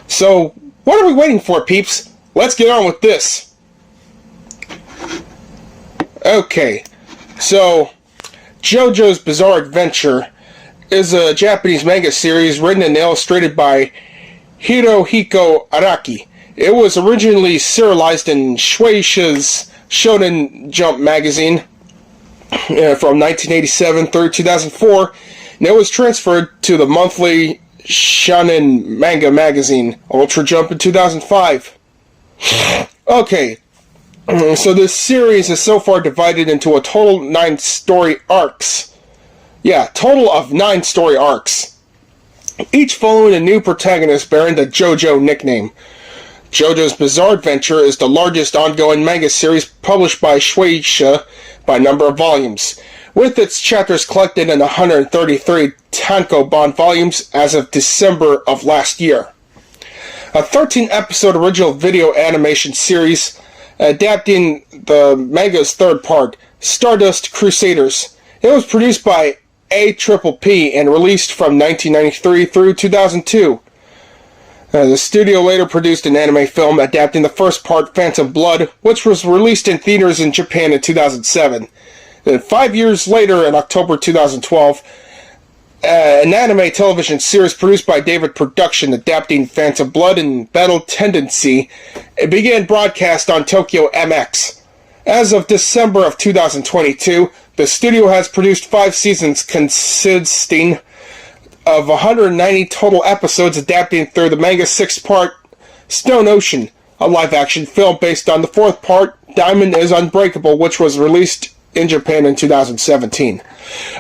So, what are we waiting for, peeps? Let's get on with this. Okay, so JoJo's Bizarre Adventure is a Japanese manga series written and illustrated by Hirohiko Araki. It was originally serialized in Shueisha's Shonen Jump magazine, from 1987 through 2004, and it was transferred to the monthly Shonen Manga magazine, Ultra Jump, in 2005. Okay, so this series is so far divided into a total 9 story arcs. Yeah, total of 9 story arcs. Each following a new protagonist bearing the JoJo nickname. JoJo's Bizarre Adventure is the largest ongoing manga series published by Shueisha by number of volumes, with its chapters collected in 133 tankobon volumes as of December of last year. A 13-episode original video animation series adapting the manga's third part, Stardust Crusaders. It was produced by APPP and released from 1993 through 2002. The studio later produced an anime film adapting the first part, Phantom Blood, which was released in theaters in Japan in 2007. Then 5 years later, in October 2012, an anime television series produced by David Production adapting Phantom Blood and Battle Tendency, it began broadcast on Tokyo MX. As of December of 2022, the studio has produced 5 seasons consisting of 190 total episodes adapting through the manga 6-part Stone Ocean, a live-action film based on the 4th part, Diamond is Unbreakable, which was released in Japan in 2017.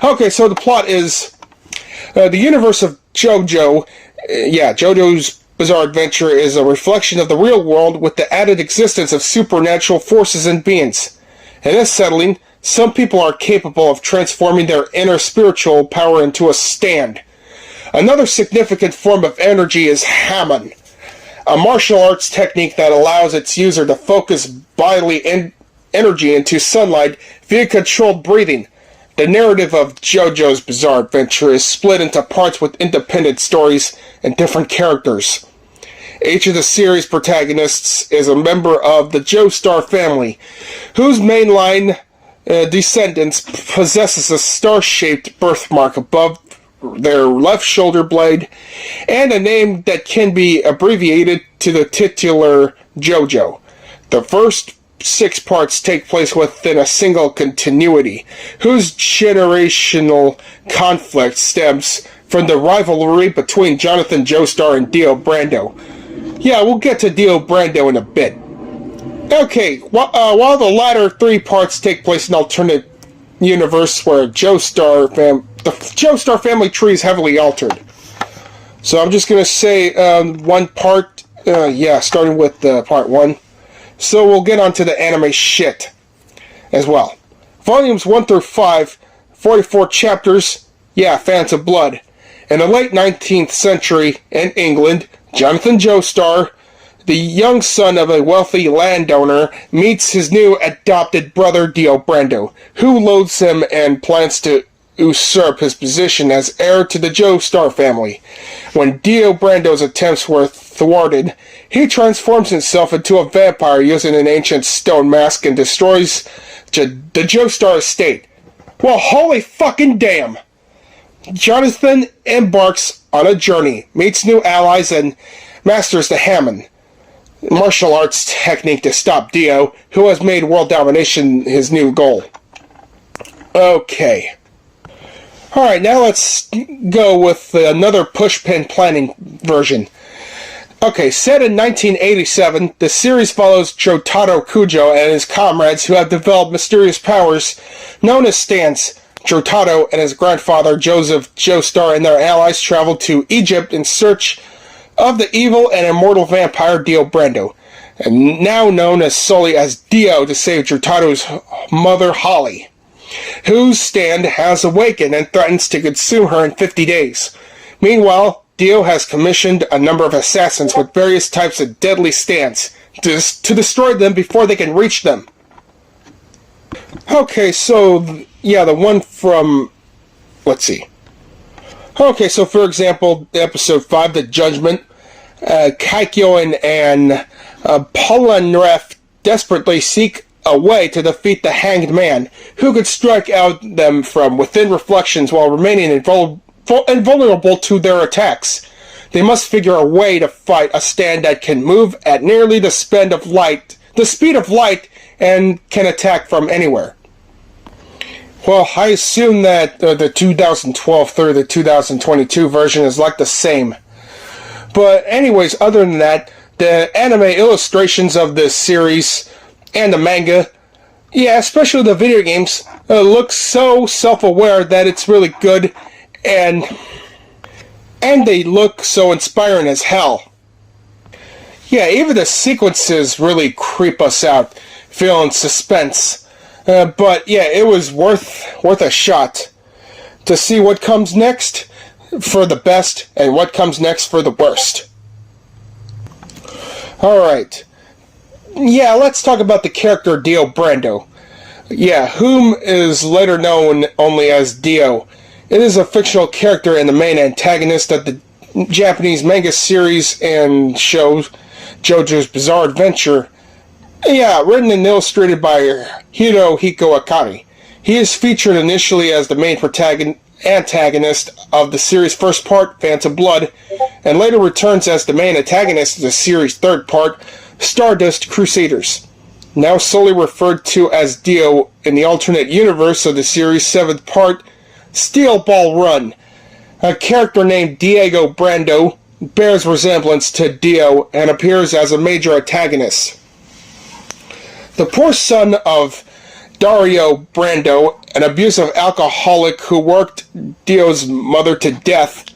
Okay, so the plot is the universe of JoJo. JoJo's Bizarre Adventure is a reflection of the real world with the added existence of supernatural forces and beings. In this settling, some people are capable of transforming their inner spiritual power into a stand. Another significant form of energy is Hamon, a martial arts technique that allows its user to focus bodily energy into sunlight via controlled breathing. The narrative of JoJo's Bizarre Adventure is split into parts with independent stories and different characters. Each of the series protagonists is a member of the Joestar family, whose mainline descendants possesses a star-shaped birthmark above their left shoulder blade, and a name that can be abbreviated to the titular JoJo. The first 6 parts take place within a single continuity, whose generational conflict stems from the rivalry between Jonathan Joestar and Dio Brando. Yeah, we'll get to Dio Brando in a bit. Okay, while the latter 3 parts take place in an alternate universe where the Joestar family tree is heavily altered. So I'm just going to say one part, starting with part 1. So we'll get onto the anime shit as well. Volumes 1 through 5, 44 chapters, Phantom Blood. In the late 19th century in England, Jonathan Joestar, the young son of a wealthy landowner, meets his new adopted brother Dio Brando, who loathes him and plans to usurp his position as heir to the Joestar family. When Dio Brando's attempts were thwarted, he transforms himself into a vampire using an ancient stone mask and destroys the Joestar estate. Well, holy fucking damn! Jonathan embarks on a journey, meets new allies, and masters the Hamon martial arts technique to stop Dio, who has made world domination his new goal. Okay. Alright, now let's go with another pushpin planning version. Okay, set in 1987, the series follows Jotaro Kujo and his comrades who have developed mysterious powers known as stands. Jotaro and his grandfather Joseph Joestar and their allies travel to Egypt in search of the evil and immortal vampire Dio Brando, and now known as solely as Dio, to save Jotaro's mother Holly, whose stand has awakened and threatens to consume her in 50 days. Meanwhile, Dio has commissioned a number of assassins with various types of deadly stands to destroy them before they can reach them. Okay, so, the one from... let's see. Okay, so for example, episode 5, The Judgment, Kaikyo and Polnareff desperately seek a way to defeat the Hanged Man, who could strike out them from within reflections while remaining invulnerable to their attacks. They must figure a way to fight a stand that can move at nearly the speed of light, and can attack from anywhere. Well, I assume that the 2012 through the 2022 version is like the same. But anyways, other than that, the anime illustrations of this series and the manga, yeah, especially the video games, look so self-aware that it's really good, and they look so inspiring as hell. Yeah, even the sequences really creep us out, feeling suspense. But yeah, it was worth a shot to see what comes next for the best and what comes next for the worst. Alright. Yeah, let's talk about the character Dio Brando. Yeah, whom is later known only as Dio. It is a fictional character and the main antagonist of the Japanese manga series and show JoJo's Bizarre Adventure. Yeah, written and illustrated by Hirohiko Akari. He is featured initially as the main antagonist of the series' first part, Phantom Blood, and later returns as the main antagonist of the series' third part, Stardust Crusaders. Now solely referred to as Dio in the alternate universe of the series' seventh part, Steel Ball Run. A character named Diego Brando bears resemblance to Dio and appears as a major antagonist. The poor son of Dario Brando, an abusive alcoholic who worked Dio's mother to death,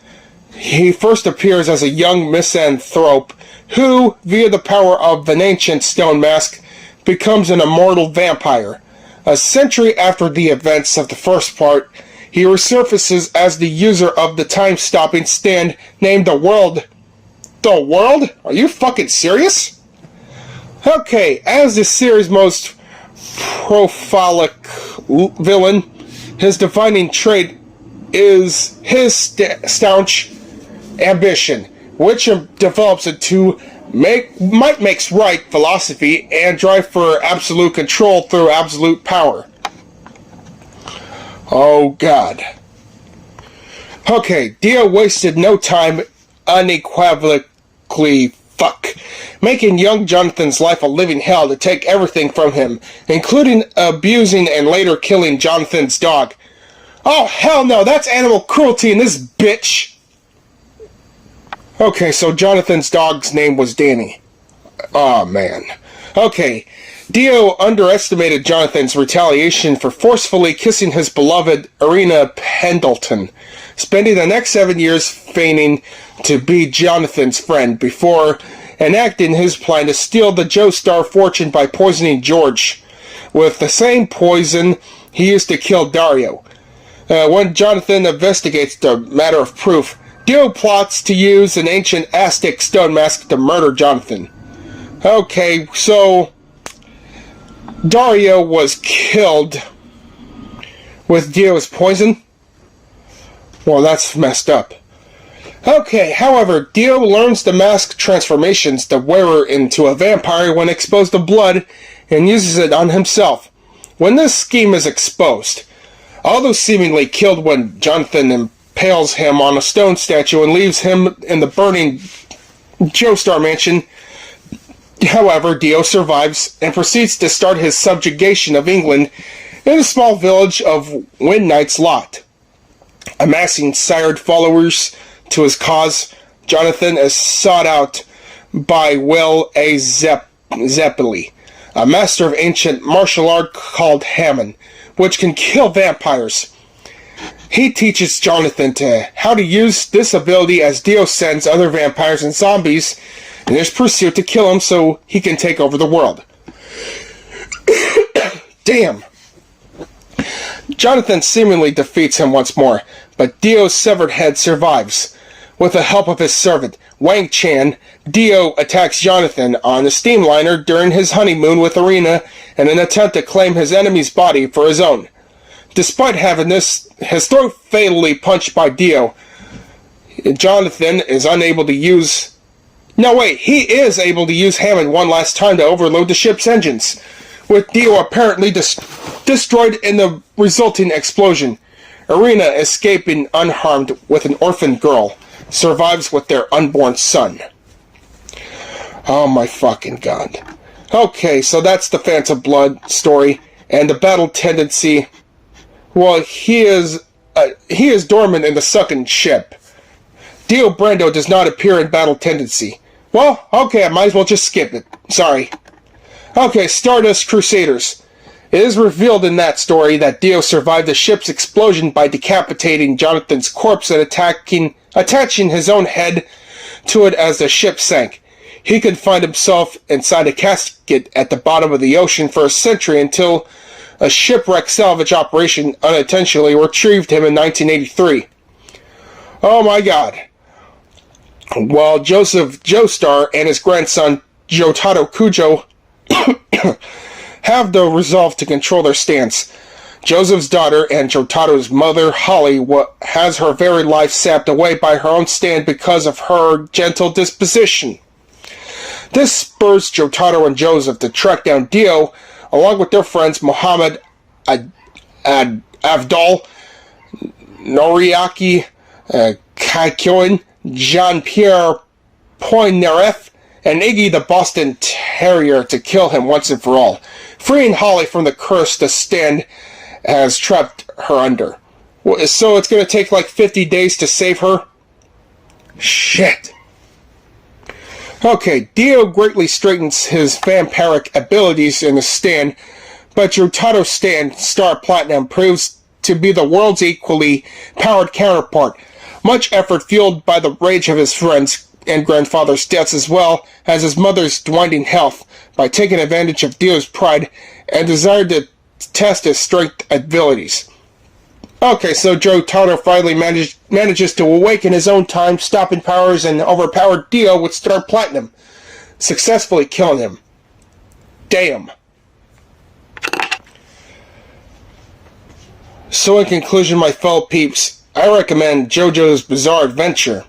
he first appears as a young misanthrope who, via the power of an ancient stone mask, becomes an immortal vampire. A century after the events of the first part, he resurfaces as the user of the time-stopping stand named The World. The World? Are you fucking serious? Okay, as the series' most prolific villain, his defining trait is his staunch ambition, which develops into might makes right philosophy and drive for absolute control through absolute power. Oh god. Okay, Dio wasted no time unequivocally making young Jonathan's life a living hell to take everything from him, including abusing and later killing Jonathan's dog. Oh hell no, that's animal cruelty in this bitch! Okay, so Jonathan's dog's name was Danny. Oh man. Okay, Dio underestimated Jonathan's retaliation for forcefully kissing his beloved Irina Pendleton, spending the next 7 years feigning to be Jonathan's friend before enacting his plan to steal the Joestar fortune by poisoning George with the same poison he used to kill Dario. When Jonathan investigates the matter of proof, Dio plots to use an ancient Aztec stone mask to murder Jonathan. Okay, so Dario was killed with Dio's poison? Well, that's messed up. Okay, however, Dio learns the mask transformations the wearer into a vampire when exposed to blood and uses it on himself. When this scheme is exposed, although seemingly killed when Jonathan impales him on a stone statue and leaves him in the burning Joestar mansion, however, Dio survives and proceeds to start his subjugation of England in the small village of Win Knight's Lot. Amassing sired followers to his cause, Jonathan is sought out by Will A. Zeppeli, a master of ancient martial art called Hammond, which can kill vampires. He teaches Jonathan how to use this ability as Dio sends other vampires and zombies in his pursuit to kill him so he can take over the world. Damn. Jonathan seemingly defeats him once more, but Dio's severed head survives. With the help of his servant, Wang Chan, Dio attacks Jonathan on a steamliner during his honeymoon with Irina in an attempt to claim his enemy's body for his own. Despite having his throat fatally punched by Dio, Jonathan is unable to use... No, wait, he is able to use Hammond one last time to overload the ship's engines, with Dio apparently destroyed in the resulting explosion. Irina, escaping unharmed with an orphan girl, survives with their unborn son. Oh my fucking god. Okay, so that's the Phantom Blood story, and the battle tendency Well, he is dormant in the sunken ship. Dio Brando does not appear in Battle Tendency. Well, okay, I might as well just skip it. Sorry. Okay, Stardust Crusaders. It is revealed in that story that Dio survived the ship's explosion by decapitating Jonathan's corpse and attaching his own head to it as the ship sank. He could find himself inside a casket at the bottom of the ocean for a century until a shipwreck salvage operation unintentionally retrieved him in 1983. Oh my god. While Joseph Joestar and his grandson Jotaro Kujo have the resolve to control their stance, Joseph's daughter and Jotaro's mother, Holly, has her very life sapped away by her own stand because of her gentle disposition. This spurs Jotaro and Joseph to track down Dio, along with their friends Muhammad Avdol, Noriaki Kaikyoin, Jean-Pierre Poignaref, and Iggy the Boston Terrier to kill him once and for all, freeing Holly from the curse the stand has trapped her under. So it's going to take like 50 days to save her? Shit. Okay, Dio greatly straightens his vampiric abilities in the stand, but Jotaro's stand, Star Platinum, proves to be the world's equally powered counterpart. Much effort fueled by the rage of his friends and grandfather's deaths, as well as his mother's dwindling health, by taking advantage of Dio's pride and desire to test his strength abilities. Okay, so Jotaro finally manages to awaken his own time, stopping powers, and overpower Dio with Star Platinum, successfully killing him. Damn. So in conclusion, my fellow peeps, I recommend JoJo's Bizarre Adventure.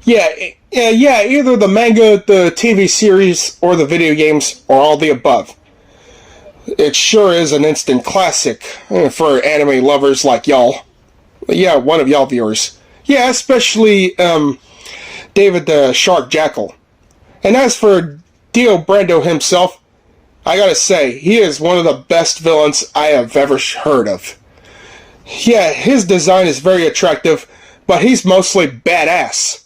Yeah, either the manga, the TV series, or the video games, or all the above. It sure is an instant classic for anime lovers like y'all. Yeah, one of y'all viewers. Yeah, especially David the Shark Jackal. And as for Dio Brando himself, I gotta say, he is one of the best villains I have ever heard of. Yeah, his design is very attractive, but he's mostly badass.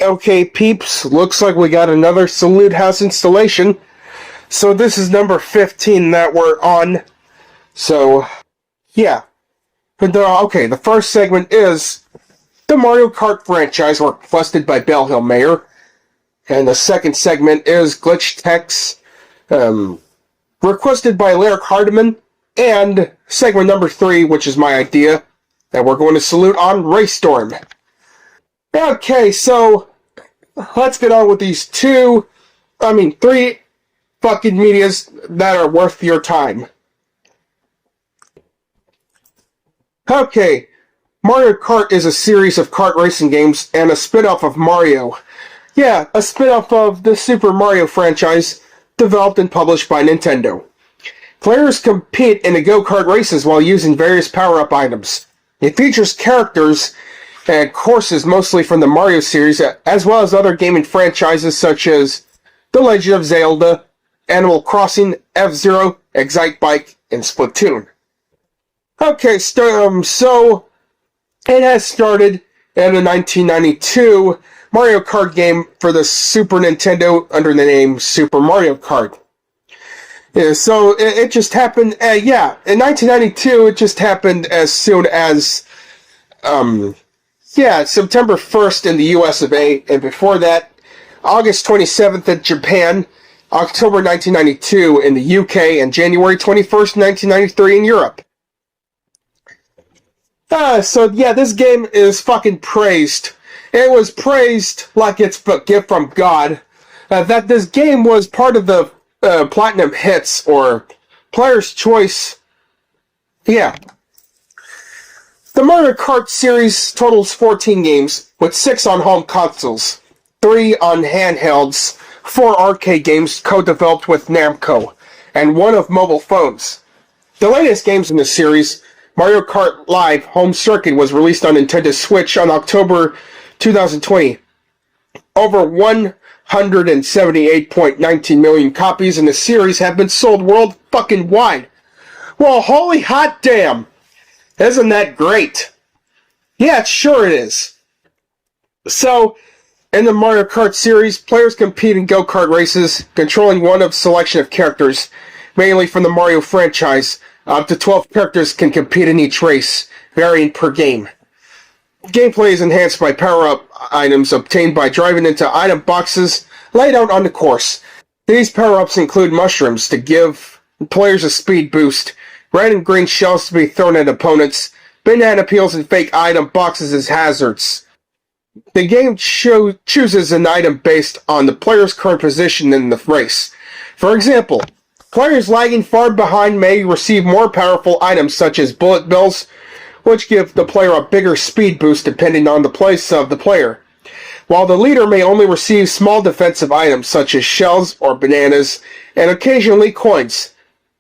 Okay, peeps, looks like we got another Salute House installation. So this is number 15 that we're on. So, yeah. Okay, the first segment is the Mario Kart franchise requested by Bell Hill Mayor. And the second segment is Glitch Techs, requested by Lyric Hardiman. And segment number 3, which is my idea, that we're going to salute on Race Storm. Okay, so let's get on with these 3 fucking medias that are worth your time. Okay, Mario Kart is a series of kart racing games and a spin-off of Mario. Yeah, a spin-off of the Super Mario franchise, developed and published by Nintendo. Players compete in the go-kart races while using various power-up items. It features characters and courses mostly from the Mario series, as well as other gaming franchises such as The Legend of Zelda, Animal Crossing, F-Zero, Excitebike, and Splatoon. Okay, so it has started in the 1992 Mario Kart game for the Super Nintendo under the name Super Mario Kart. Yeah, so it just happened, in 1992, it just happened as soon as, September 1st in the US of A, and before that, August 27th in Japan, October 1992 in the UK, and January 21st, 1993 in Europe. This game is fucking praised. It was praised like it's a gift from God, that this game was part of the Platinum Hits, or Player's Choice. Yeah. The Mario Kart series totals 14 games, with 6 on home consoles, 3 on handhelds, 4 arcade games co-developed with Namco, and 1 of mobile phones. The latest games in the series, Mario Kart Live Home Circuit, was released on Nintendo Switch on October 2020. Over 178.19 million copies in the series have been sold world fucking wide. Well, holy hot damn! Isn't that great? Yeah, sure it is. So, in the Mario Kart series, players compete in go-kart races, controlling one of selection of characters, mainly from the Mario franchise. Up to 12 characters can compete in each race, varying per game. Gameplay is enhanced by power-up items obtained by driving into item boxes laid out on the course. These power-ups include mushrooms to give players a speed boost, red and green shells to be thrown at opponents, banana peels and fake item boxes as hazards. The game chooses an item based on the player's current position in the race. For example, players lagging far behind may receive more powerful items such as bullet bills, which give the player a bigger speed boost depending on the place of the player, while the leader may only receive small defensive items such as shells or bananas, and occasionally coins.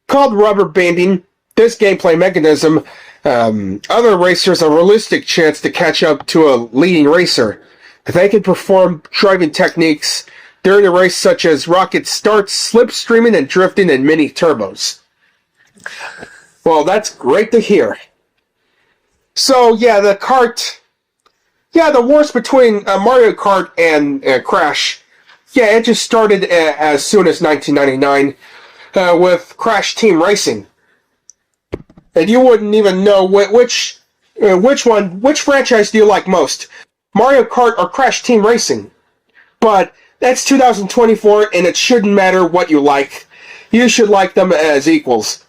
Called rubber banding, this gameplay mechanism other racers a realistic chance to catch up to a leading racer. They can perform driving techniques during the race such as rocket starts, slipstreaming, and drifting in mini turbos. Well, that's great to hear. So, yeah, the wars between Mario Kart and Crash, yeah, it just started as soon as 1999 with Crash Team Racing. And you wouldn't even know which franchise do you like most, Mario Kart or Crash Team Racing. But that's 2024, and it shouldn't matter what you like. You should like them as equals.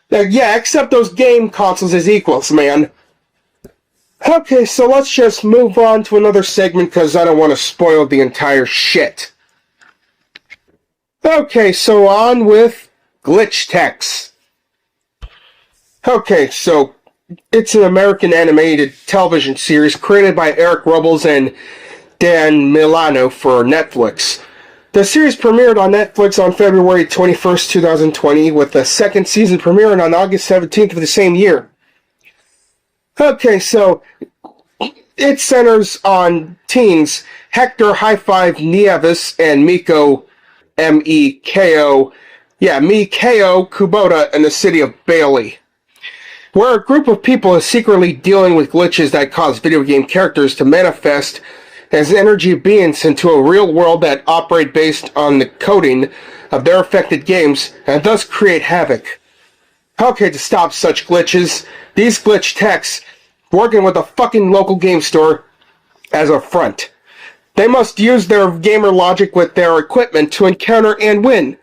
Yeah, accept those game consoles as equals, man. Okay, so let's just move on to another segment because I don't want to spoil the entire shit. Okay, so on with Glitch Text. Okay, so it's an American animated television series created by Eric Robles and Dan Milano for Netflix. The series premiered on Netflix on February 21st, 2020, with the second season premiering on August 17th of the same year. Okay, so it centers on teens Hector High Five Nieves and Miko Mikao Kubota in the city of Bailey, where a group of people is secretly dealing with glitches that cause video game characters to manifest as energy beings into a real world that operate based on the coding of their affected games and thus create havoc. Okay, to stop such glitches, these glitch techs, working with a fucking local game store as a front. They must use their gamer logic with their equipment to encounter and win.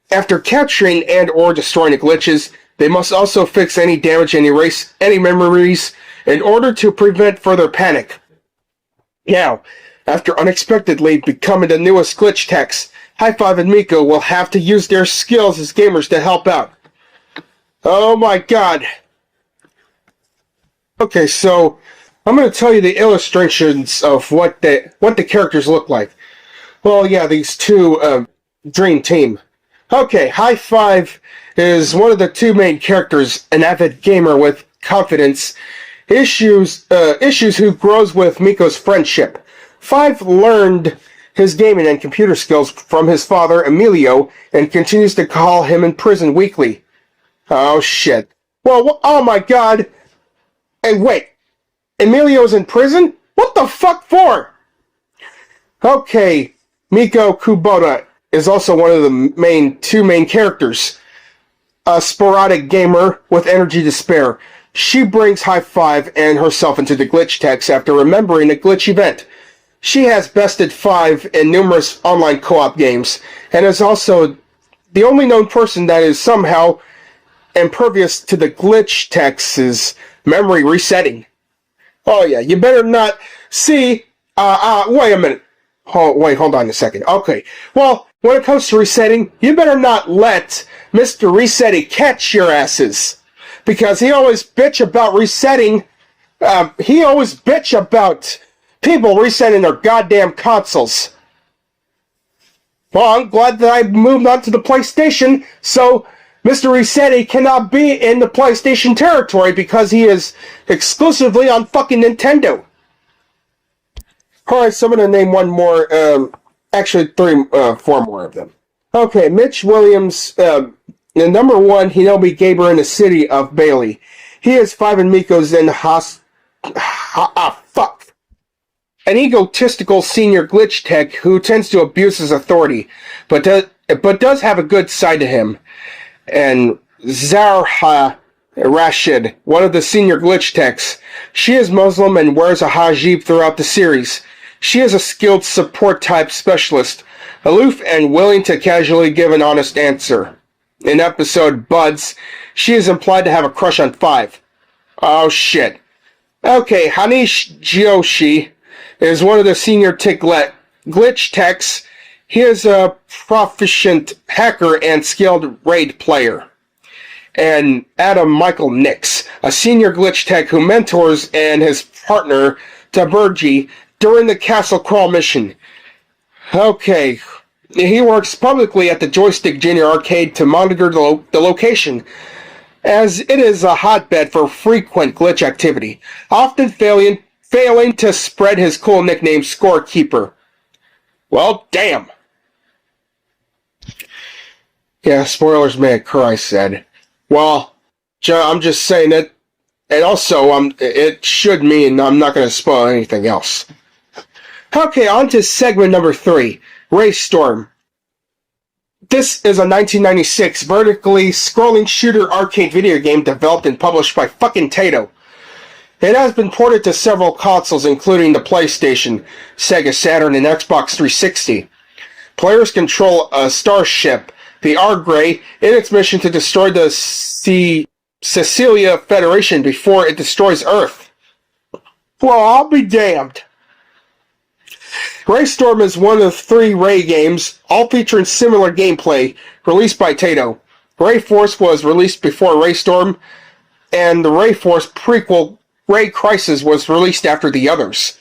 After capturing and or destroying the glitches, they must also fix any damage and erase any memories in order to prevent further panic. Now, after unexpectedly becoming the newest glitch techs, High Five and Miko will have to use their skills as gamers to help out. Oh my god. Okay, so I'm going to tell you the illustrations of what the characters look like. Well, yeah, these two dream team. Okay, High Five is one of the two main characters, an avid gamer with confidence issues who grows with Miko's friendship. Five learned his gaming and computer skills from his father, Emilio, and continues to call him in prison weekly. Oh, shit. Well, oh my god. Hey, wait. Emilio's in prison? What the fuck for? Okay, Miko Kubota is also one of the two main characters. A sporadic gamer with energy to spare. She brings High Five and herself into the glitch text after remembering a glitch event. She has bested Five in numerous online co-op games, and is also the only known person that is somehow impervious to the glitch text's memory resetting. Oh yeah, you better not see, wait a minute. Hold on a second. Okay, well, when it comes to resetting, you better not let Mr. Resetty catch your asses. Because he always bitch about resetting, he always bitch about people resetting their goddamn consoles. Well, I'm glad that I moved on to the PlayStation, so Mr. Resetty cannot be in the PlayStation territory because he is exclusively on fucking Nintendo. Alright, so I'm going to name one more Actually, four more of them. Okay, Mitch Williams, the number one Hinobi Gaber in the city of Bailey. He is 5 and Miko's in fuck. An egotistical senior glitch tech who tends to abuse his authority, but does have a good side to him. And Zarha Rashid, one of the senior glitch techs. She is Muslim and wears a hijab throughout the series. She is a skilled support type specialist, aloof and willing to casually give an honest answer. In episode Buds, she is implied to have a crush on 5. Oh shit. Okay, Hanish Joshi is one of the senior glitch techs. He is a proficient hacker and skilled raid player. And Adam Michael Nix, a senior glitch tech who mentors and his partner, Tabergi, during the Castle Crawl mission. Okay, he works publicly at the Joystick Junior Arcade to monitor the location, as it is a hotbed for frequent glitch activity, often failing to spread his cool nickname Scorekeeper. Well, damn. Yeah, spoilers may occur, I said. Well, I'm just saying that, and also, it should mean I'm not going to spoil anything else. Okay, on to segment number 3, Race Storm. This is a 1996 vertically scrolling shooter arcade video game developed and published by fucking Taito. It has been ported to several consoles, including the PlayStation, Sega Saturn, and Xbox 360. Players control a starship, the Argray, in its mission to destroy the Cecilia Federation before it destroys Earth. Well, I'll be damned. Race Storm is one of 3 Ray games, all featuring similar gameplay, released by Taito. Ray Force was released before Race Storm, and the Ray Force prequel, Ray Crisis, was released after the others.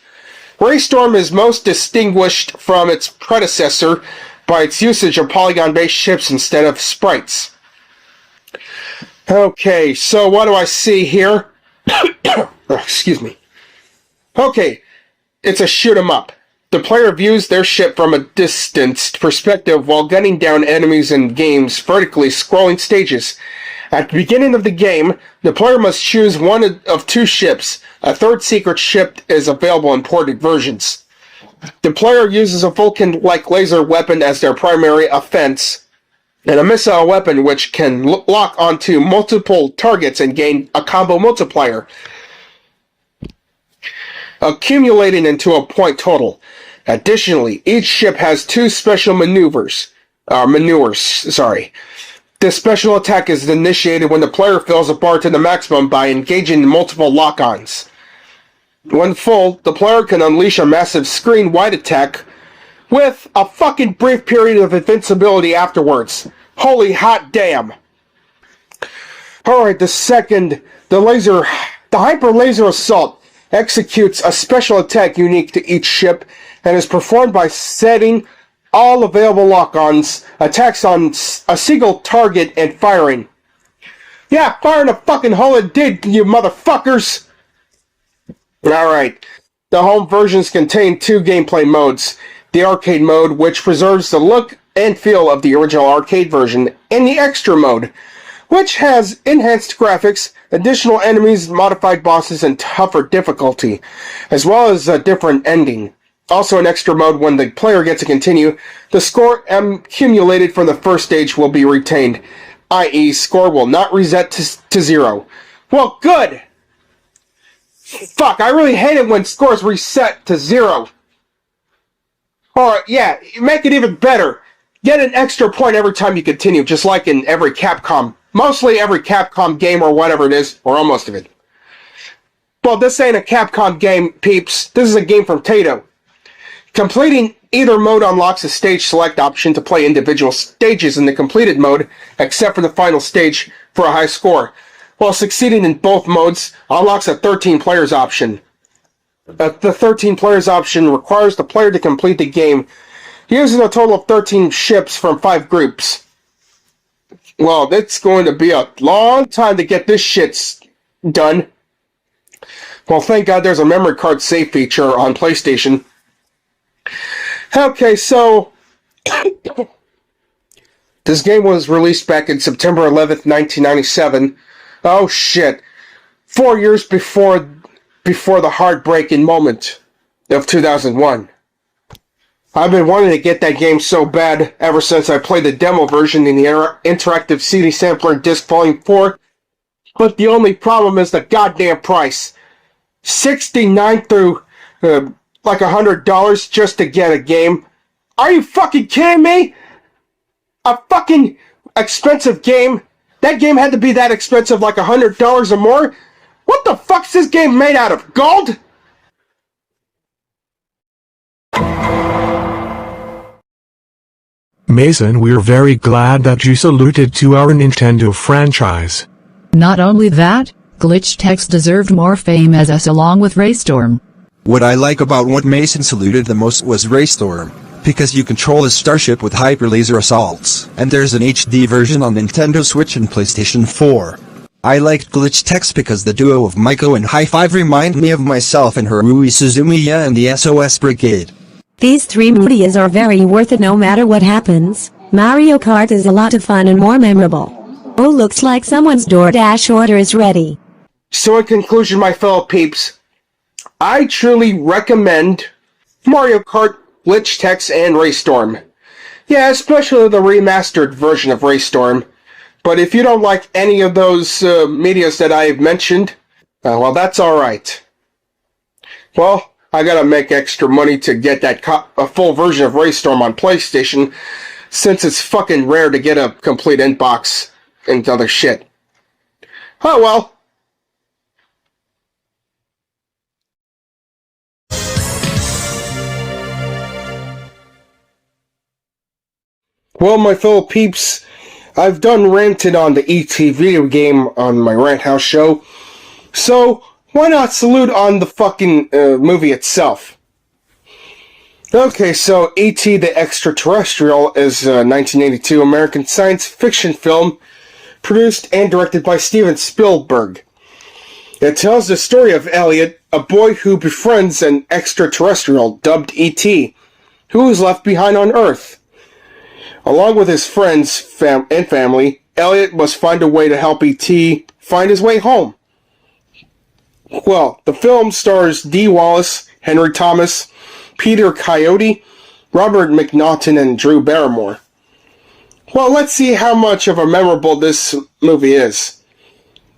Race Storm is most distinguished from its predecessor by its usage of polygon-based ships instead of sprites. Okay, so what do I see here? Excuse me. Okay, it's a shoot 'em up. The player views their ship from a distanced perspective while gunning down enemies in game's vertically scrolling stages. At the beginning of the game, the player must choose one of 2 ships. A 3rd secret ship is available in ported versions. The player uses a Vulcan-like laser weapon as their primary offense, and a missile weapon which can lock onto multiple targets and gain a combo multiplier, accumulating into a point total. Additionally, each ship has 2 special maneuers. This special attack is initiated when the player fills a bar to the maximum by engaging in multiple lock-ons. When full, the player can unleash a massive screen-wide attack with a fucking brief period of invincibility afterwards. Holy hot damn. Alright, the Hyper Laser Assault executes a special attack unique to each ship and is performed by setting all available lock-ons, attacks on a single target, and firing. Yeah, fire in the fucking hole it did, you motherfuckers! Alright, the home versions contain 2 gameplay modes. The arcade mode, which preserves the look and feel of the original arcade version, and the extra mode, which has enhanced graphics, additional enemies, modified bosses, and tougher difficulty, as well as a different ending. Also in extra mode, when the player gets to continue, the score accumulated from the first stage will be retained, i.e. score will not reset to 0. Well, good! Fuck, I really hate it when scores reset to 0. Or, yeah, make it even better. Get an extra point every time you continue, just like in every Capcom. Mostly every Capcom game or whatever it is, or almost of it. Well, this ain't a Capcom game, peeps. This is a game from Taito. Completing either mode unlocks a stage select option to play individual stages in the completed mode, except for the final stage, for a high score. While succeeding in both modes unlocks a 13 players option. The 13 players option requires the player to complete the game using a total of 13 ships from 5 groups. Well, it's going to be a long time to get this shit done. Well, thank God there's a memory card save feature on PlayStation. Okay, so this game was released back in September 11th, 1997. Oh shit. 4 years before the heartbreaking moment of 2001. I've been wanting to get that game so bad ever since I played the demo version in the interactive CD sampler in Disc Volume 4, but the only problem is the goddamn price. $69 through like $100 just to get a game. Are you fucking kidding me? A fucking expensive game? That game had to be that expensive, like $100 or more? What the fuck's this game made out of? Gold? Mason, we're very glad that you saluted to our Nintendo franchise. Not only that, Glitch Text deserved more fame as us along with Raystorm. What I like about what Mason saluted the most was Raystorm, because you control a starship with hyper laser assaults, and there's an HD version on Nintendo Switch and PlayStation 4. I liked Glitch Text because the duo of Maiko and High Five remind me of myself and Harui Suzumiya and the SOS Brigade. These three movies are very worth it no matter what happens. Mario Kart is a lot of fun and more memorable. Oh, looks like someone's DoorDash order is ready. So in conclusion, my fellow peeps, I truly recommend Mario Kart, Glitch Text, and Raystorm. Yeah, especially the remastered version of Raystorm. But if you don't like any of those medias that I've mentioned, well, that's alright. Well, I gotta make extra money to get that a full version of Raystorm on PlayStation, since it's fucking rare to get a complete inbox and other shit. Oh well. Well, my fellow peeps, I've done ranted on the E.T. video game on my Rant House show, so why not salute on the fucking movie itself? Okay, so E.T. the Extra Terrestrial is a 1982 American science fiction film produced and directed by Steven Spielberg. It tells the story of Elliot, a boy who befriends an extraterrestrial dubbed E.T., who is left behind on Earth. Along with his friends and family, Elliot must find a way to help E.T. find his way home. Well, the film stars Dee Wallace, Henry Thomas, Peter Coyote, Robert McNaughton, and Drew Barrymore. Well, let's see how much of a memorable this movie is.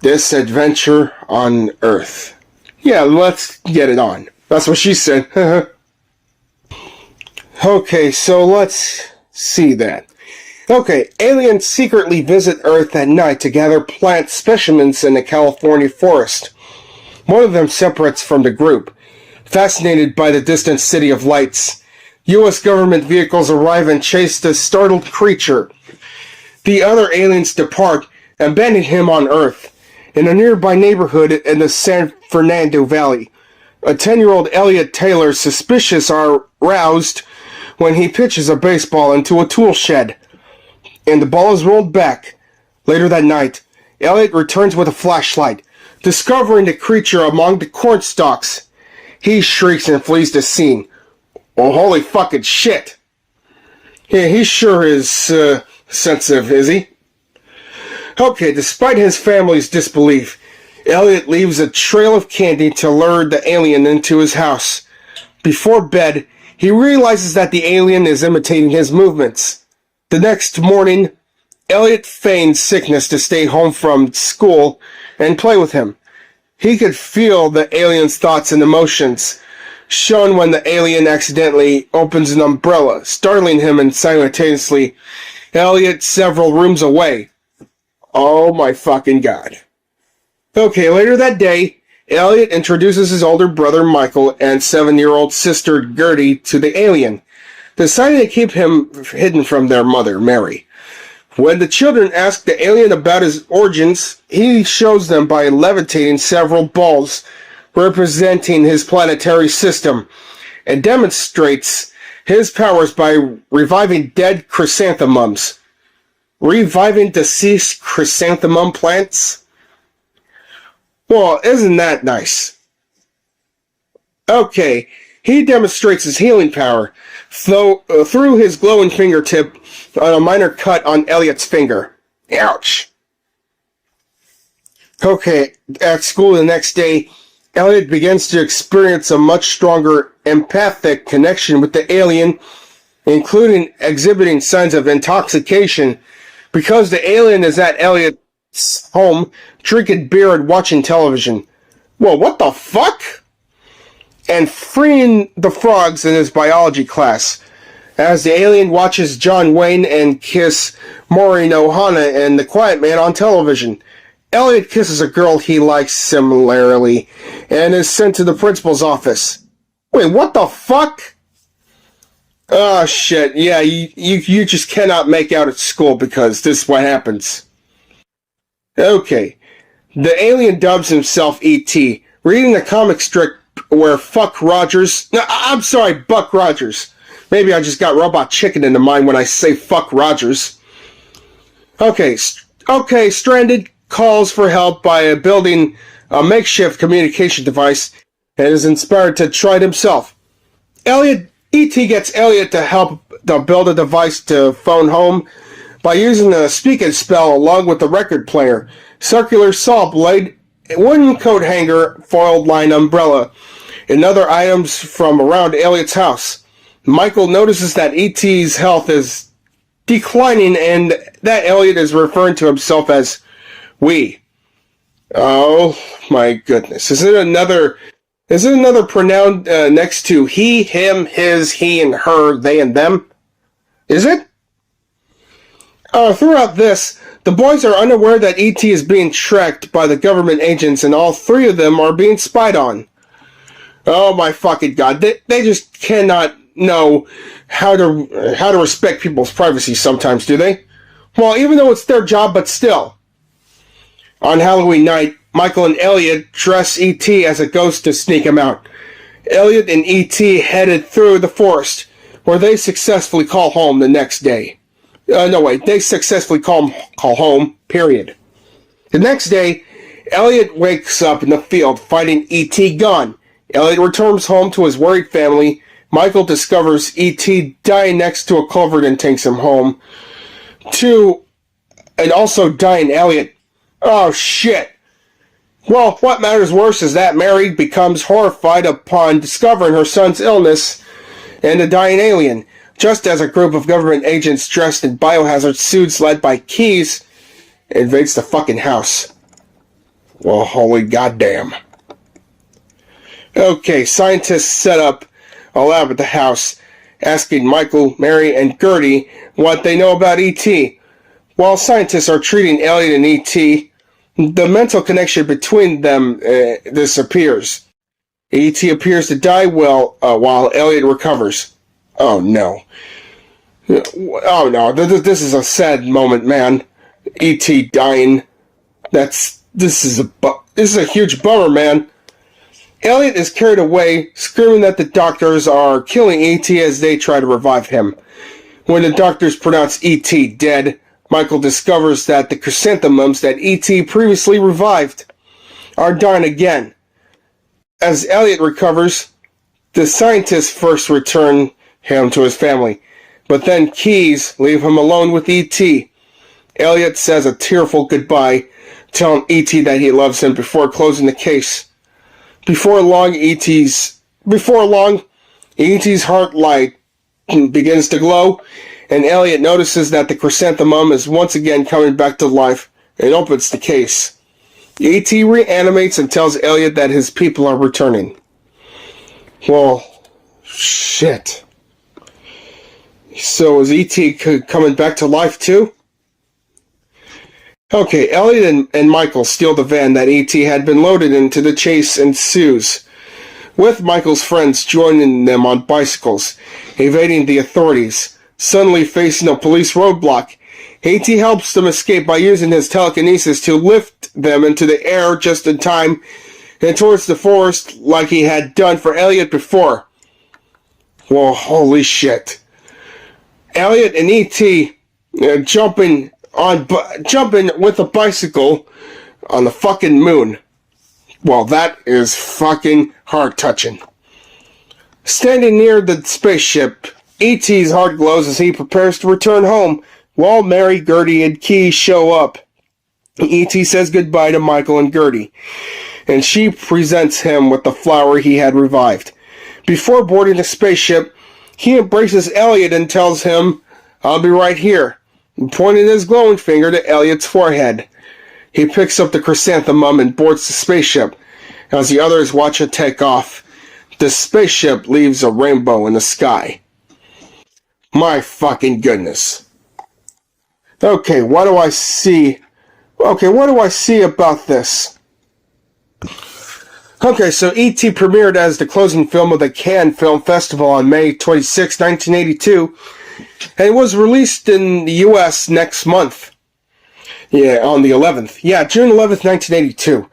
This Adventure on Earth. Yeah, let's get it on. That's what she said. Okay, so let's see that. Okay, aliens secretly visit Earth at night to gather plant specimens in a California forest. One of them separates from the group. Fascinated by the distant city of lights, U.S. government vehicles arrive and chase the startled creature. The other aliens depart, abandoning him on Earth. In a nearby neighborhood in the San Fernando Valley, a 10-year-old Elliot Taylor suspicious are roused when he pitches a baseball into a tool shed, and the ball is rolled back. Later that night, Elliot returns with a flashlight, discovering the creature among the corn stalks. He shrieks and flees the scene. Oh, holy fucking shit! Yeah, he sure is sensitive, is he? Okay, despite his family's disbelief, Elliot leaves a trail of candy to lure the alien into his house. Before bed, he realizes that the alien is imitating his movements. The next morning, Elliot feigns sickness to stay home from school and play with him. He could feel the alien's thoughts and emotions, shown when the alien accidentally opens an umbrella, startling him, and simultaneously, Elliot several rooms away. Oh my fucking god. Okay, later that day, Elliot introduces his older brother Michael and 7-year-old sister Gertie to the alien, deciding to keep him hidden from their mother, Mary. When the children ask the alien about his origins, he shows them by levitating several balls representing his planetary system, and demonstrates his powers by reviving dead chrysanthemums. Reviving deceased chrysanthemum plants? Well, isn't that nice? Okay, He demonstrates his healing power through his glowing fingertip on a minor cut on Elliot's finger. Ouch. Okay, at school the next day, Elliot begins to experience a much stronger empathic connection with the alien, including exhibiting signs of intoxication because the alien is at Elliot's home drinking beer and watching television. Whoa, what the fuck? And freeing the frogs in his biology class, as the alien watches John Wayne and kiss Maureen Ohana and the Quiet Man on television. Elliot kisses a girl he likes similarly, and is sent to the principal's office. Wait, what the fuck? Oh shit, yeah, you just cannot make out at school because this is what happens. Okay, the alien dubs himself E.T., reading the comic strip where Buck Rogers... Maybe I just got Robot Chicken into mind when I say fuck Rogers. Okay, Stranded calls for help by building a makeshift communication device and is inspired to try it himself. E.T. gets Elliot to help to build a device to phone home by using a speak and spell along with the record player, circular saw blade, wooden coat hanger, foiled line umbrella, and other items from around Elliot's house. Michael notices that E.T.'s health is declining and that Elliot is referring to himself as we. Oh my goodness. Is it another pronoun next to he, him, his, he, and her, they, and them? Is it? Throughout this, the boys are unaware that E.T. is being tracked by the government agents and all three of them are being spied on. Oh my fucking god. They just cannot know how to respect people's privacy sometimes, do they? Well, even though it's their job, but still. On Halloween night, Michael and Elliot dress E.T. as a ghost to sneak him out. Elliot and E.T. headed through the forest, where they successfully call home the next day. They successfully call home, period. The next day, Elliot wakes up in the field, finding E.T. gone. Elliot returns home to his worried family. Michael discovers E.T. dying next to a culvert and takes him home. And also dying Elliot. Oh, shit. Well, what matters worse is that Mary becomes horrified upon discovering her son's illness and the dying alien, just as a group of government agents dressed in biohazard suits led by Keys invades the fucking house. Well, holy goddamn. Okay, scientists set up a lab at the house, asking Michael, Mary, and Gertie what they know about E.T. While scientists are treating Elliot and E.T., the mental connection between them disappears. E.T. appears to die while Elliot recovers. Oh no. Oh no, this is a sad moment, man. E.T. dying. This is a huge bummer, man. Elliot is carried away, screaming that the doctors are killing E.T. as they try to revive him. When the doctors pronounce E.T. dead, Michael discovers that the chrysanthemums that E.T. previously revived are dying again. As Elliot recovers, the scientists first return him to his family, but then Keys leave him alone with E.T. Elliot says a tearful goodbye, telling E.T. that he loves him before closing the case. Before long, E.T.'s heart light begins to glow, and Elliot notices that the chrysanthemum is once again coming back to life and opens the case. E.T. reanimates and tells Elliot that his people are returning. Well, shit. So is E.T. coming back to life too? Okay, Elliot and Michael steal the van that E.T. had been loaded into. The chase ensues, with Michael's friends joining them on bicycles, evading the authorities. Suddenly facing a police roadblock, E.T. helps them escape by using his telekinesis to lift them into the air just in time and towards the forest like he had done for Elliot before. Well, holy shit. Elliot and E.T. Jumping with a bicycle on the fucking moon. Well, that is fucking heart-touching. Standing near the spaceship, E.T.'s heart glows as he prepares to return home, while Mary, Gertie, and Key show up. E.T. says goodbye to Michael and Gertie, and she presents him with the flower he had revived. Before boarding the spaceship, he embraces Elliot and tells him, "I'll be right here," pointing his glowing finger to Elliot's forehead. He picks up the chrysanthemum and boards the spaceship. As the others watch it take off, the spaceship leaves a rainbow in the sky. My fucking goodness. Okay, what do I see? Okay, what do I see about this? Okay, so E.T. premiered as the closing film of the Cannes Film Festival on May 26, 1982, and it was released in the U.S. next month. Yeah, on the 11th. Yeah, June 11th, 1982.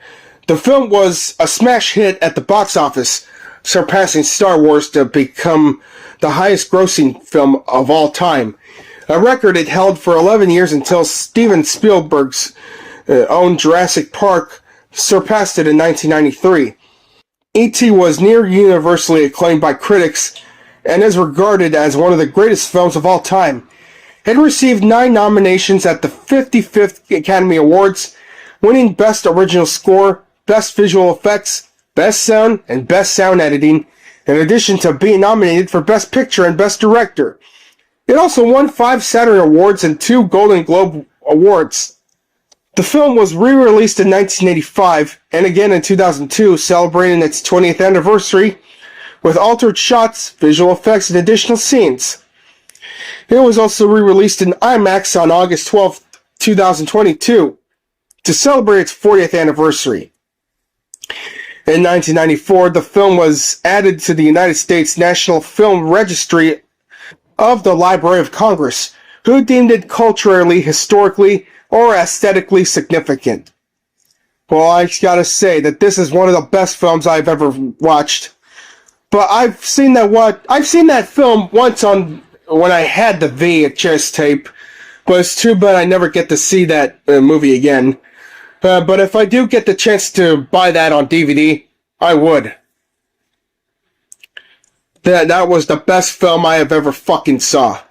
The film was a smash hit at the box office, surpassing Star Wars to become the highest grossing film of all time. A record it held for 11 years until Steven Spielberg's own Jurassic Park surpassed it in 1993. E.T. was near universally acclaimed by critics and is regarded as one of the greatest films of all time. It received 9 nominations at the 55th Academy Awards, winning Best Original Score, Best Visual Effects, Best Sound, and Best Sound Editing, in addition to being nominated for Best Picture and Best Director. It also won 5 Saturn Awards and 2 Golden Globe Awards. The film was re-released in 1985 and again in 2002, celebrating its 20th anniversary with altered shots, visual effects, and additional scenes. It was also re-released in IMAX on August 12, 2022, to celebrate its 40th anniversary. In 1994, the film was added to the United States National Film Registry of the Library of Congress, who deemed it culturally, historically, or aesthetically significant. Well, I gotta say that this is one of the best films I've ever watched. But I've seen that film once when I had the VHS tape, but it's too bad I never get to see that movie again. But if I do get the chance to buy that on DVD, I would. That was the best film I have ever fucking saw.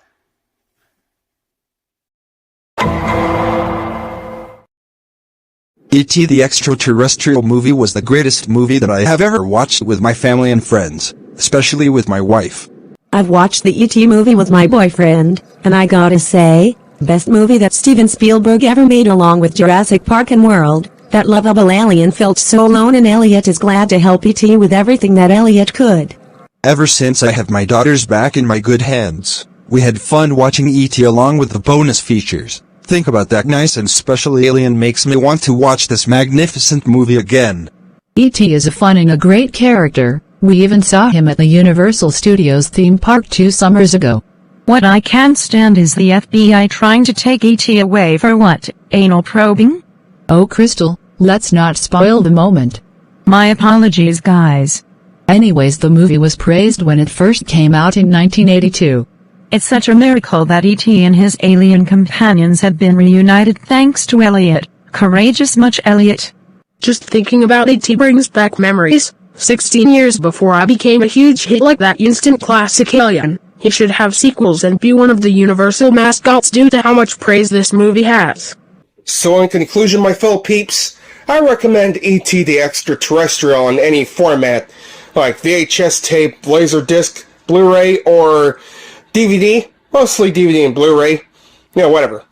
E.T. the Extra Terrestrial movie was the greatest movie that I have ever watched with my family and friends, especially with my wife. I've watched the E.T. movie with my boyfriend, and I gotta say, best movie that Steven Spielberg ever made along with Jurassic Park and World. That lovable alien felt so alone and Elliot is glad to help E.T. with everything that Elliot could. Ever since I have my daughters back in my good hands, we had fun watching E.T. along with the bonus features. Think about that nice and special alien makes me want to watch this magnificent movie again. E.T. is a fun and a great character. We even saw him at the Universal Studios theme park 2 summers ago. What I can't stand is the FBI trying to take E.T. away for what, anal probing? Oh Crystal, let's not spoil the moment. My apologies guys. Anyways, the movie was praised when it first came out in 1982. It's such a miracle that E.T. and his alien companions have been reunited thanks to Elliot. Courageous much Elliot. Just thinking about E.T. brings back memories. 16 years before I became a huge hit like that instant classic alien. He should have sequels and be one of the Universal mascots due to how much praise this movie has. So in conclusion, my fellow peeps, I recommend E.T. the Extra Terrestrial in any format, like VHS tape, Laserdisc, Blu-ray, or DVD, mostly DVD and Blu-ray, whatever.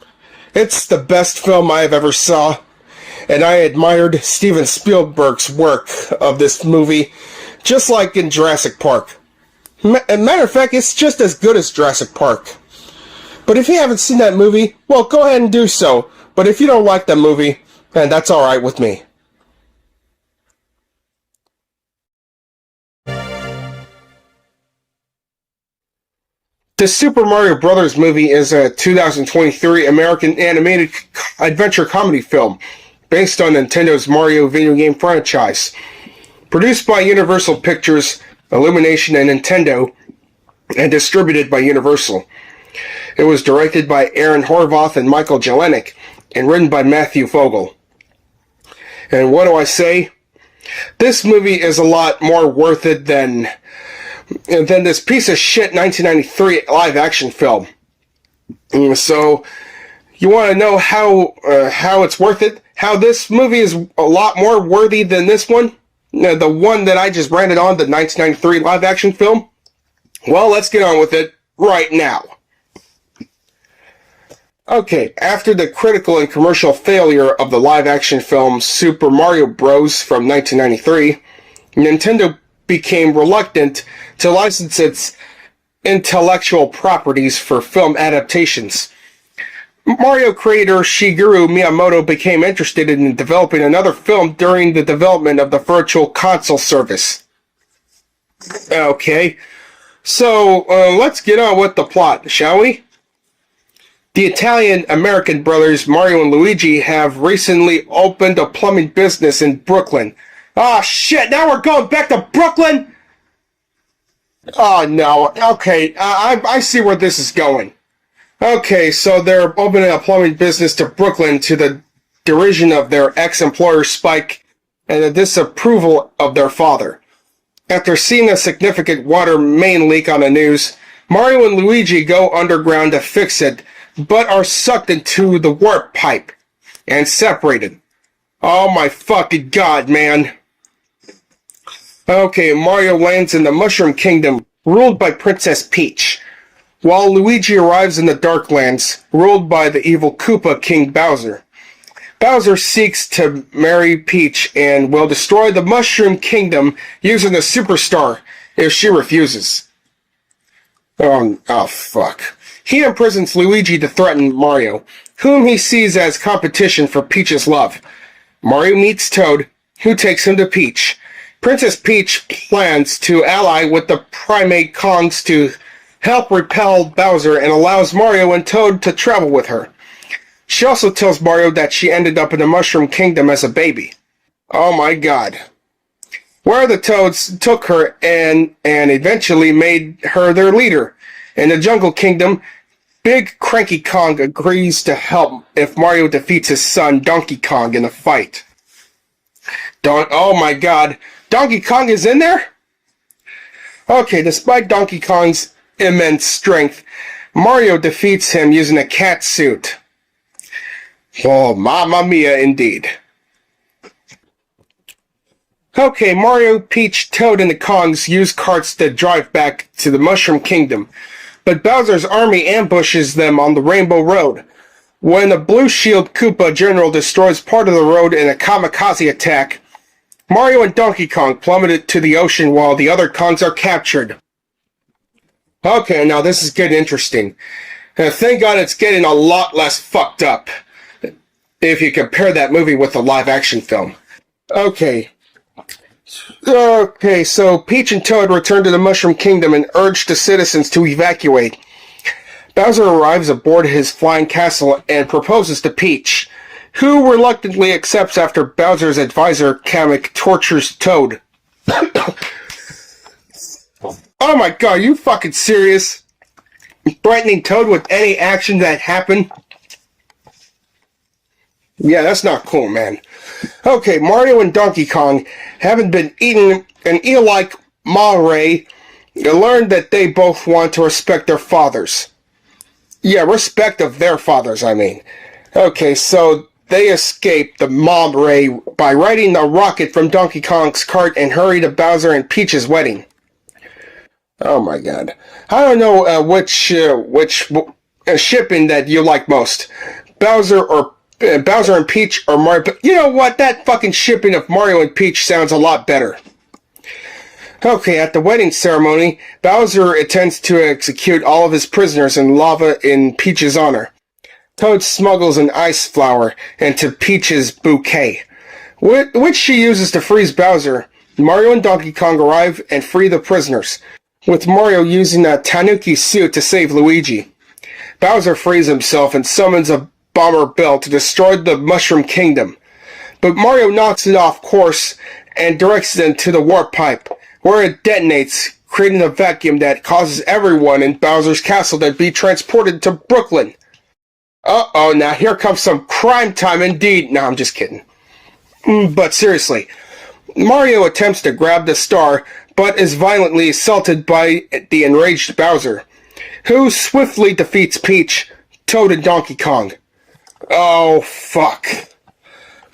It's the best film I have ever saw, and I admired Steven Spielberg's work of this movie, just like in Jurassic Park. Matter of fact, it's just as good as Jurassic Park. But if you haven't seen that movie, well, go ahead and do so. But if you don't like that movie, then that's alright with me. The Super Mario Bros. Movie is a 2023 American animated adventure comedy film based on Nintendo's Mario video game franchise. Produced by Universal Pictures, Illumination, and Nintendo, and distributed by Universal. It was directed by Aaron Horvath and Michael Jelenic, and written by Matthew Fogel. And what do I say? This movie is a lot more worth it than and then this piece of shit 1993 live-action film. So, you want to know how it's worth it? How this movie is a lot more worthy than this one? The one that I just ranted on, the 1993 live-action film? Well, let's get on with it right now. Okay, after the critical and commercial failure of the live-action film Super Mario Bros. From 1993, Nintendo became reluctant to license its intellectual properties for film adaptations. Mario creator Shigeru Miyamoto became interested in developing another film during the development of the Virtual Console service. Okay, so let's get on with the plot, shall we? The Italian-American brothers Mario and Luigi have recently opened a plumbing business in Brooklyn. Ah, shit, now we're going back to Brooklyn? Oh, no. Okay, I see where this is going. Okay, so they're opening a plumbing business to Brooklyn to the derision of their ex-employer Spike and the disapproval of their father. After seeing a significant water main leak on the news, Mario and Luigi go underground to fix it, but are sucked into the warp pipe and separated. Oh my fucking god, man. Okay, Mario lands in the Mushroom Kingdom, ruled by Princess Peach, while Luigi arrives in the Darklands, ruled by the evil Koopa King Bowser. Bowser seeks to marry Peach and will destroy the Mushroom Kingdom using a superstar if she refuses. Oh fuck. He imprisons Luigi to threaten Mario, whom he sees as competition for Peach's love. Mario meets Toad, who takes him to Peach. Princess Peach plans to ally with the primate Kongs to help repel Bowser and allows Mario and Toad to travel with her. She also tells Mario that she ended up in the Mushroom Kingdom as a baby. Oh my god. Where the Toads took her and eventually made her their leader. In the Jungle Kingdom, Big Cranky Kong agrees to help if Mario defeats his son Donkey Kong in a fight. Oh my god, Donkey Kong is in there? Okay, despite Donkey Kong's immense strength, Mario defeats him using a cat suit. Oh, mamma mia indeed. Okay, Mario, Peach, Toad, and the Kongs use carts to drive back to the Mushroom Kingdom, but Bowser's army ambushes them on the Rainbow Road. When a Blue Shield Koopa general destroys part of the road in a kamikaze attack, Mario and Donkey Kong plummeted to the ocean while the other Kongs are captured. Okay, now this is getting interesting. Thank God it's getting a lot less fucked up if you compare that movie with the live-action film. Okay, so Peach and Toad return to the Mushroom Kingdom and urge the citizens to evacuate. Bowser arrives aboard his flying castle and proposes to Peach, who reluctantly accepts after Bowser's advisor, Kamek, tortures Toad. Oh my god, are you fucking serious? Threatening Toad with any action that happened? Yeah, that's not cool, man. Okay, Mario and Donkey Kong, having been eating an eel-like Ma-Ray, learned that they both want to respect their fathers. Yeah, respect of their fathers, I mean. Okay, so they escape the Ma-Ray by riding a rocket from Donkey Kong's cart and hurry to Bowser and Peach's wedding. Oh my god. I don't know which shipping that you like most. Bowser and Peach or Mario. But you know what? That fucking shipping of Mario and Peach sounds a lot better. Okay, at the wedding ceremony, Bowser intends to execute all of his prisoners in lava in Peach's honor. Toad smuggles an ice flower into Peach's bouquet, which she uses to freeze Bowser. Mario and Donkey Kong arrive and free the prisoners, with Mario using a tanuki suit to save Luigi. Bowser frees himself and summons a bomber bell to destroy the Mushroom Kingdom, but Mario knocks it off course and directs it into the warp pipe, where it detonates, creating a vacuum that causes everyone in Bowser's castle to be transported to Brooklyn. Uh-oh, now here comes some crime time indeed. No, I'm just kidding. But seriously, Mario attempts to grab the star, but is violently assaulted by the enraged Bowser, who swiftly defeats Peach, Toad, and Donkey Kong. Oh, fuck.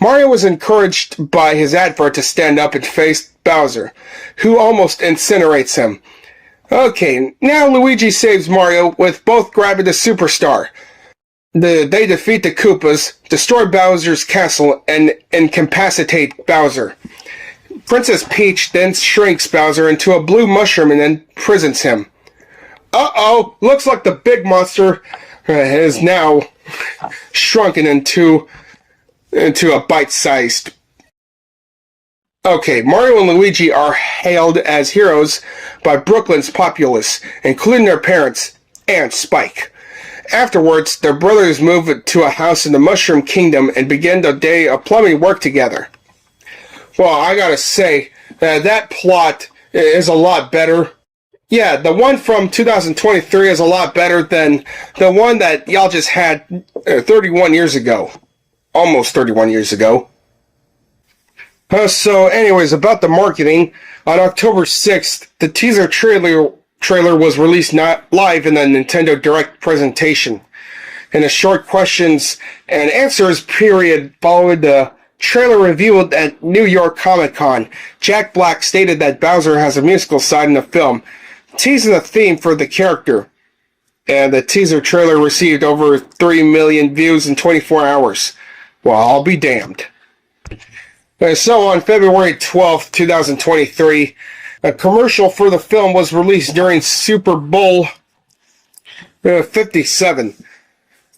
Mario was encouraged by his advert to stand up and face Bowser, who almost incinerates him. Okay, now Luigi saves Mario with both grabbing the Superstar. They defeat the Koopas, destroy Bowser's castle, and incapacitate Bowser. Princess Peach then shrinks Bowser into a blue mushroom and imprisons him. Uh-oh, looks like the big monster is now shrunken into a bite-sized. Okay, Mario and Luigi are hailed as heroes by Brooklyn's populace, including their parents and Spike. Afterwards, their brothers move to a house in the Mushroom Kingdom and begin a day of plumbing work together. Well, I gotta say, that plot is a lot better. Yeah, the one from 2023 is a lot better than the one that y'all just had 31 years ago. Almost 31 years ago. So anyways, about the marketing, on October 6th, the teaser trailer was released live in the Nintendo Direct presentation. In a short questions and answers period followed the trailer revealed at New York Comic Con. Jack Black stated that Bowser has a musical side in the film, teasing a theme for the character. And the teaser trailer received over 3 million views in 24 hours. Well, I'll be damned. So on February 12th, 2023, a commercial for the film was released during Super Bowl 57,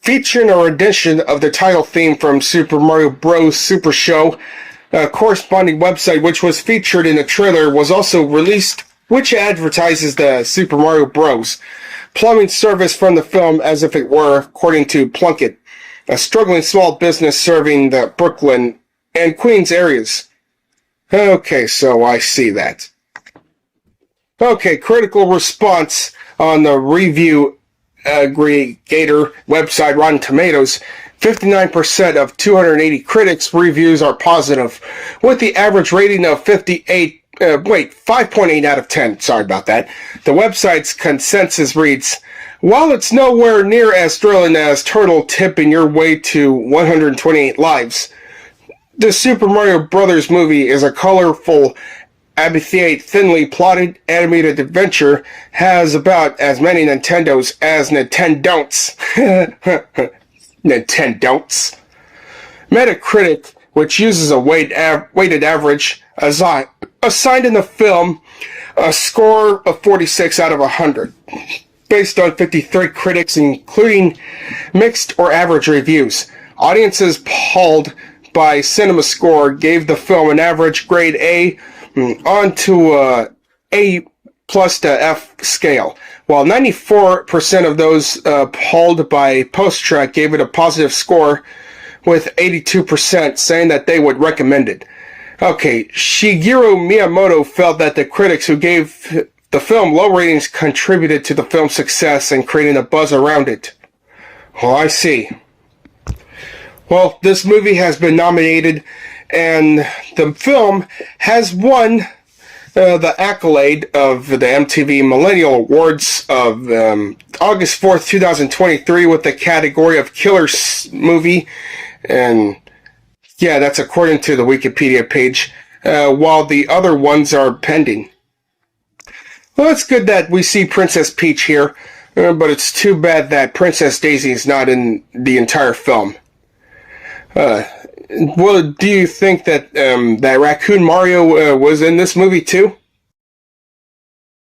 featuring a rendition of the title theme from Super Mario Bros. Super Show. A corresponding website which was featured in the trailer was also released, which advertises the Super Mario Bros. Plumbing service from the film as if it were, according to Plunkett, a struggling small business serving the Brooklyn and Queens areas. Okay, so I see that. Okay, critical response on the review aggregator website Rotten Tomatoes. 59% of 280 critics' reviews are positive, with the average rating of 5.8 out of 10. Sorry about that. The website's consensus reads, while it's nowhere near as thrilling as Turtle tipping your way to 128 lives, the Super Mario Bros. Movie is a colorful, ambitious, thinly plotted animated adventure, has about as many Nintendos as Nintendon'ts. Nintendon'ts. Metacritic, which uses a weighted average, assigned in the film a score of 46 out of 100, based on 53 critics, including mixed or average reviews. Audiences polled by CinemaScore gave the film an average grade A onto A plus to F scale, while 94% of those polled by PostTrack gave it a positive score, with 82% saying that they would recommend it. Okay, Shigeru Miyamoto felt that the critics who gave the film low ratings contributed to the film's success and creating a buzz around it. Well, I see. Well, this movie has been nominated, and the film has won the accolade of the MTV Millennial Awards of August 4th, 2023, with the category of Killer Movie. And yeah, that's according to the Wikipedia page, while the other ones are pending. Well, it's good that we see Princess Peach here, but it's too bad that Princess Daisy is not in the entire film. Well, do you think that that Raccoon Mario was in this movie too?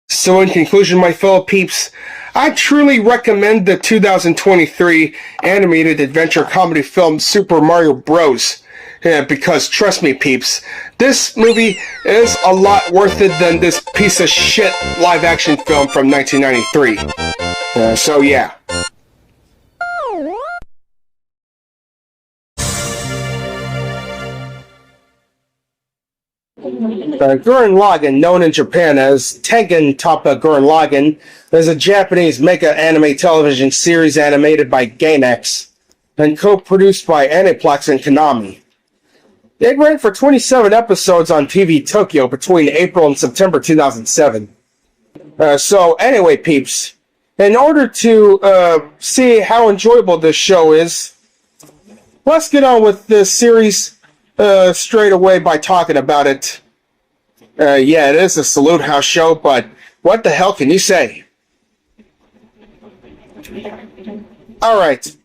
So in conclusion, my fellow peeps, I truly recommend the 2023 animated adventure comedy film Super Mario Bros. Because trust me, peeps, this movie is a lot worth it than this piece of shit live action film from 1993. So yeah. Gurren Lagann, known in Japan as Tengen Toppa Gurren Lagann, is a Japanese mecha anime television series animated by Gainax and co-produced by Aniplex and Konami. It ran for 27 episodes on TV Tokyo between April and September 2007. So anyway, peeps, in order to see how enjoyable this show is, let's get on with this series straight away by talking about it. Yeah, it is a Salute House show, but what the hell can you say? Alright.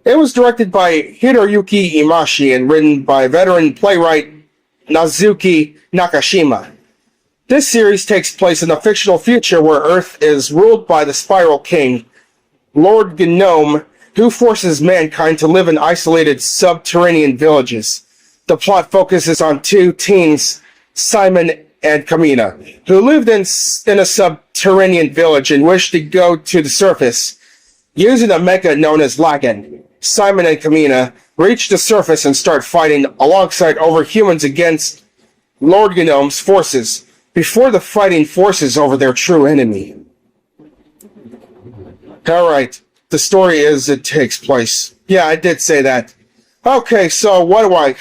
It was directed by Hiroyuki Imashi and written by veteran playwright Nazuki Nakashima. This series takes place in a fictional future where Earth is ruled by the Spiral King, Lord Gnome, who forces mankind to live in isolated subterranean villages. The plot focuses on two teens, Simon and Kamina, who lived in a subterranean village and wished to go to the surface. Using a mecha known as Lagann, Simon and Kamina reach the surface and start fighting alongside overhumans against Lord Gnome's forces, before the fighting forces over their true enemy. Alright, the story is it takes place. Yeah, I did say that. Okay, so where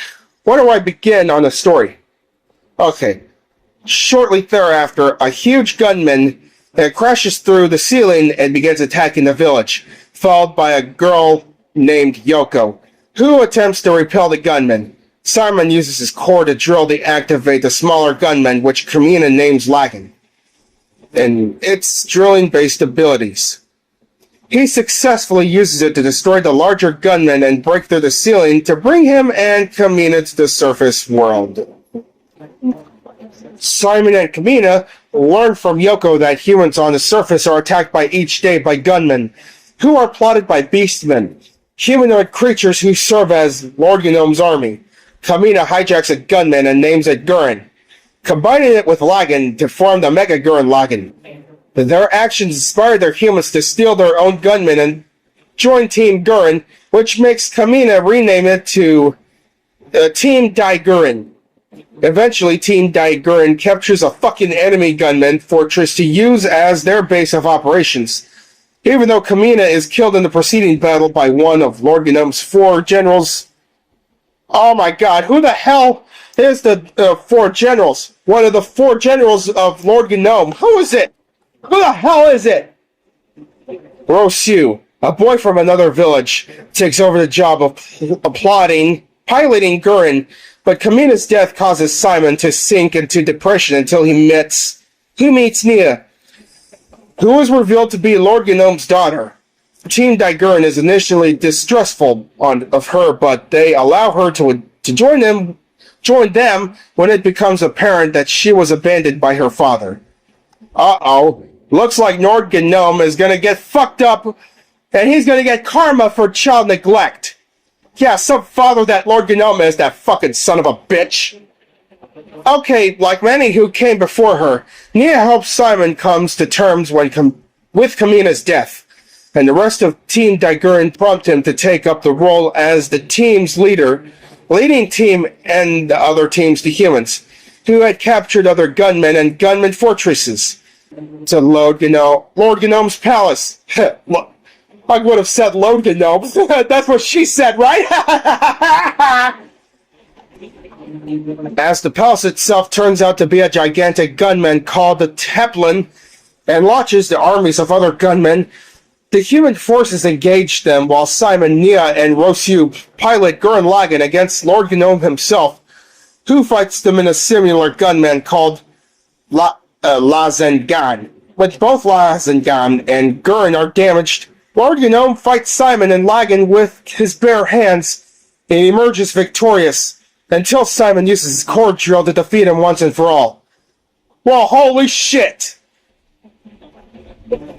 do I begin on the story? Okay. Shortly thereafter, a huge gunman crashes through the ceiling and begins attacking the village, followed by a girl named Yoko, who attempts to repel the gunman. Simon uses his core to drill to activate the smaller gunman, which Kamina names Lagann, and its drilling-based abilities. He successfully uses it to destroy the larger gunman and break through the ceiling to bring him and Kamina to the surface world. Simon and Kamina learn from Yoko that humans on the surface are attacked by each day by gunmen, who are plotted by beastmen, humanoid creatures who serve as Lord Gnome's army. Kamina hijacks a gunman and names it Gurren, combining it with Lagann to form the Mega Gurren Lagann. Their actions inspire their humans to steal their own gunmen and join Team Gurren, which makes Kamina rename it to Team Daiguren. Eventually, Team Daiguren captures a fucking enemy gunman fortress to use as their base of operations. Even though Kamina is killed in the preceding battle by one of Lord Gnome's 4 generals. Oh my god, who the hell is the 4 generals? One of the 4 generals of Lord Gnome. Who is it? Who the hell is it? Rosyu, a boy from another village, takes over the job of piloting Gurren, but Kamina's death causes Simon to sink into depression until he meets Nia, who is revealed to be Lord Gnome's daughter. Team Daiguren is initially distrustful of her, but they allow her to join them when it becomes apparent that she was abandoned by her father. Uh-oh. Looks like Lord Gnome is gonna get fucked up, and he's gonna get karma for child neglect. Yeah, some father that Lord Gnome is, that fucking son of a bitch. Okay, like many who came before her, Nia helps Simon comes to terms with Kamina's death, and the rest of Team Daiguren prompt him to take up the role as the team's leader, leading team and the other teams to humans, who had captured other gunmen and gunmen fortresses. To Lord Gnome's palace. Look, I would have said Lord Gnome. That's what she said, right? As the palace itself turns out to be a gigantic gunman called the Teplin, and launches the armies of other gunmen, the human forces engage them while Simon, Nia, and Rosyu pilot Gurren Lagann against Lord Gnome himself, who fights them in a similar gunman called Lagann. When both Lagann and Gurren are damaged, Lord Gnome fights Simon and Lagann with his bare hands and emerges victorious, until Simon uses his core drill to defeat him once and for all. Well, holy shit!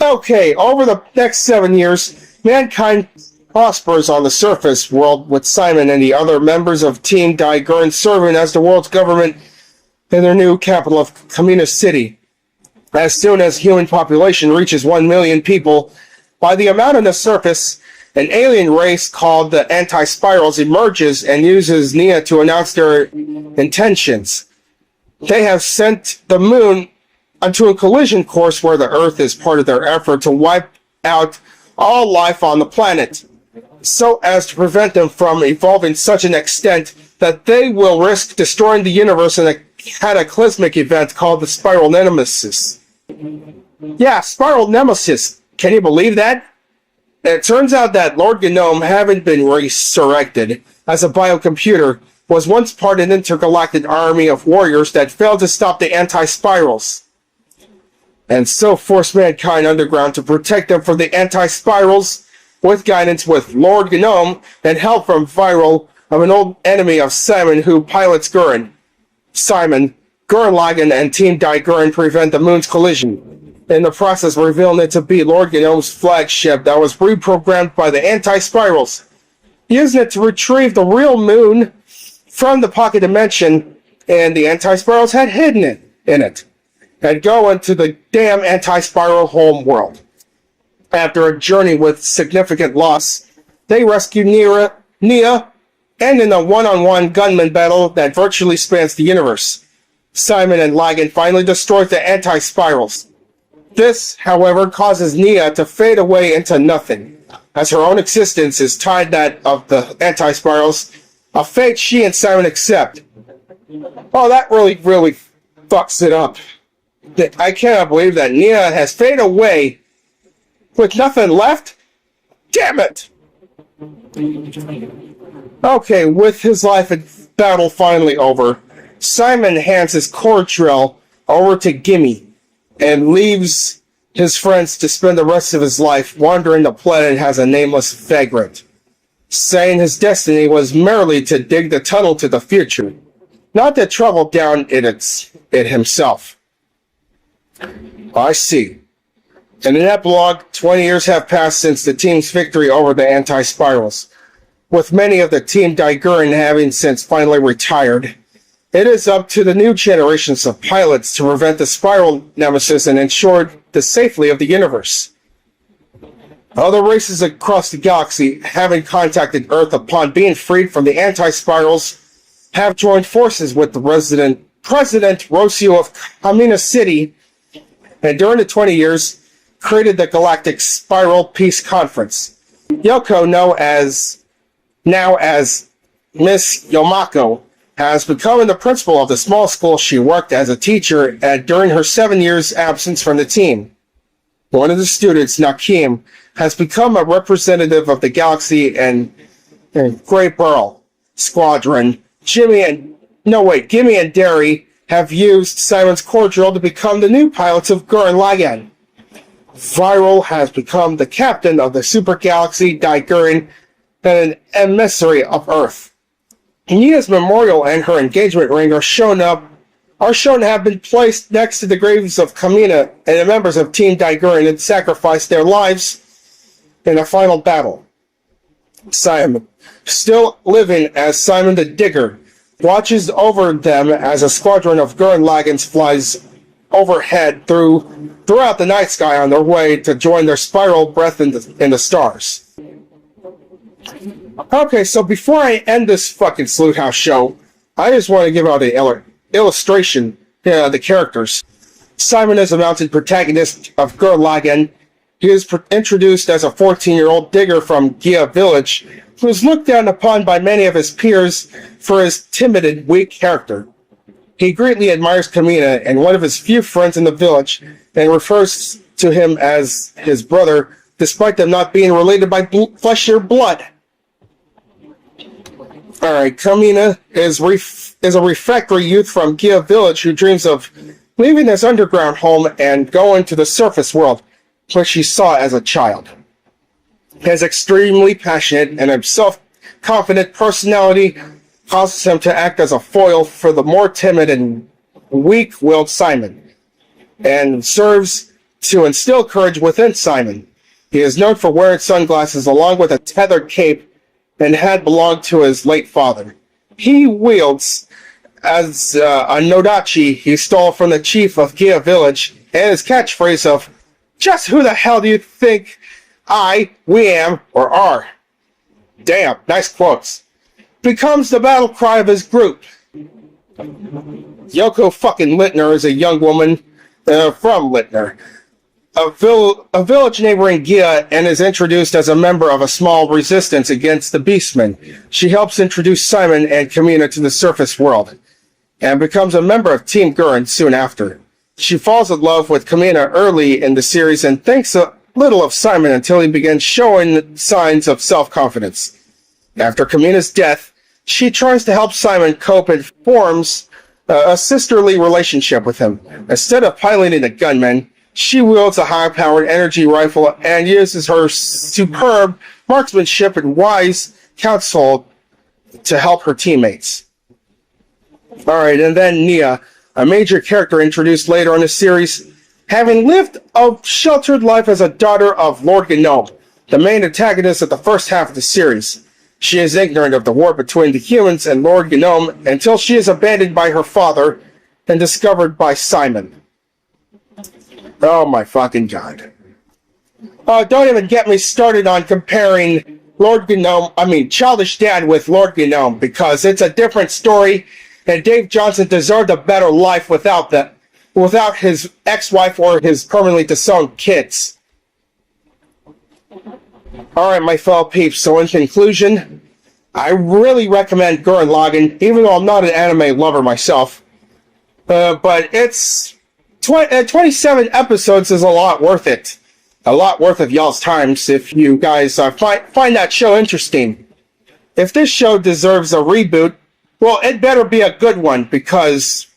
Okay, over the next 7 years, mankind prospers on the surface world with Simon and the other members of Team Daiguren serving as the world's government in their new capital of Kamina City. As soon as human population reaches 1 million people, by the amount on the surface, an alien race called the Anti-Spirals emerges and uses Nia to announce their intentions. They have sent the moon onto a collision course where the Earth is part of their effort to wipe out all life on the planet, so as to prevent them from evolving such an extent that they will risk destroying the universe in a cataclysmic event called the Spiral Nemesis. Yeah, Spiral Nemesis. Can you believe that? It turns out that Lord Gnome, having been resurrected as a biocomputer, was once part of an intergalactic army of warriors that failed to stop the anti-spirals, and so forced mankind underground to protect them from the anti-spirals with guidance with Lord Gnome and help from Viral, of an old enemy of Simon who pilots Gurren. Simon, Gurren Lagann, and Team Gurren prevent the moon's collision, in the process revealing it to be Lord Gnome's flagship that was reprogrammed by the anti-spirals, using it to retrieve the real moon from the pocket dimension, and the anti-spirals had hidden it in it, and go into the damn anti-spiral home world. After a journey with significant loss, they rescue Nia, and in a one-on-one gunman battle that virtually spans the universe, Simon and Lagann finally destroy the anti-spirals. This, however, causes Nia to fade away into nothing, as her own existence is tied that of the anti-spirals, a fate she and Simon accept. Oh, that really fucks it up. I cannot believe that Nia has faded away with nothing left. Damn it! Okay, with his life in battle finally over, Simon hands his core drill over to Gimme and leaves his friends to spend the rest of his life wandering the planet as a nameless vagrant, saying his destiny was merely to dig the tunnel to the future, not to travel down it himself. I see. In an epilogue, 20 years have passed since the team's victory over the anti-spirals, with many of the Team Gurren having since finally retired. It is up to the new generations of pilots to prevent the spiral nemesis and ensure the safety of the universe. Other races across the galaxy, having contacted Earth upon being freed from the anti-spirals, have joined forces with the President Rocio of Kamina City, and during the 20 years, created the Galactic Spiral Peace Conference. Yoko, now as Miss Yomako, has become the principal of the small school she worked as a teacher at during her 7 years absence from the team. One of the students, Nakim, has become a representative of the Galaxy and Grey Pearl Squadron. Gimme and Derry have used Simon's core drill to become the new pilots of Gurren Lagann. Viral has become the captain of the Super Galaxy Gurren and an emissary of Earth. Nia's memorial and her engagement ring are shown to have been placed next to the graves of Kamina and the members of Team Gurren that sacrificed their lives in a final battle. Simon, still living as Simon the Digger, watches over them as a squadron of Gurren Laganns flies overhead throughout the night sky on their way to join their spiral breath in the stars. Okay, so before I end this fucking Sleuth House show, I just want to give out an illustration of the characters. Simon is a mounted protagonist of Gurren Lagann. He is introduced as a 14-year-old digger from Gia Village, who is looked down upon by many of his peers for his timid and weak character. He greatly admires Kamina and one of his few friends in the village, and refers to him as his brother, despite them not being related by flesh or blood. Alright, Kamina is a refractory youth from Gia Village who dreams of leaving his underground home and going to the surface world, which he saw as a child. His extremely passionate and self-confident personality causes him to act as a foil for the more timid and weak-willed Simon, and serves to instill courage within Simon. He is known for wearing sunglasses along with a tethered cape and had belonged to his late father. He wields as a Nodachi he stole from the chief of Gia Village, and his catchphrase of, "Just who the hell do you think we am, or are?" Damn, nice quotes. Becomes the battle cry of his group. Yoko fucking Littner is a young woman from Littner. a village neighboring Gia and is introduced as a member of a small resistance against the Beastmen. She helps introduce Simon and Kamina to the surface world, and becomes a member of Team Gurren soon after. She falls in love with Kamina early in the series and thinks a little of Simon until he begins showing signs of self-confidence. After Kamina's death, she tries to help Simon cope and forms a sisterly relationship with him. Instead of piloting a gunman, she wields a high-powered energy rifle and uses her superb marksmanship and wise counsel to help her teammates. Alright, and then Nia, a major character introduced later in the series, having lived a sheltered life as a daughter of Lord Gnome, the main antagonist of the first half of the series. She is ignorant of the war between the humans and Lord Gnome until she is abandoned by her father and discovered by Simon. Oh my fucking god. Don't even get me started on comparing Childish Dad with Lord Gnome, because it's a different story, and Dave Johnson deserved a better life without his ex-wife or his permanently disowned kids. Alright, my fellow peeps, so in conclusion, I really recommend Gurren Lagann, even though I'm not an anime lover myself. But it's 27 episodes is a lot worth it. A lot worth of y'all's times if you guys find that show interesting. If this show deserves a reboot, well, it better be a good one, because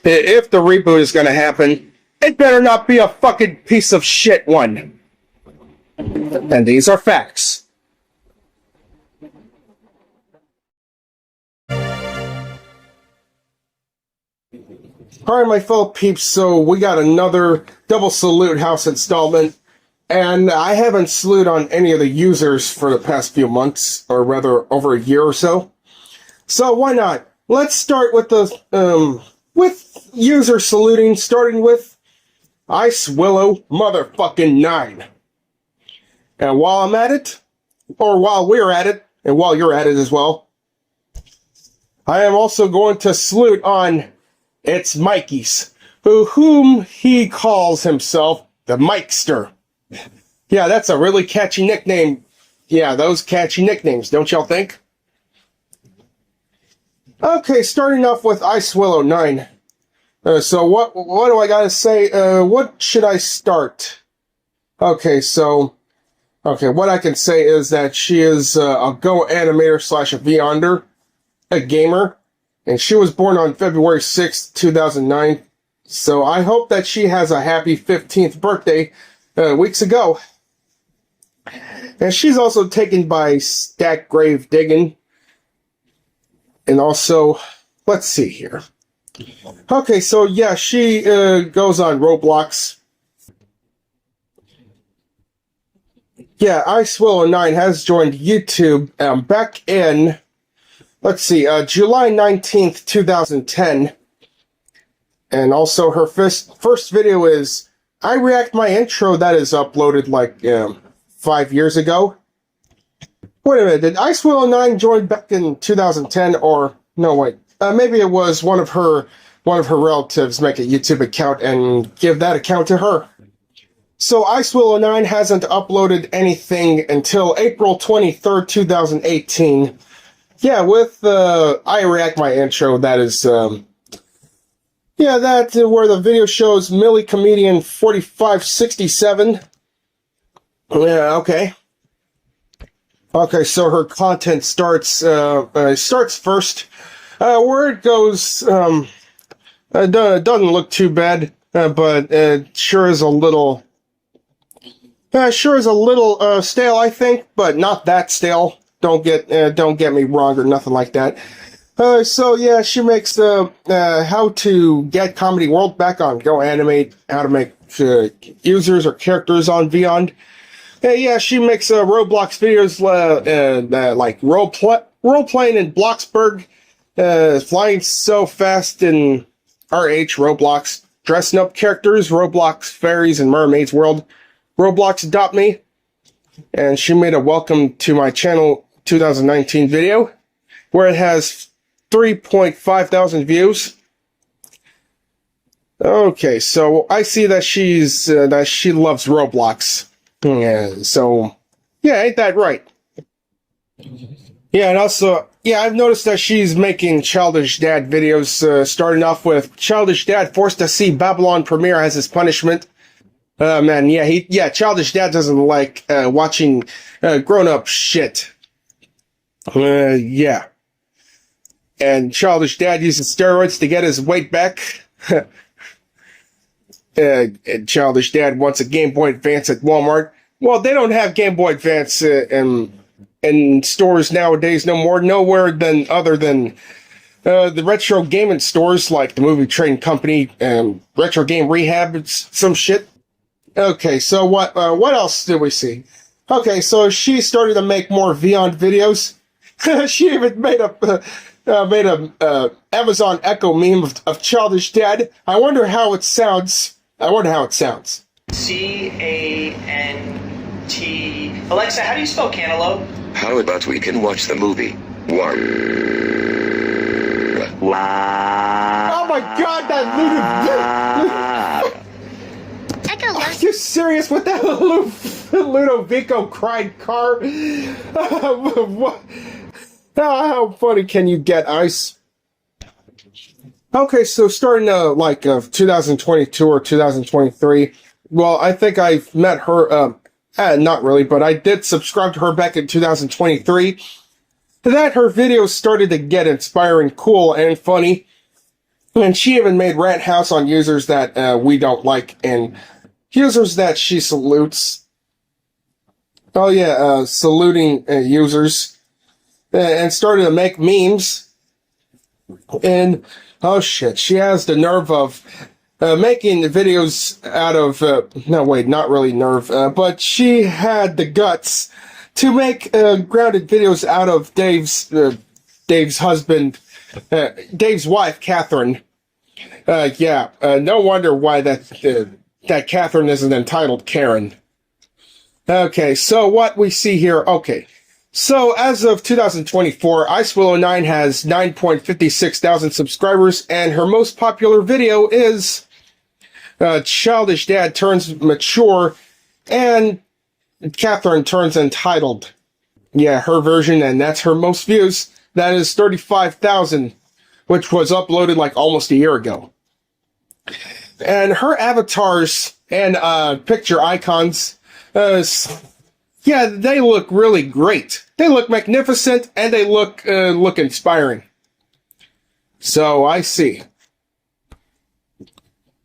if the reboot is gonna happen, it better not be a fucking piece of shit one. And these are facts. Alright, my fellow peeps, so we got another Double Salute House installment, and I haven't saluted on any of the users for the past few months, or rather over a year or so. So why not? Let's start with the with user saluting, starting with Ice Willow motherfucking 9. And while I'm at it, or while we're at it, and while you're at it as well, I am also going to salute on It's Mikey's, whom he calls himself the Mikester. Yeah, that's a really catchy nickname. Yeah, those catchy nicknames, don't y'all think? Okay, starting off with Ice Willow 9. So what do I gotta say? What should I start? Okay, what I can say is that she is a Go animator / a Beyonder, a gamer, and she was born on February 6th, 2009. So I hope that she has a happy 15th birthday weeks ago. And she's also taken by Stack Grave Diggin'. And also, let's see here. Okay, so yeah, she goes on Roblox. Yeah, Ice Willow 9 has joined YouTube back in, let's see, July 19th, 2010. And also her first video is I React My Intro, that is uploaded like 5 years ago. Wait a minute, did Ice Willow 9 join back in 2010, or no, wait, maybe it was one of her relatives make a YouTube account and give that account to her. So Ice Willow 9 hasn't uploaded anything until April 23rd, 2018. Yeah, with I React My Intro, that is, yeah, that's where the video shows Millie Comedian 4567. Yeah, okay. Okay, so her content starts first, where it goes, it doesn't look too bad, but it sure is a little stale, I think, but not that stale. Don't get me wrong or nothing like that. So yeah, she makes how to get Comedy World back on Go Animate, how to make users or characters on Beyond. Yeah, she makes Roblox videos like role-playing in Bloxburg, flying so fast in RH Roblox, dressing up characters, Roblox fairies and mermaids world, Roblox Adopt Me, and she made a welcome to my channel 2019 video, where it has 3,500 views. Okay, so I see that that she loves Roblox. Yeah, so yeah, ain't that right? Yeah, and also, yeah, I've noticed that she's making Childish Dad videos, starting off with Childish Dad forced to see Babylon premiere as his punishment. Man, yeah, Childish Dad doesn't like, watching, grown-up shit. Yeah. And Childish Dad uses steroids to get his weight back. And Childish Dad wants a Game Boy Advance at Walmart. Well, they don't have Game Boy Advance, in stores nowadays no more, nowhere other than the retro gaming stores like the Movie Trading Company and Retro Game Rehab and some shit. Okay, so what else did we see? Okay, so she started to make more Beyond videos. She even made a Amazon Echo meme of Childish Dad. I wonder how it sounds. C-A-N-T. Alexa, how do you spell cantaloupe? How about we can watch the movie? War. Oh my god, that Ludo... Are you serious with that Ludovico cried car? What? How funny can you get, Ice? Okay, so starting 2022 or 2023, well, I think I've met her, not really, but I did subscribe to her back in 2023. That her videos started to get inspiring, cool, and funny. And she even made rant house on users that we don't like, and users that she salutes. Oh yeah, saluting users. And started to make memes. And, oh shit, she has the nerve of making videos out of, no wait, not really nerve, but she had the guts to make grounded videos out of Dave's husband, Dave's wife, Catherine. No wonder why that Catherine isn't entitled Karen. Okay, so what we see here, okay. So, as of 2024, Ice Willow 9 has 9.56 thousand subscribers, and her most popular video is Childish Dad turns mature, and Catherine turns entitled. Yeah, her version, and that's her most views. That is 35,000, which was uploaded like almost a year ago. And her avatars and picture icons, yeah, they look really great. They look magnificent, and they look inspiring. So, I see.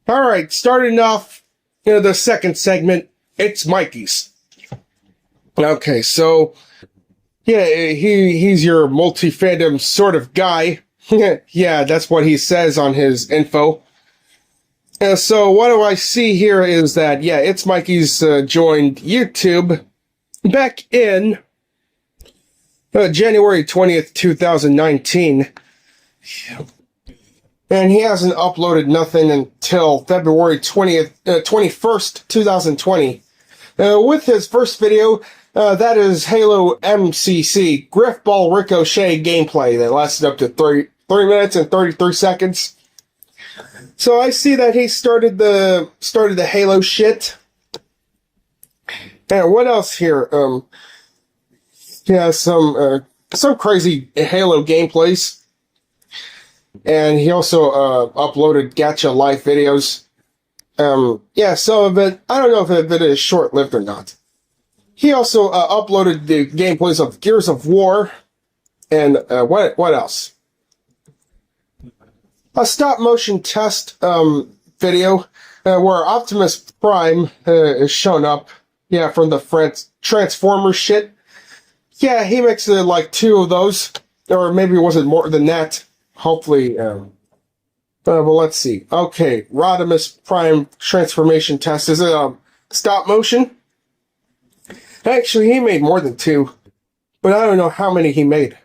Alright, starting off, the second segment, it's Mikey's. Okay, so, yeah, he's your multi-fandom sort of guy. Yeah, that's what he says on his info. So, what do I see here is that, yeah, It's Mikey's joined YouTube back in January 20th, 2019. And he hasn't uploaded nothing until February 21st, 2020. With his first video, that is Halo MCC, Griff Ball Ricochet gameplay that lasted up to 3 minutes and 33 seconds. So I see that he started the Halo shit. And what else here? Yeah, some crazy Halo gameplays. And he also uploaded Gacha Life videos. Yeah, some of it, I don't know if it is short-lived or not. He also uploaded the gameplays of Gears of War. And what else? A stop-motion test video where Optimus Prime is shown up. Yeah, from the Transformers shit. Yeah, he makes like 2 of those. Or maybe was it more than that? Hopefully, well, let's see. Okay, Rodimus Prime transformation test. Is it stop motion? Actually, he made more than 2. But I don't know how many he made.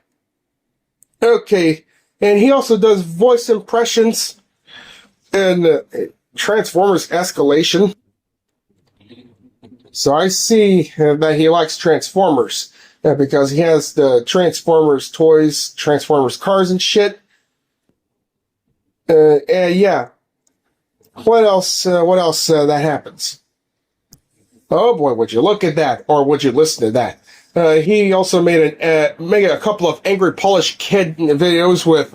Okay, and he also does voice impressions and Transformers Escalation. So I see that he likes Transformers. Because he has the Transformers toys, Transformers cars and shit. And yeah. what else that happens? Oh boy, would you look at that, or would you listen to that? He also made a couple of Angry Polish Kid videos with,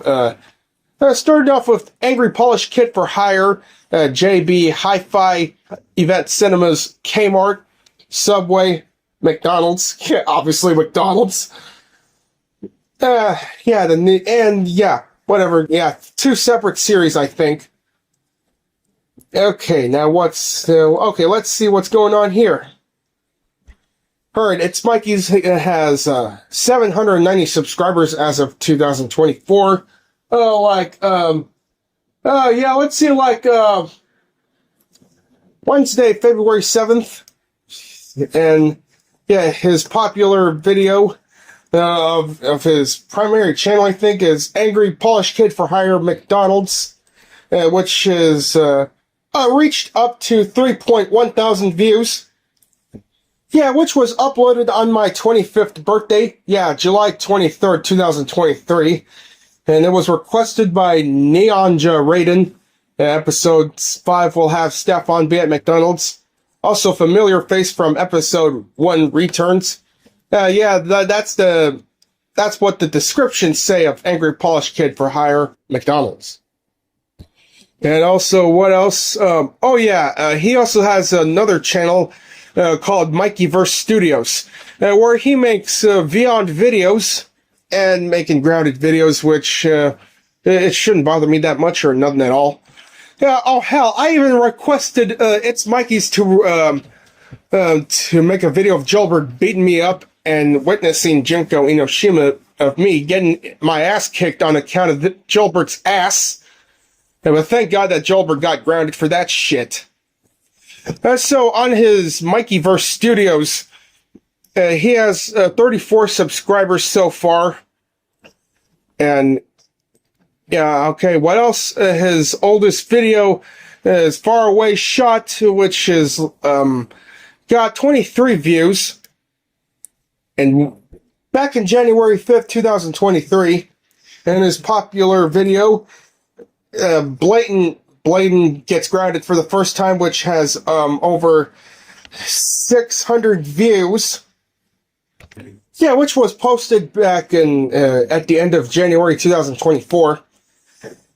started off with Angry Polish Kid for Hire, JB, Hi-Fi, Event Cinemas, Kmart, Subway, McDonald's, yeah, obviously McDonald's. Whatever, 2 separate series, I think. Okay, now let's see what's going on here. Alright, It's Mikey's has 790 subscribers as of 2024. Let's see, Wednesday, February 7th. And, his popular video of his primary channel, I think, is Angry Polish Kid for Hire McDonald's, which is, reached up to 3.1 thousand views. Yeah, which was uploaded on my 25th birthday. Yeah, July 23rd, 2023. And it was requested by Neonja Raiden. Episode 5 will have Stefan be at McDonald's. Also, familiar face from episode 1 returns. That's what the descriptions say of Angry Polish Kid for Hire McDonald's. And also, what else? He also has another channel called Mikeyverse Studios, where he makes Beyond videos and making grounded videos, which it shouldn't bother me that much, or nothing at all. Yeah. Oh hell, I even requested It's Mikey's to make a video of Gilbert beating me up and witnessing Junko Inoshima of me getting my ass kicked on account of Gilbert's ass. But thank God that Gilbert got grounded for that shit. So on his Mikeyverse Studios, he has 34 subscribers so far. And what else? His oldest video is Far Away Shot, which is got 23 views. And back in January 5th, 2023, and his popular video, Bladen gets grounded for the first time, which has over 600 views. Yeah, which was posted back in at the end of January 2024.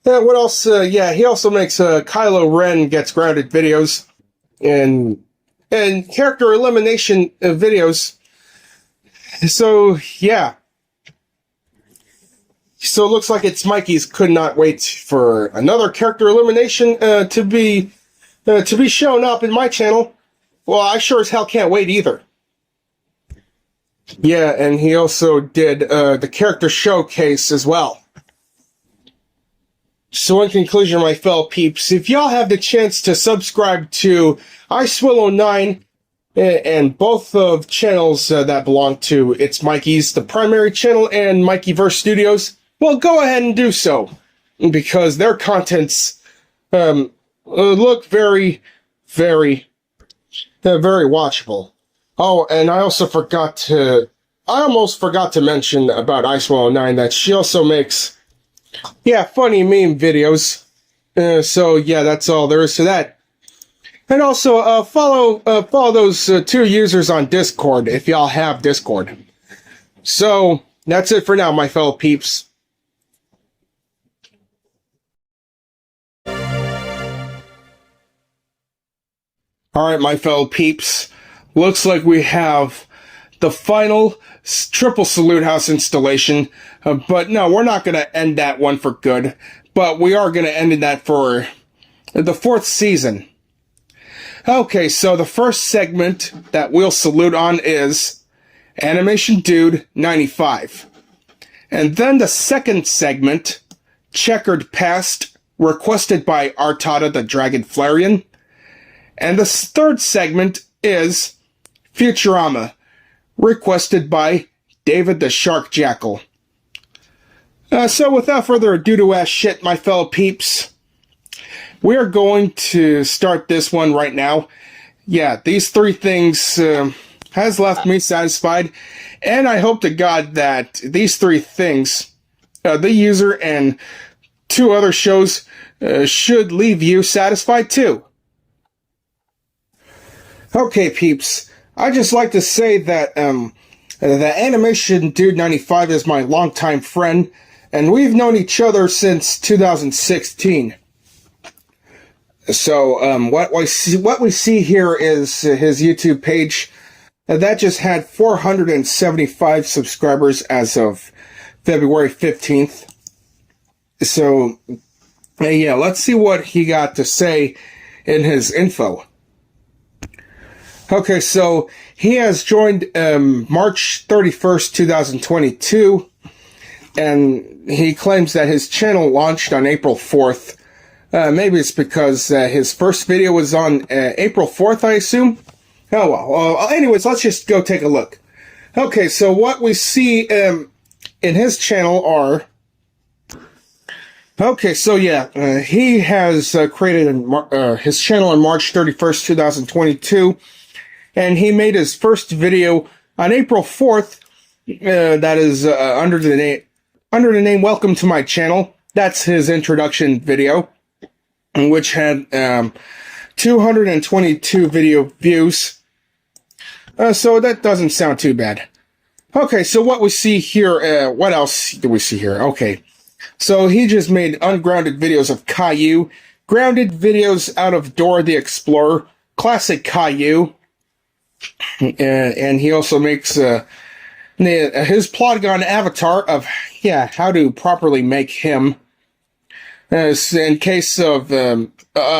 What else? He also makes Kylo Ren gets grounded videos and character elimination videos. So yeah. So it looks like It's Mikey's could not wait for another character elimination to be shown up in my channel. Well, I sure as hell can't wait either. Yeah, and he also did the character showcase as well. So in conclusion, my fellow peeps, if y'all have the chance to subscribe to IceWillow9 and both of channels that belong to It's Mikey's, the primary channel, and Mikeyverse Studios, well, go ahead and do so, because their contents look very, very, very watchable. Oh, and I almost forgot to mention about IceWillow9 that she also makes, funny meme videos. So yeah, that's all there is to that. And also, follow those 2 users on Discord if y'all have Discord. So that's it for now, my fellow peeps. Alright, my fellow peeps, looks like we have the final triple salute house installation, but no, we're not going to end that one for good, but we are going to end that for the 4th season. Okay, so the first segment that we'll salute on is Animation Dude 95. And then the second segment, Checkered Past, requested by Artada the Dragon Flareon. And the third segment is Futurama, requested by David the Shark Jackal. So without further ado to ass shit, my fellow peeps, we are going to start this one right now. Yeah, these 3 things has left me satisfied, and I hope to God that these 3 things, the user and 2 other shows, should leave you satisfied too. Okay, peeps, I'd just like to say that the Animation Dude 95 is my longtime friend, and we've known each other since 2016. So what we see here is his YouTube page. That just had 475 subscribers as of February 15th. So, yeah, let's see what he got to say in his info. Okay, so he has joined March 31st, 2022, and he claims that his channel launched on April 4th. Maybe it's because his first video was on April 4th, I assume? Oh, well. Anyways, let's just go take a look. Okay, so what we see in his channel are... Okay, so yeah, he has created his channel on March 31st, 2022, and he made his first video on April 4th, that is under the name Welcome to My Channel. That's his introduction video, which had 222 video views. So that doesn't sound too bad. Okay, so what we see here, what else do we see here? Okay, so he just made ungrounded videos of Caillou, grounded videos out of Dora the Explorer, classic Caillou, and he also makes his Plotagon avatar of, how to properly make him. In case of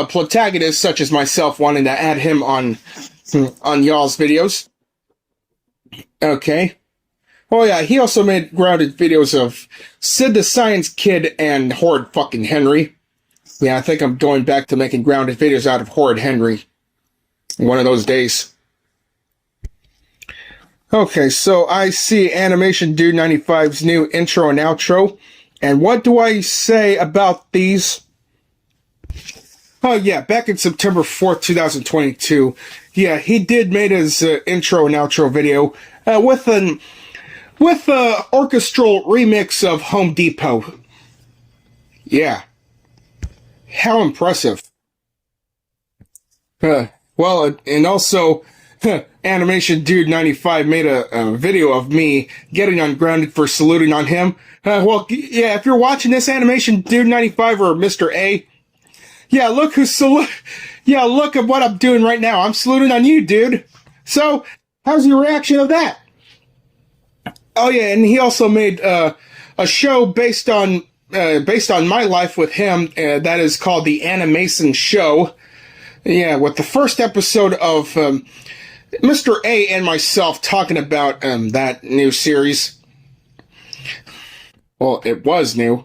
protagonists such as myself wanting to add him on y'all's videos. Okay. Oh yeah, he also made grounded videos of Sid the Science Kid and Horrid fucking Henry. Yeah, I think I'm going back to making grounded videos out of Horrid Henry one of those days. Okay, so I see Animation Dude 95's new intro and outro. And what do I say about these? Oh yeah, back in September 4th, 2022, yeah, he did made his intro and outro video with an orchestral remix of Home Depot. Yeah. How impressive. Well, and also, Animation Dude 95 made a video of me getting ungrounded for saluting on him. Well, yeah, if you're watching this, Animation Dude 95 or Mr. A, yeah, look look at what I'm doing right now. I'm saluting on you, dude. So, how's your reaction of that? Oh yeah, and he also made a show based on my life with him. That is called The Animation Show. Yeah, with the first episode of Mr. A and myself talking about that new series. Well, it was new.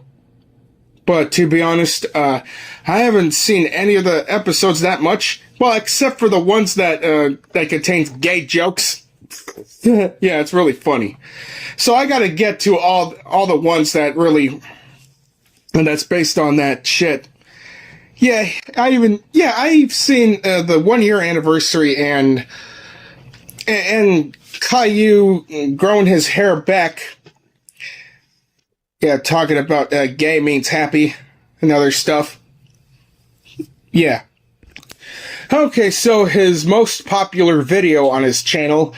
But to be honest, I haven't seen any of the episodes that much. Well, except for the ones that contains gay jokes. Yeah, it's really funny. So I gotta get to all the ones that really, and that's based on that shit. Yeah, I've seen the 1 year anniversary and Caillou growing his hair back. Yeah, talking about gay means happy and other stuff. Yeah. Okay, so his most popular video on his channel,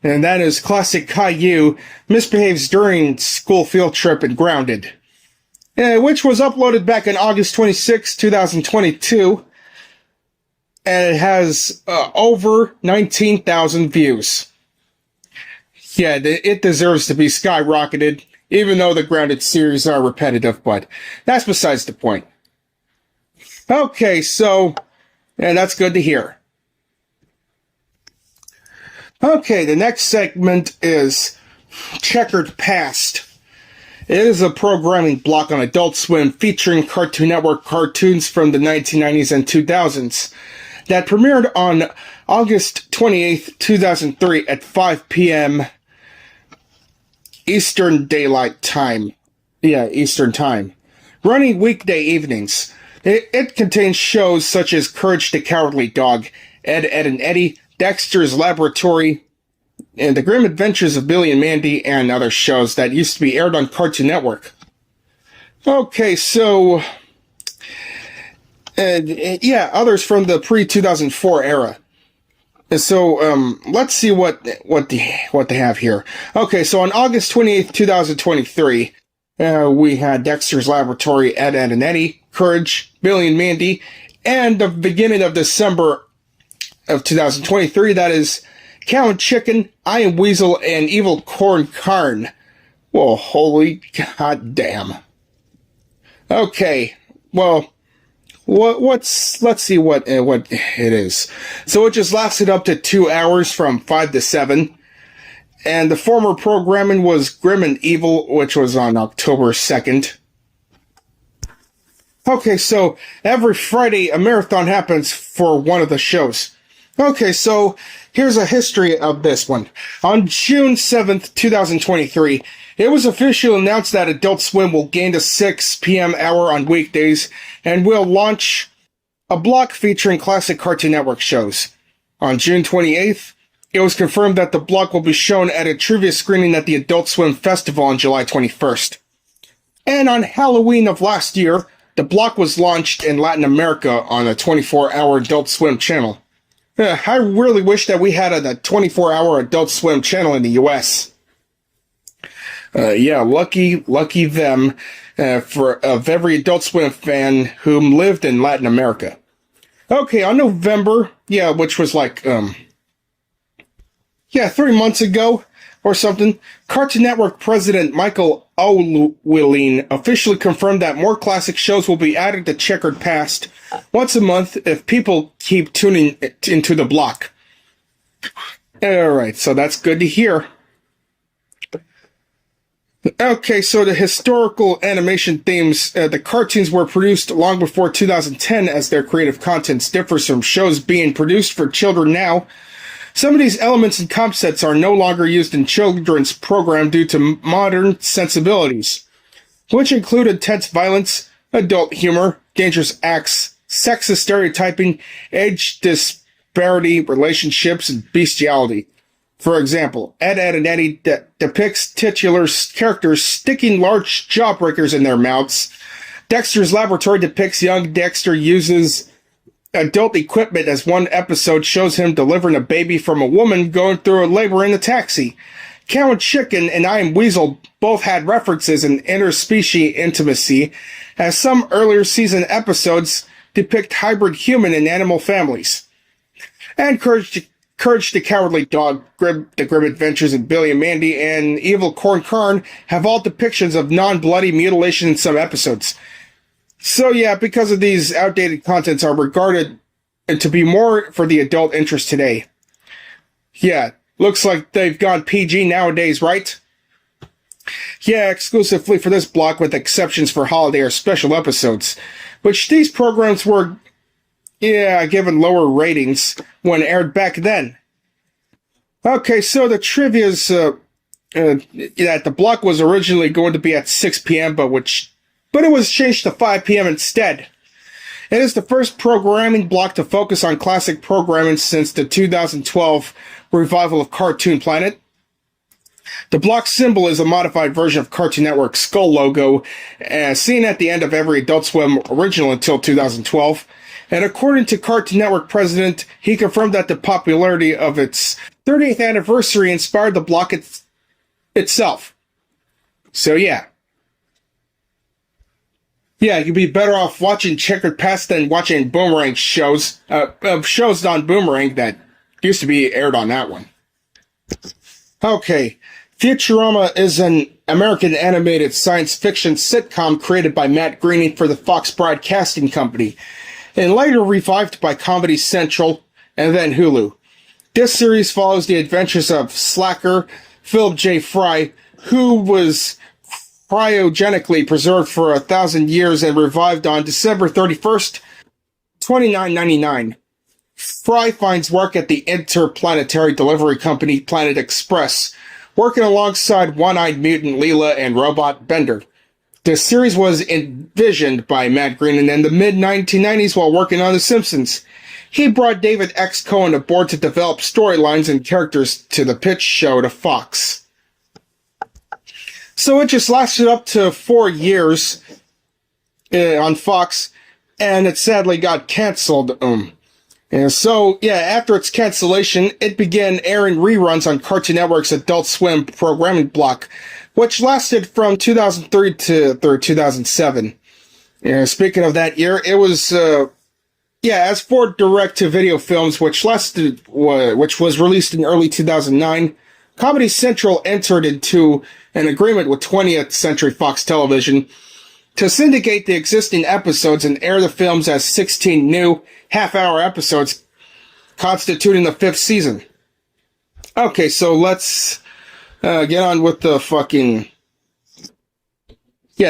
and that is Classic Caillou Misbehaves During School Field Trip and Grounded, which was uploaded back on August 26, 2022, and it has over 19,000 views. Yeah, it deserves to be skyrocketed, even though the Grounded series are repetitive, but that's besides the point. Okay, so, yeah, that's good to hear. Okay, the next segment is Checkered Past. It is a programming block on Adult Swim featuring Cartoon Network cartoons from the 1990s and 2000s that premiered on August 28th, 2003 at 5 p.m. Eastern Daylight Time. Yeah, Eastern Time. Running weekday evenings. It contains shows such as Courage the Cowardly Dog, Ed, Edd and Eddy, Dexter's Laboratory, and The Grim Adventures of Billy and Mandy, and other shows that used to be aired on Cartoon Network. Okay, so And yeah, others from the pre-2004 era. So let's see what they have here. Okay, so on August 28th, 2023, we had Dexter's Laboratory, Ed, Edd and Eddy, Courage, Billy and Mandy, and the beginning of December of 2023, that is Cow and Chicken, I Am Weasel, and Evil Corn Carn. Well, holy goddamn. Okay, well, let's see what it is. So it just lasted up to 2 hours from 5 to 7. And the former programming was Grim and Evil, which was on October 2nd. Okay, so every Friday a marathon happens for one of the shows. Okay, so here's a history of this one. On June 7th, 2023, it was officially announced that Adult Swim will gain the 6 p.m. hour on weekdays and will launch a block featuring classic Cartoon Network shows. On June 28th, it was confirmed that the block will be shown at a trivia screening at the Adult Swim Festival on July 21st. And on Halloween of last year, the block was launched in Latin America on a 24-hour Adult Swim channel. I really wish that we had a 24-hour Adult Swim channel in the US. Yeah, lucky them of every Adult Swim fan who lived in Latin America. Okay, on November, which was like, 3 months ago or something, Cartoon Network President Michael O'Willing officially confirmed that more classic shows will be added to Checkered Past once a month if people keep tuning into the block. Alright, so that's good to hear. Okay, so the historical animation themes, the cartoons were produced long before 2010 as their creative contents differs from shows being produced for children now. Some of these elements and concepts are no longer used in children's program due to modern sensibilities, which include intense violence, adult humor, dangerous acts, sexist stereotyping, age disparity, relationships, and bestiality. For example, Ed, Edd and Eddy depicts titular characters sticking large jawbreakers in their mouths. Dexter's Laboratory depicts young Dexter uses adult equipment as one episode shows him delivering a baby from a woman going through labor in a taxi. Cow and Chicken and I Am Weasel both had references in interspecies intimacy, as some earlier season episodes depict hybrid human and animal families. And Courage the Cowardly Dog, The Grim Adventures of Billy and Mandy, and Evil Corn Carn have all depictions of non-bloody mutilation in some episodes. So yeah, because of these outdated contents are regarded to be more for the adult interest today. Yeah, looks like they've gone PG nowadays, right? Yeah, exclusively for this block with exceptions for holiday or special episodes, which these programs were given lower ratings when aired back then. Okay, so the trivia's that the block was originally going to be at 6 p.m., but it was changed to 5 p.m. instead. It is the first programming block to focus on classic programming since the 2012 revival of Cartoon Planet. The block symbol is a modified version of Cartoon Network's skull logo, seen at the end of every Adult Swim original until 2012. And according to Cartoon Network president, he confirmed that the popularity of its 30th anniversary inspired the block itself. So yeah. Yeah, you'd be better off watching Checkered Past than watching Boomerang shows on Boomerang that used to be aired on that one. Okay. Futurama is an American animated science fiction sitcom created by Matt Groening for the Fox Broadcasting Company, and later revived by Comedy Central and then Hulu. This series follows the adventures of Slacker, Philip J. Fry, who was cryogenically preserved for 1,000 years and revived on December 31st, 2999. Fry finds work at the interplanetary delivery company Planet Express, working alongside one-eyed mutant Leela and robot Bender. The series was envisioned by Matt Groening in the mid-1990s while working on The Simpsons. He brought David X. Cohen aboard to develop storylines and characters to the pitch show to Fox. So it just lasted up to 4 years on Fox, and it sadly got canceled. And so, yeah, after its cancellation, it began airing reruns on Cartoon Network's Adult Swim programming block, which lasted from 2003 to 2007. And speaking of that year, it was, as for direct-to-video films, which was released in early 2009, Comedy Central entered into an agreement with 20th Century Fox Television to syndicate the existing episodes and air the films as 16 new half-hour episodes, constituting the 5th season. Okay, so let's get on with the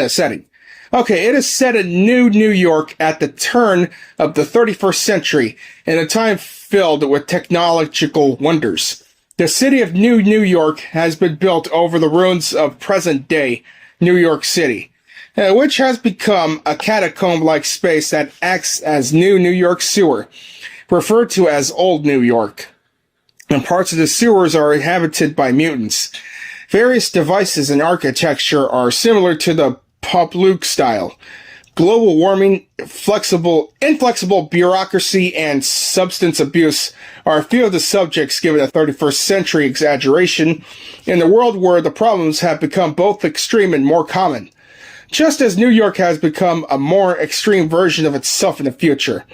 setting. Okay, it is set in New York at the turn of the 31st century, in a time filled with technological wonders. The city of New York has been built over the ruins of present-day New York City, which has become a catacomb-like space that acts as New York sewer, referred to as Old New York. And parts of the sewers are inhabited by mutants. Various devices and architecture are similar to the Pop Luke style. Global warming, inflexible bureaucracy, and substance abuse are a few of the subjects given a 31st century exaggeration in a world where the problems have become both extreme and more common, just as New York has become a more extreme version of itself in the future.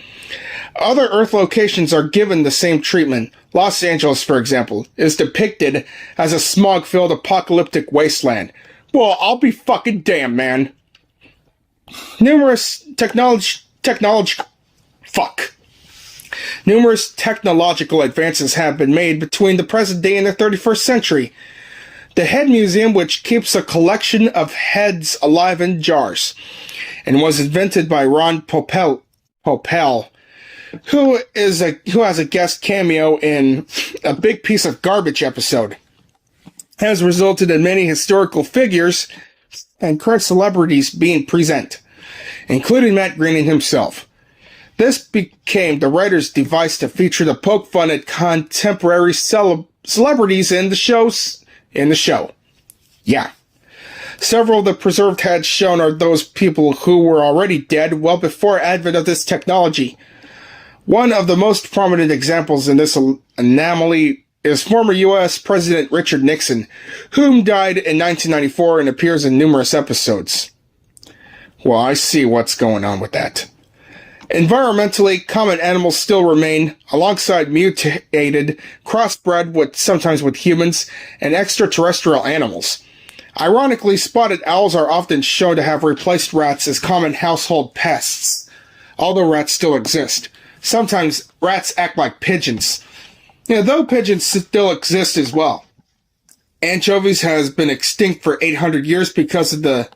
Other Earth locations are given the same treatment. Los Angeles, for example, is depicted as a smog-filled apocalyptic wasteland. Well, I'll be fucking damned, man. Numerous technological advances have been made between the present day and the 31st century. The Head Museum, which keeps a collection of heads alive in jars, and was invented by Ron Popeil, who has a guest cameo in a Big Piece of Garbage episode, has resulted in many historical figures and current celebrities being present, including Matt Groening himself. This became the writer's device to feature the poke fun at contemporary celebrities in the show. Yeah. Several of the preserved heads shown are those people who were already dead well before advent of this technology. One of the most prominent examples in this anomaly is former U.S. President Richard Nixon, whom died in 1994 and appears in numerous episodes. Well, I see what's going on with that. Environmentally, common animals still remain, alongside mutated, crossbred sometimes with humans, and extraterrestrial animals. Ironically, spotted owls are often shown to have replaced rats as common household pests, although rats still exist. Sometimes rats act like pigeons, though pigeons still exist as well. Anchovies has been extinct for 800 years because of the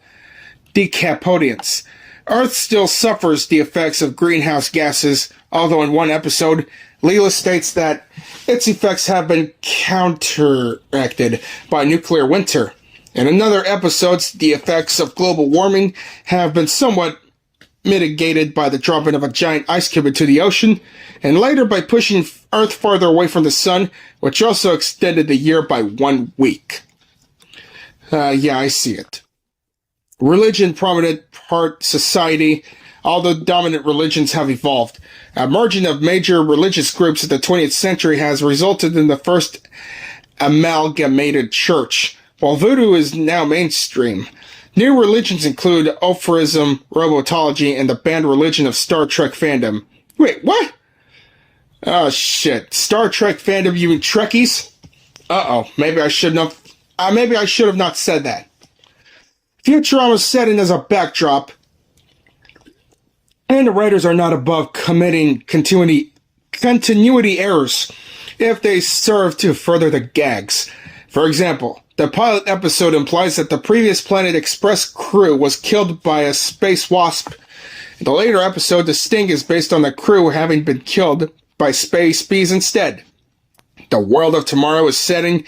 decapodians. Earth still suffers the effects of greenhouse gases, although in one episode, Leela states that its effects have been counteracted by nuclear winter. In another episode, the effects of global warming have been somewhat mitigated by the dropping of a giant ice cube into the ocean, and later by pushing Earth farther away from the sun, which also extended the year by 1 week. Yeah, I see it. Religion, prominent part society, although dominant religions have evolved. A merging of major religious groups in the 20th century has resulted in the first amalgamated church, while voodoo is now mainstream. New religions include Ophirism, Robotology, and the banned religion of Star Trek fandom. Wait, what? Oh shit. Star Trek fandom, you mean Trekkies? Uh-oh. Maybe I should have not said that. Futurama's setting as a backdrop, and the writers are not above committing continuity errors if they serve to further the gags. For example, the pilot episode implies that the previous Planet Express crew was killed by a space wasp. In the later episode, the sting is based on the crew having been killed by space bees instead. The World of Tomorrow is setting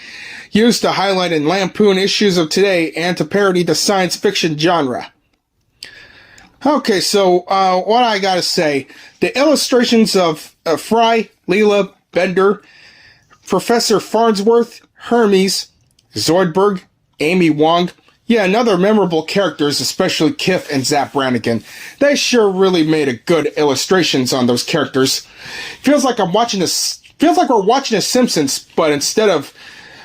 used to highlight and lampoon issues of today and to parody the science fiction genre. Okay, so what I gotta say, the illustrations of Fry, Leela, Bender, Professor Farnsworth, Hermes, Zoidberg, Amy Wong, Yeah, another memorable characters, especially Kif and Zap Brannigan. They sure really made a good illustrations on those characters. Feels like we're watching a Simpsons, but instead of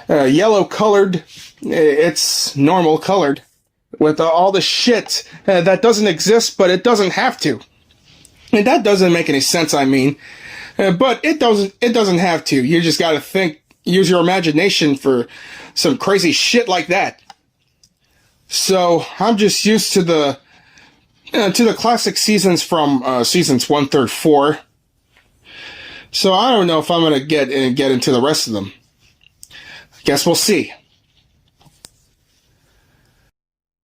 yellow colored, it's normal colored. With all the shit that doesn't exist, but it doesn't have to. And that doesn't make any sense, I mean. But it doesn't have to. You just gotta use your imagination for some crazy shit like that. So, I'm just used to the classic seasons from seasons 1 through 4. So I don't know if I'm gonna get into the rest of them. Guess we'll see.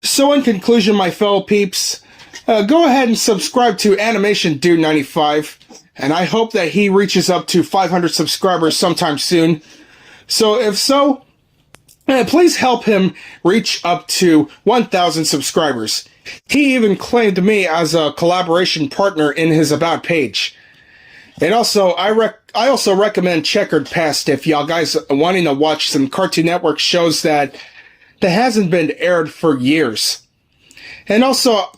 So in conclusion, my fellow peeps, go ahead and subscribe to Animation Dude 95, and I hope that he reaches up to 500 subscribers sometime soon. So if so, please help him reach up to 1,000 subscribers. He even claimed me as a collaboration partner in his About page. And also, I also recommend Checkered Past if y'all guys are wanting to watch some Cartoon Network shows that hasn't been aired for years. And also,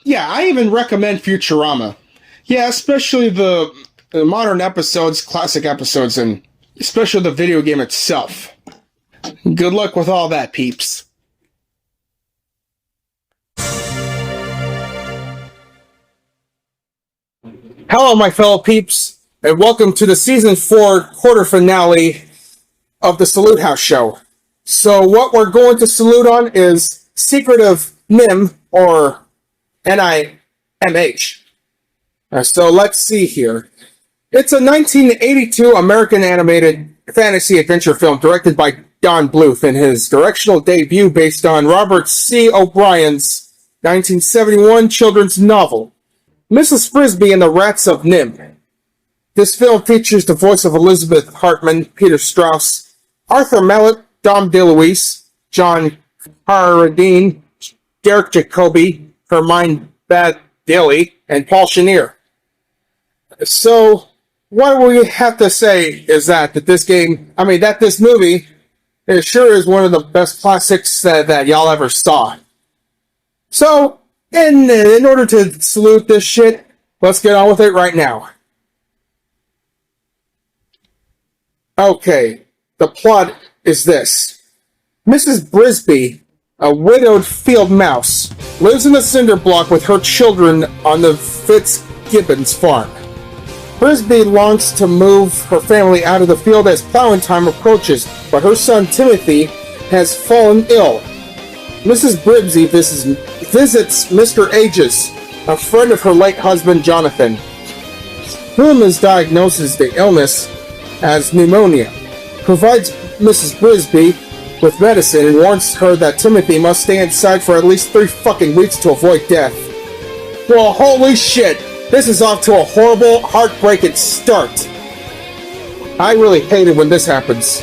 yeah, I even recommend Futurama. Yeah, especially the modern episodes, classic episodes, and especially the video game itself. Good luck with all that, peeps. Hello, my fellow peeps, and welcome to the Season 4 quarter finale of the Salute House Show. So what we're going to salute on is Secret of NIMH, or NIMH. So let's see here. It's a 1982 American animated fantasy adventure film directed by Don Bluth in his directional debut based on Robert C. O'Brien's 1971 children's novel, Mrs. Frisbee and the Rats of NIMH. This film features the voice of Elizabeth Hartman, Peter Strauss, Arthur Mallet, Dom DeLuise, John Carradine, Derek Jacobi, Hermine Baddeley, and Paul Chenier. So, what we have to say is that this movie, it sure is one of the best classics that y'all ever saw. So, in order to salute this shit, let's get on with it right now. Okay, the plot is this. Mrs. Brisby, a widowed field mouse, lives in a cinder block with her children on the Fitzgibbons farm. Brisby longs to move her family out of the field as plowing time approaches, but her son Timothy has fallen ill. Mrs. Brisby visits Mr. Aegis, a friend of her late husband Jonathan, whom is diagnoses the illness as pneumonia, provides Mrs. Brisby with medicine and warns her that Timothy must stay inside for at least 3 fucking weeks to avoid death. Well, holy shit! This is off to a horrible, heartbreaking start. I really hate it when this happens.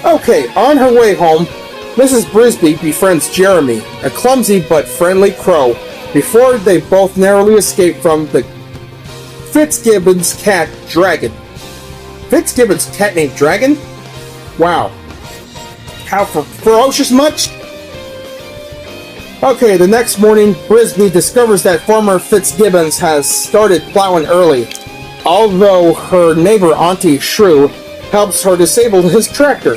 Okay, on her way home, Mrs. Brisby befriends Jeremy, a clumsy but friendly crow, before they both narrowly escape from the Fitzgibbons cat, Dragon. Fitzgibbons cat named Dragon? Wow. How ferocious much? Okay, the next morning, Brisby discovers that Farmer Fitzgibbons has started plowing early, although her neighbor Auntie Shrew helps her disable his tractor.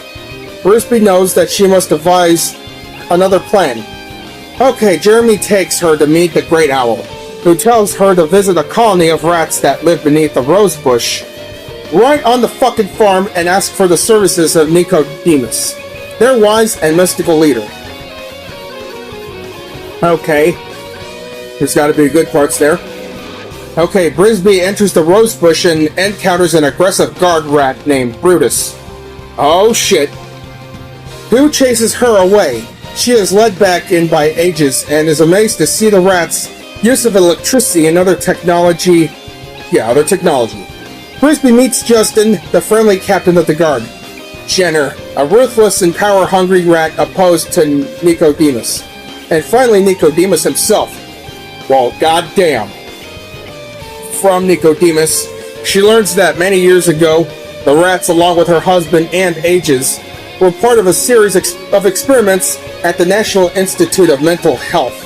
Brisby knows that she must devise another plan. Okay, Jeremy takes her to meet the Great Owl, who tells her to visit a colony of rats that live beneath a rose bush right on the fucking farm and ask for the services of Nicodemus, their wise and mystical leader. Okay, there's gotta be good parts there. Okay, Brisby enters the rose bush and encounters an aggressive guard rat named Brutus. Oh shit. Who chases her away? She is led back in by Aegis and is amazed to see the rat's use of electricity and other technology. Brisby meets Justin, the friendly captain of the guard. Jenner, a ruthless and power-hungry rat opposed to Nicodemus. And finally Nicodemus himself. Well, goddamn. From Nicodemus, she learns that many years ago, the rats along with her husband and Aegis were part of a series of experiments at the National Institute of Mental Health.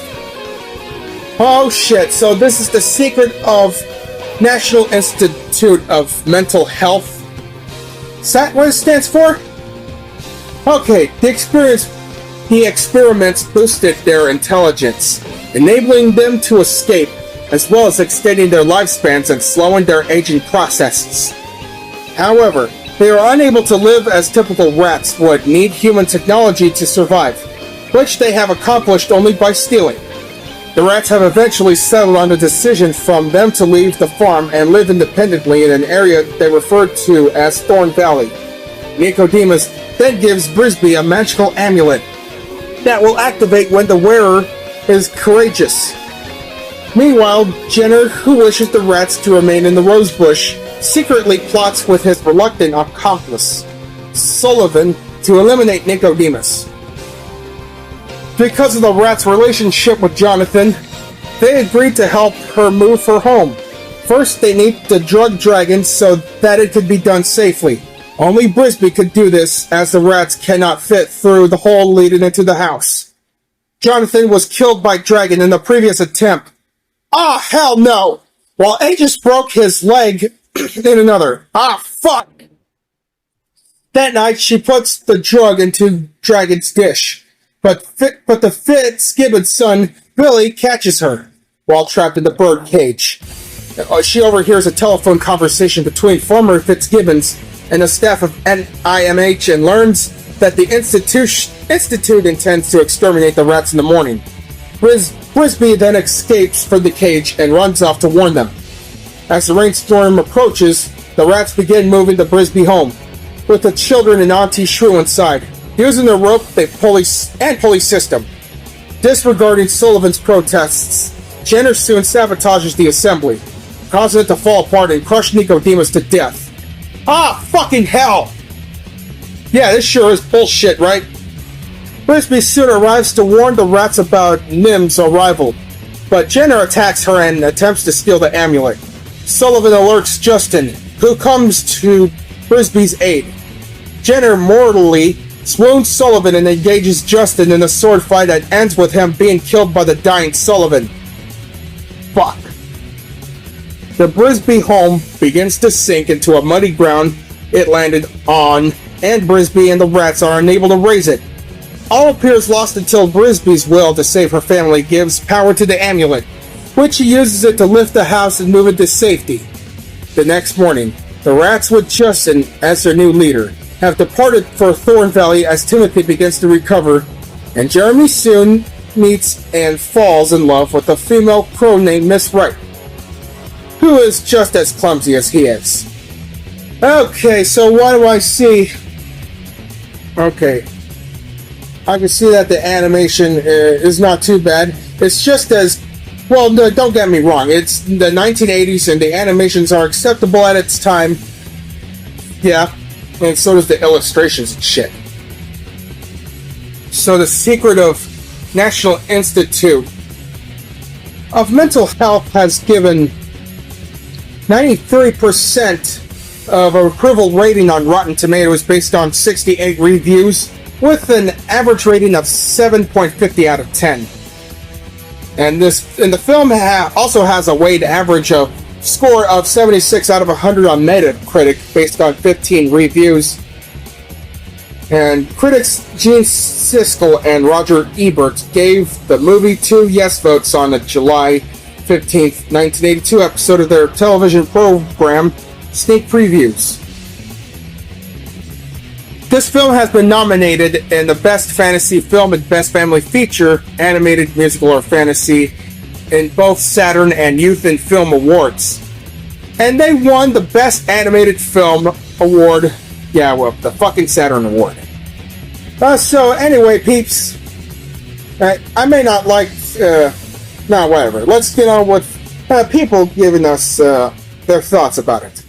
Oh shit, so this is the Secret of National Institute of Mental Health. Is that what it stands for? Okay, the experiments boosted their intelligence, enabling them to escape, as well as extending their lifespans and slowing their aging processes. However, they are unable to live as typical rats would need human technology to survive, which they have accomplished only by stealing. The rats have eventually settled on a decision from them to leave the farm and live independently in an area they refer to as Thorn Valley. Nicodemus then gives Brisby a magical amulet that will activate when the wearer is courageous. Meanwhile, Jenner, who wishes the rats to remain in the rosebush, secretly plots with his reluctant accomplice, Sullivan, to eliminate Nicodemus. Because of the rat's relationship with Jonathan, they agreed to help her move her home. First, they need the drug dragon so that it could be done safely. Only Brisby could do this, as the rats cannot fit through the hole leading into the house. Jonathan was killed by Dragon in the previous attempt. Ah, hell no! While Aegis broke his leg in another. Ah, fuck! That night, she puts the drug into Dragon's dish. But the Fitzgibbon's son, Billy, catches her while trapped in the bird cage. She overhears a telephone conversation between former Fitzgibbons and the staff of NIMH and learns that the Institute intends to exterminate the rats in the morning. Brisby then escapes from the cage and runs off to warn them. As the rainstorm approaches, the rats begin moving the Brisby home, with the children and Auntie Shrew inside. Using the rope, they police system. Disregarding Sullivan's protests, Jenner soon sabotages the assembly, causing it to fall apart and crush Nicodemus to death. Ah, fucking hell! Yeah, this sure is bullshit, right? Brisby soon arrives to warn the rats about NIMH's arrival, but Jenner attacks her and attempts to steal the amulet. Sullivan alerts Justin, who comes to Brisby's aid. Jenner mortally swoons Sullivan and engages Justin in a sword fight that ends with him being killed by the dying Sullivan. Fuck. The Brisby home begins to sink into a muddy ground it landed on, and Brisby and the rats are unable to raise it. All appears lost until Brisby's will to save her family gives power to the amulet, which he uses it to lift the house and move it to safety. The next morning, the rats, with Justin as their new leader, have departed for Thorn Valley as Timothy begins to recover, and Jeremy soon meets and falls in love with a female crow named Miss Wright, who is just as clumsy as he is. Okay, so what do I see? Okay, I can see that the animation is not too bad. It's just as, well, no, don't get me wrong, it's the 1980s and the animations are acceptable at its time. Yeah, and so does the illustrations and shit. So the Secret of National Institute of Mental Health has given 93% of approval rating on Rotten Tomatoes based on 68 reviews, with an average rating of 7.50 out of 10. And the film also has a weighted average of score of 76 out of 100 on Metacritic based on 15 reviews. And critics Gene Siskel and Roger Ebert gave the movie 2 yes votes on a July 15th, 1982 episode of their television program Sneak Previews. This film has been nominated in the Best Fantasy Film and Best Family Feature, Animated, Musical, or Fantasy in both Saturn and Youth in Film Awards. And they won the Best Animated Film Award. Yeah, well, the fucking Saturn Award. So, anyway, peeps. I may not like... no, whatever. Let's get on with people giving us their thoughts about it.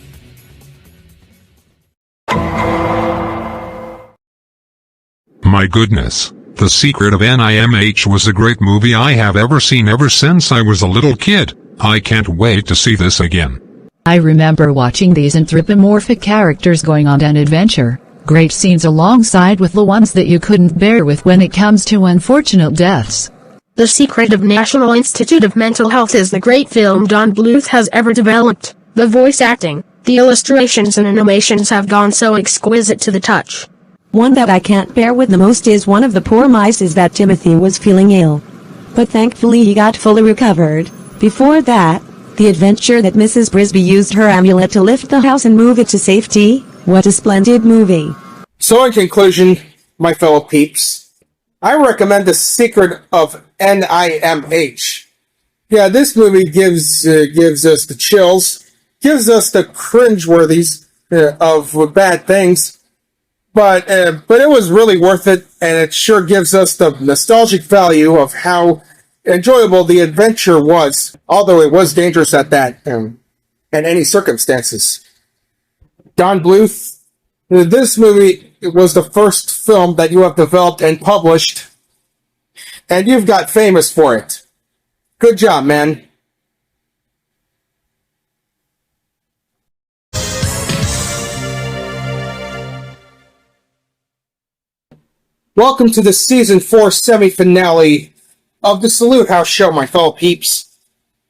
My goodness, The Secret of NIMH was a great movie I have ever seen ever since I was a little kid. I can't wait to see this again. I remember watching these anthropomorphic characters going on an adventure, Great scenes alongside with the ones that you couldn't bear with when it comes to unfortunate deaths. The Secret of National Institute of Mental Health is the great film Don Bluth has ever developed. The voice acting, the illustrations and animations have gone so exquisite to the touch. One that I can't bear with the most is one of the poor mice is that Timothy was feeling ill. But thankfully he got fully recovered. Before that, the adventure that Mrs. Brisby used her amulet to lift the house and move it to safety. What a splendid movie. So in conclusion, my fellow peeps, I recommend The Secret of NIMH. Yeah, this movie gives us the chills, gives us the cringeworthies of bad things, but it was really worth it, and it sure gives us the nostalgic value of how enjoyable the adventure was, although it was dangerous at that, in any circumstances. Don Bluth, this movie was the first film that you have developed and published, and you've got famous for it. Good job, man. Welcome to the Season 4 semi-finale of the Salute House show, my fellow peeps.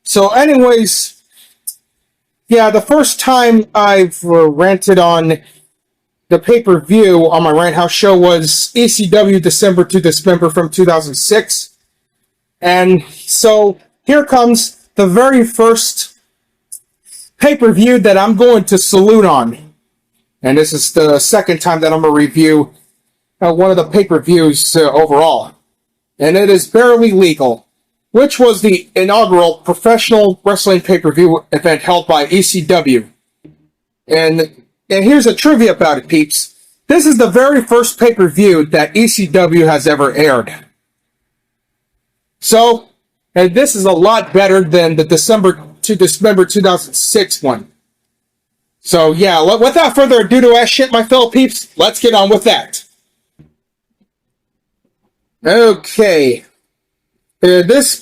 So anyways, yeah, the first time I've ranted on the pay-per-view on my Rant House show was ECW December to Dismember from 2006. And so here comes the very first pay-per-view that I'm going to salute on. And this is the second time that I'm going to review one of the pay-per-views overall. And it is Barely Legal, which was the inaugural professional wrestling pay-per-view event held by ECW. And here's a trivia about it, peeps. This is the very first pay-per-view that ECW has ever aired. So, and this is a lot better than the December to Dismember 2006 one. So yeah, without further ado to ass shit, my fellow peeps, let's get on with that. Okay. This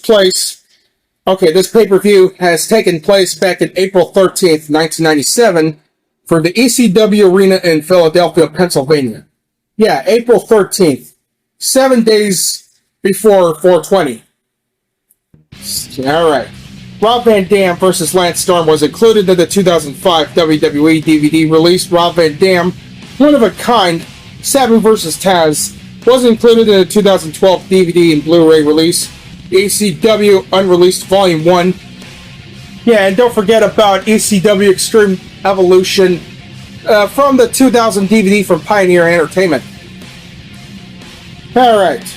pay-per-view has taken place back in April 13th, 1997, for the ECW Arena in Philadelphia, Pennsylvania. Yeah, April 13th. 7 days before 420. Alright. Rob Van Dam vs. Lance Storm was included in the 2005 WWE DVD release. Rob Van Dam, one of a kind, Sabu vs. Taz, was included in the 2012 DVD and Blu-ray release. ECW Unreleased Volume 1. Yeah, and don't forget about ECW Extreme Evolution from the 2000 DVD from Pioneer Entertainment. Alright.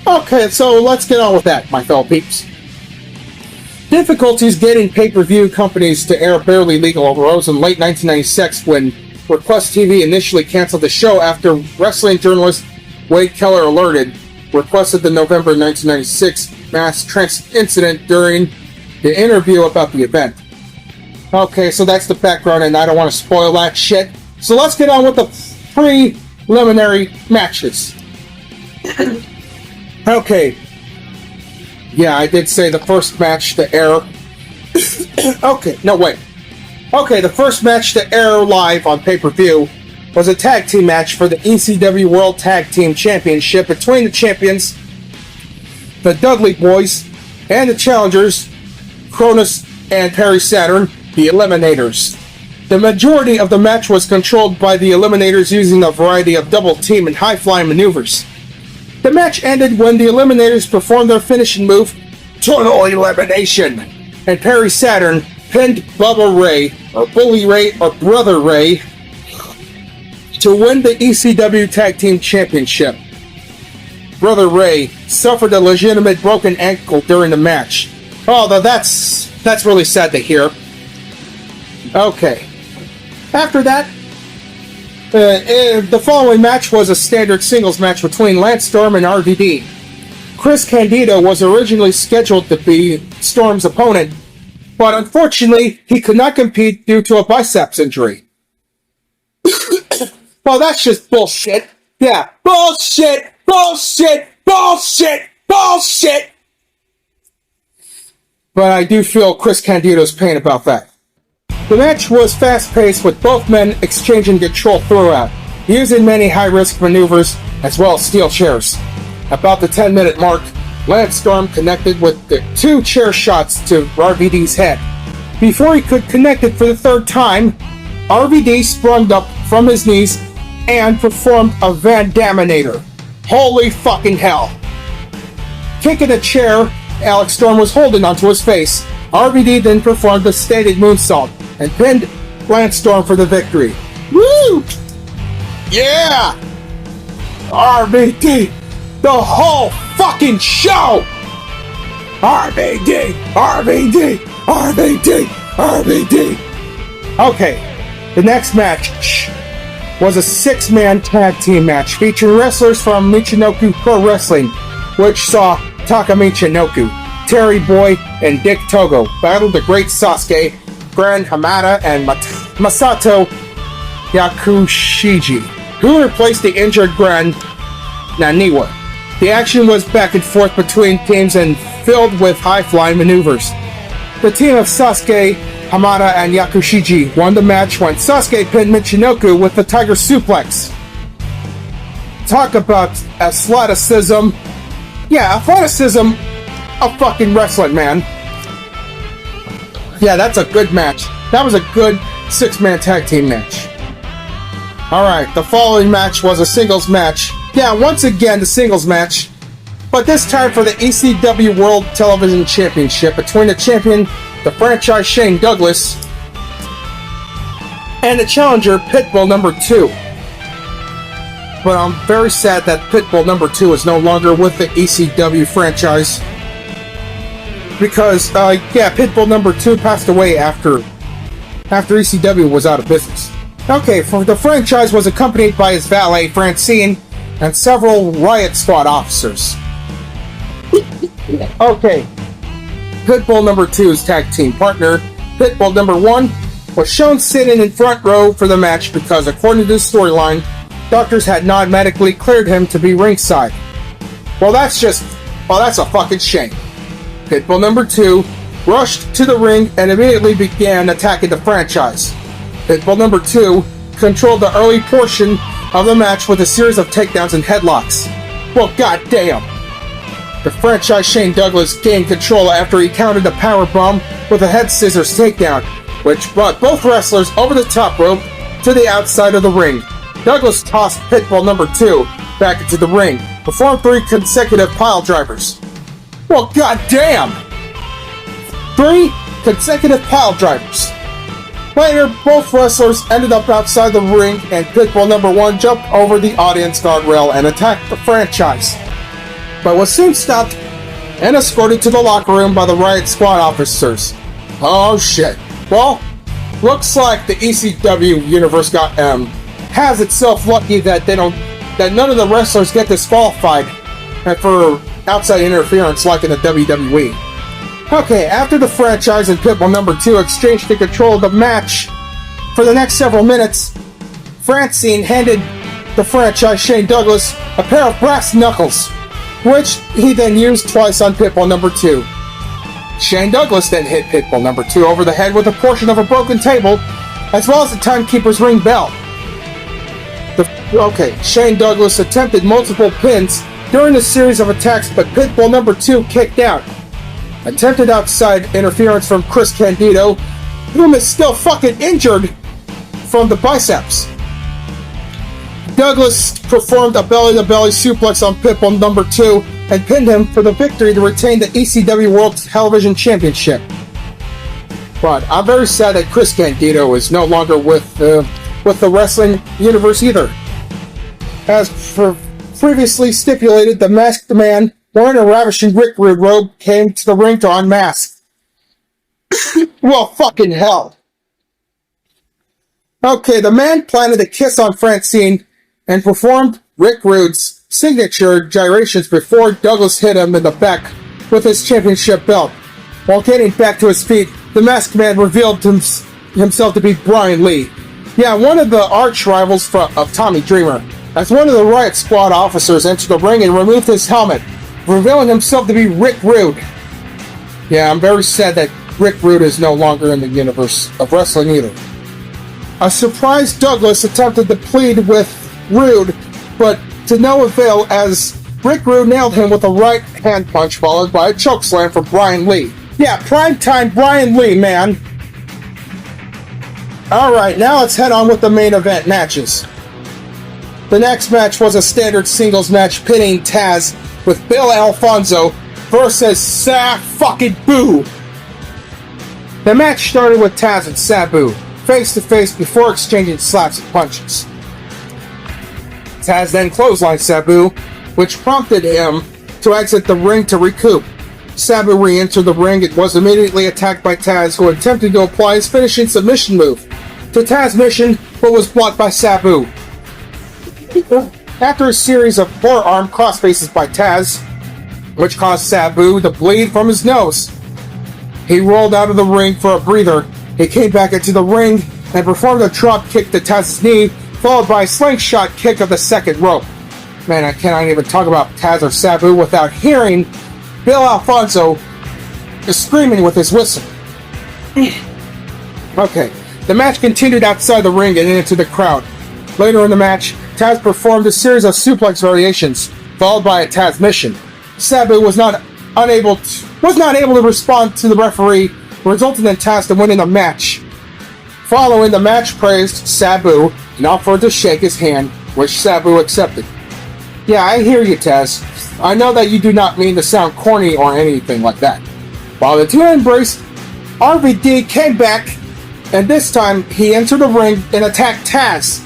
Okay, so let's get on with that, my fellow peeps. Difficulties getting pay-per-view companies to air Barely Legal arose in late 1996 when Request TV initially canceled the show after wrestling journalist Wade Keller alerted requested the November 1996 mass transit incident during the interview about the event. Okay, so that's the background, and I don't want to spoil that shit. So let's get on with the preliminary matches. Okay. Yeah, I did say the first match to air. Okay, no, wait. Okay, the first match to air live on pay-per-view was a tag team match for the ECW World Tag Team Championship between the champions, the Dudley Boys, and the challengers, Cronus and Perry Saturn, the Eliminators. The majority of the match was controlled by the Eliminators using a variety of double team and high-flying maneuvers. The match ended when the Eliminators performed their finishing move, Total Elimination, and Perry Saturn pinned Bubba Ray, or Bully Ray, or Brother Ray, to win the ECW Tag Team Championship. Brother Ray suffered a legitimate broken ankle during the match. Oh, that's really sad to hear. Okay. After that, the following match was a standard singles match between Lance Storm and RVD. Chris Candido was originally scheduled to be Storm's opponent, but unfortunately, he could not compete due to a biceps injury. Well, that's just bullshit. Yeah, bullshit, bullshit, bullshit, bullshit! But I do feel Chris Candido's pain about that. The match was fast-paced with both men exchanging control throughout, using many high-risk maneuvers as well as steel chairs. About the 10-minute mark, Lance Storm connected with the 2 chair shots to RVD's head. Before he could connect it for the 3rd time, RVD sprung up from his knees and performed a Van Daminator. Holy fucking hell. Kicking a chair Alex Storm was holding onto his face, RVD then performed the stated moonsault and pinned Lance Storm for the victory. Woo! Yeah! RVD! The whole fucking show! RVD! RVD! RVD! RVD! Okay, the next match was a 6-man tag team match featuring wrestlers from Michinoku Pro Wrestling, which saw Taka Michinoku, Terry Boy, and Dick Togo battle the Great Sasuke, Gran Hamada, and Masato Yakushiji, who replaced the injured Gran Naniwa. The action was back and forth between teams and filled with high-flying maneuvers. The team of Sasuke, Hamada, and Yakushiji won the match when Sasuke pinned Michinoku with the Tiger Suplex. Talk about athleticism. Yeah, athleticism of fucking wrestling, man. Yeah, that's a good match. That was a good 6-man tag team match. Alright, the following match was a singles match. Yeah, once again, the singles match. But this time for the ECW World Television Championship between the champion, the franchise Shane Douglas, and the challenger, Pitbull number 2. But I'm very sad that Pitbull number 2 is no longer with the ECW franchise. Because, Pitbull number 2 passed away after ECW was out of business. Okay, for the franchise was accompanied by his valet, Francine, and several Riot Squad officers. Okay, Pitbull number 2's tag team partner, Pitbull number 1, was shown sitting in front row for the match because, according to the storyline, doctors had not medically cleared him to be ringside. Well, that's a fucking shame. Pitbull number 2 rushed to the ring and immediately began attacking the franchise. Pitbull number 2 controlled the early portion of the match with a series of takedowns and headlocks. Well, goddamn! The franchise Shane Douglas gained control after he countered a powerbomb with a head scissors takedown, which brought both wrestlers over the top rope to the outside of the ring. Douglas tossed Pitbull number 2 back into the ring, performed 3 consecutive pile drivers. Well, goddamn! 3 consecutive pile drivers. Later, both wrestlers ended up outside the ring, and Pitbull number 1 jumped over the audience guardrail and attacked the franchise, but was soon stopped and escorted to the locker room by the Riot Squad officers. Oh shit. Well, looks like the ECW universe has itself lucky that none of the wrestlers get disqualified for outside interference like in the WWE. Okay, after the franchise and Pitbull number 2 exchanged the control of the match for the next several minutes, Francine handed the franchise Shane Douglas a pair of brass knuckles, which he then used twice on Pitbull number 2. Shane Douglas then hit Pitbull number 2 over the head with a portion of a broken table, as well as the timekeeper's ring bell. Shane Douglas attempted multiple pins during a series of attacks, but Pitbull number 2 kicked out. Attempted outside interference from Chris Candido, whom is still fucking injured from the biceps. Douglas performed a belly-to-belly suplex on Pitbull number 2 and pinned him for the victory to retain the ECW World Television Championship. But I'm very sad that Chris Candido is no longer with the wrestling universe either. As previously stipulated, the masked man wearing a ravishing Rick Rude robe came to the ring to unmask. Well, fucking hell. Okay, the man planted a kiss on Francine and performed Rick Rude's signature gyrations before Douglas hit him in the back with his championship belt. While getting back to his feet, the masked man revealed himself to be Brian Lee. Yeah, one of the arch rivals of Tommy Dreamer. As one of the Riot Squad officers entered the ring and removed his helmet, revealing himself to be Rick Rude. Yeah, I'm very sad that Rick Rude is no longer in the universe of wrestling either. A surprised Douglas attempted to plead with Rude, but to no avail as Rick Rude nailed him with a right hand punch followed by a chokeslam from Brian Lee. Yeah, primetime Brian Lee, man. Alright, now let's head on with the main event matches. The next match was a standard singles match pitting Taz with Bill Alfonso versus Sabu. The match started with Taz and Sabu face to face before exchanging slaps and punches. Taz then clotheslined Sabu, which prompted him to exit the ring to recoup. Sabu re-entered the ring and was immediately attacked by Taz, who attempted to apply his finishing submission move to Taz's mission, but was blocked by Sabu. After a series of forearm crossfaces by Taz, which caused Sabu to bleed from his nose, he rolled out of the ring for a breather. He came back into the ring and performed a drop kick to Taz's knee, followed by a slingshot kick of the second rope. Man, I cannot even talk about Taz or Sabu without hearing Bill Alfonso screaming with his whistle. Okay, the match continued outside the ring and into the crowd. Later in the match, Taz performed a series of suplex variations, followed by a Taz mission. Sabu was not able to respond to the referee, resulting in Taz to winning the match. Following the match praised Sabu and offered to shake his hand, which Sabu accepted. Yeah, I hear you, Taz. I know that you do not mean to sound corny or anything like that. While the two embraced, RVD came back, and this time he entered the ring and attacked Taz.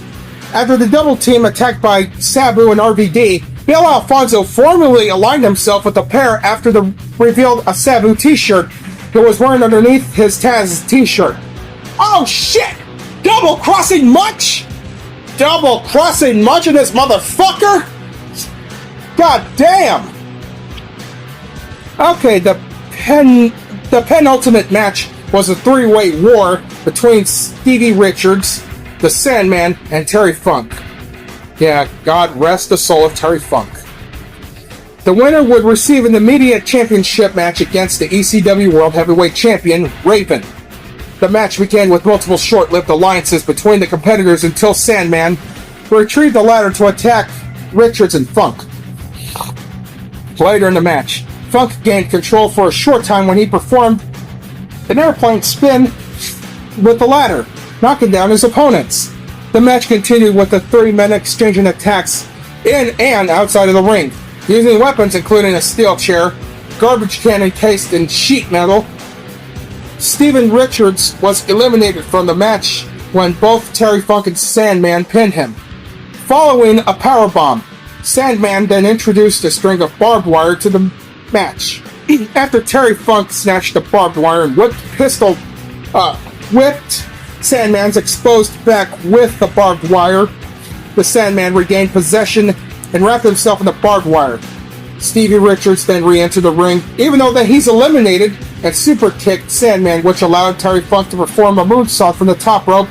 After the double team attacked by Sabu and RVD, Bill Alfonso formally aligned himself with the pair after the revealed a Sabu t-shirt that was wearing underneath his Taz t-shirt. Oh shit! Double-crossing much? Double-crossing much in this motherfucker? God damn! Okay, the penultimate match was a three-way war between Stevie Richards, the Sandman, and Terry Funk. Yeah, God rest the soul of Terry Funk. The winner would receive an immediate championship match against the ECW World Heavyweight Champion, Raven. The match began with multiple short-lived alliances between the competitors until Sandman retrieved the ladder to attack Richards and Funk. Later in the match, Funk gained control for a short time when he performed an airplane spin with the ladder, knocking down his opponents. The match continued with the three men exchanging attacks in and outside of the ring, using weapons including a steel chair, garbage can encased in sheet metal. Steven Richards was eliminated from the match when both Terry Funk and Sandman pinned him. Following a powerbomb, Sandman then introduced a string of barbed wire to the match. After Terry Funk snatched the barbed wire and whipped Sandman's exposed back with the barbed wire, the Sandman regained possession and wrapped himself in the barbed wire. Stevie Richards then re-entered the ring, even though that he's eliminated, and super kicked Sandman, which allowed Terry Funk to perform a moonsault from the top rope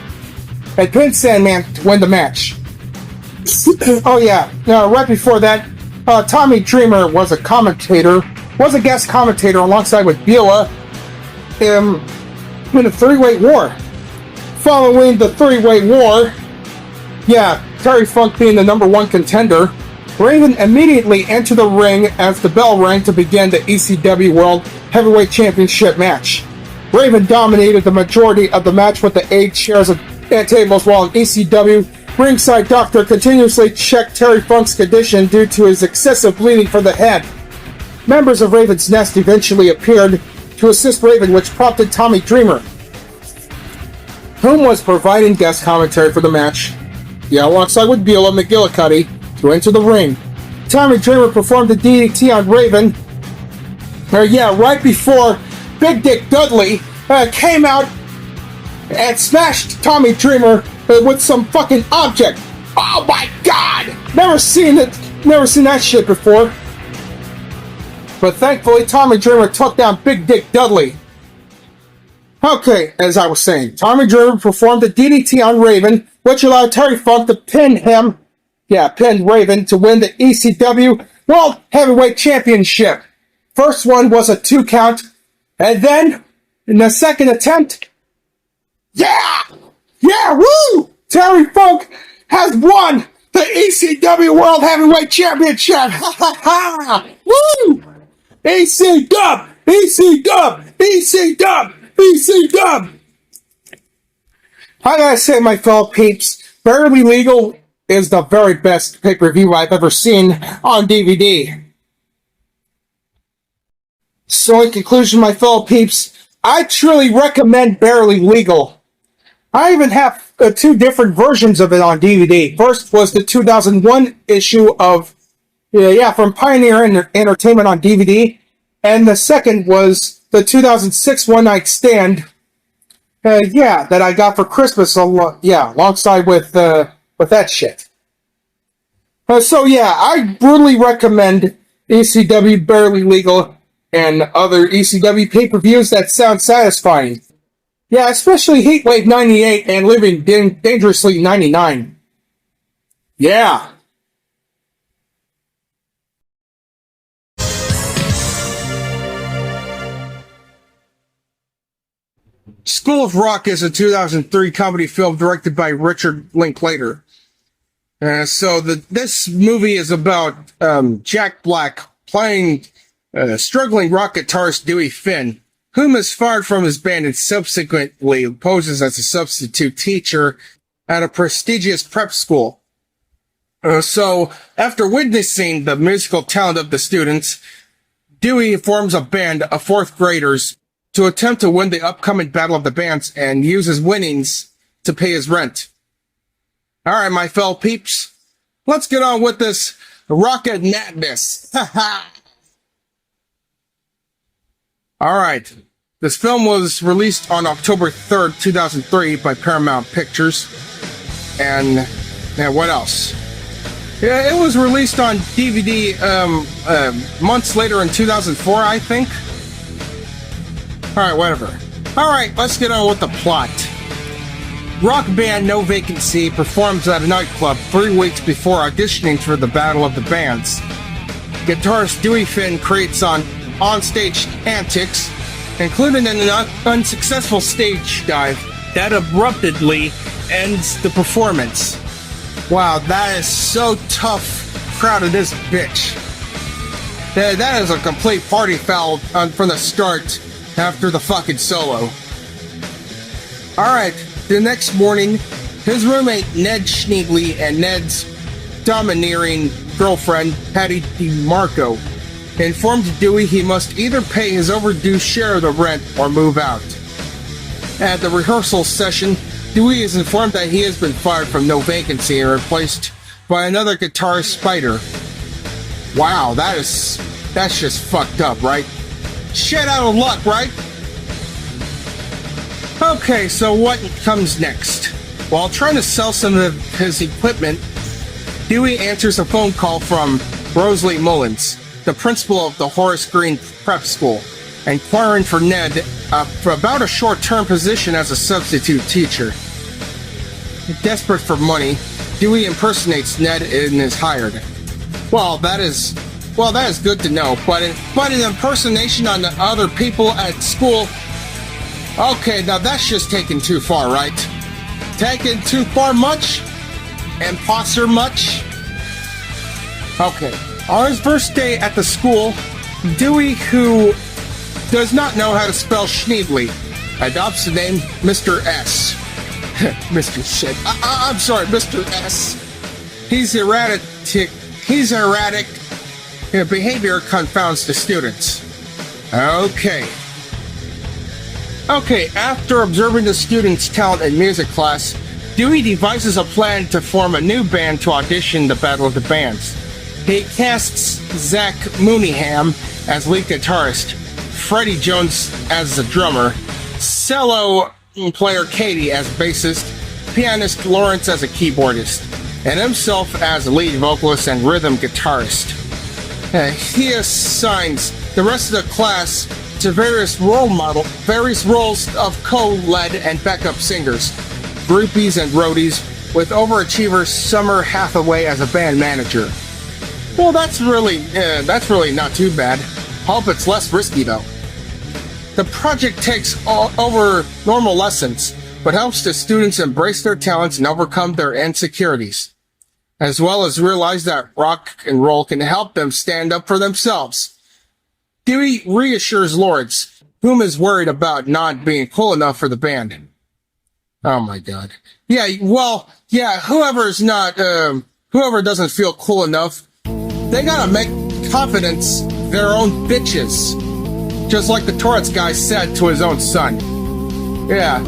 and pinned Sandman to win the match. Oh yeah, right before that, Tommy Dreamer was a guest commentator alongside with Beulah in a three-way war. Following the three-way war, Terry Funk being the number one contender, Raven immediately entered the ring as the bell rang to begin the ECW World Heavyweight Championship match. Raven dominated the majority of the match with the 8 chairs and tables, while an ECW ringside doctor continuously checked Terry Funk's condition due to his excessive bleeding from the head. Members of Raven's Nest eventually appeared to assist Raven, which prompted Tommy Dreamer, whom was providing guest commentary for the match, alongside with Beulah McGillicuddy, to enter the ring. Tommy Dreamer performed the DDT on Raven, right before Big Dick Dudley came out and smashed Tommy Dreamer with some fucking object. Oh my god! Never seen that shit before. But thankfully, Tommy Dreamer took down Big Dick Dudley. Okay, as I was saying, Tommy Dreamer performed a DDT on Raven, which allowed Terry Funk to pin Raven to win the ECW World Heavyweight Championship. First one was a 2 count, and then In the second attempt, yeah! Yeah, woo! Terry Funk has won the ECW World Heavyweight Championship! Ha ha ha! Woo! EC Dub! EC Dub! EC Dub! EC Dub! I gotta say, my fellow peeps, Barely Legal is the very best pay-per-view I've ever seen on DVD. So in conclusion, my fellow peeps, I truly recommend Barely Legal. I even have two different versions of it on DVD. First was the 2001 issue of, from Pioneer Entertainment on DVD. And the second was the 2006 One Night Stand, that I got for Christmas, alongside with that shit. I brutally recommend ECW Barely Legal and other ECW pay-per-views that sound satisfying. Yeah, especially Heatwave 98 and Living Dangerously 99. Yeah. School of Rock is a 2003 comedy film directed by Richard Linklater. This movie is about Jack Black playing struggling rock guitarist Dewey Finn, whom is fired from his band and subsequently poses as a substitute teacher at a prestigious prep school. After witnessing the musical talent of the students, Dewey forms a band of fourth graders to attempt to win the upcoming Battle of the Bands and use his winnings to pay his rent. Alright, my fellow peeps, let's get on with this rocket madness. Alright, this film was released on October 3rd, 2003 by Paramount Pictures. And what else? Yeah, it was released on DVD months later in 2004, I think. Alright, whatever. Alright, let's get on with the plot. Rock band No Vacancy performs at a nightclub 3 weeks before auditioning for the Battle of the Bands. Guitarist Dewey Finn creates on-stage antics, including an unsuccessful stage dive that abruptly ends the performance. Wow, that is so tough, crowded this bitch. That is a complete party foul from the start after the fucking solo. Alright, the next morning, his roommate Ned Schneebly and Ned's domineering girlfriend Patty DeMarco informed Dewey he must either pay his overdue share of the rent or move out. At the rehearsal session, Dewey is informed that he has been fired from No Vacancy and replaced by another guitarist, Spider. Wow, that's just fucked up, right? Shit out of luck, right? Okay, so what comes next? While trying to sell some of his equipment, Dewey answers a phone call from Rosalie Mullins, the principal of the Horace Green Prep School, inquiring for Ned for about a short-term position as a substitute teacher. Desperate for money, Dewey impersonates Ned and is hired. Well, that is good to know, but an impersonation on the other people at school, okay, now that's just taken too far, right? Taken too far much? Imposter much? Okay, on his first day at the school, Dewey, who does not know how to spell Schneebly, adopts the name Mr. S. Mr. Shit. I'm sorry, Mr. S. He's erratic. Behavior confounds the students. Okay, after observing the students' talent in music class, Dewey devises a plan to form a new band to audition the Battle of the Bands. He casts Zach Mooneyham as lead guitarist, Freddie Jones as the drummer, cello player Katie as bassist, pianist Lawrence as a keyboardist, and himself as lead vocalist and rhythm guitarist. He assigns the rest of the class to various roles of co-led and backup singers, groupies and roadies, with overachiever Summer Hathaway as a band manager. Well, that's really not too bad. Hope it's less risky though. The project takes over normal lessons, but helps the students embrace their talents and overcome their insecurities, as well as realize that rock and roll can help them stand up for themselves. Dewey reassures Lawrence, whom is worried about not being cool enough for the band. Oh my god. Yeah, well, yeah, whoever doesn't feel cool enough, they gotta make confidence their own bitches. Just like the Torrance guy said to his own son. Yeah,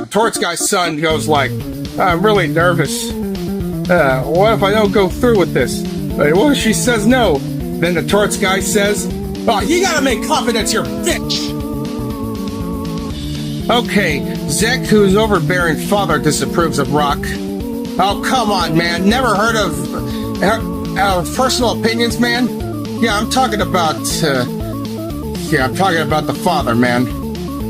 Torrance guy's son goes like, I'm really nervous. What if I don't go through with this? What if she says no? Then the Torrance guy says, oh, you gotta make confidence your bitch! Okay, Zach, whose overbearing father disapproves of rock. Oh, come on, man. Never heard of personal opinions, man? Yeah, I'm talking about the father, man.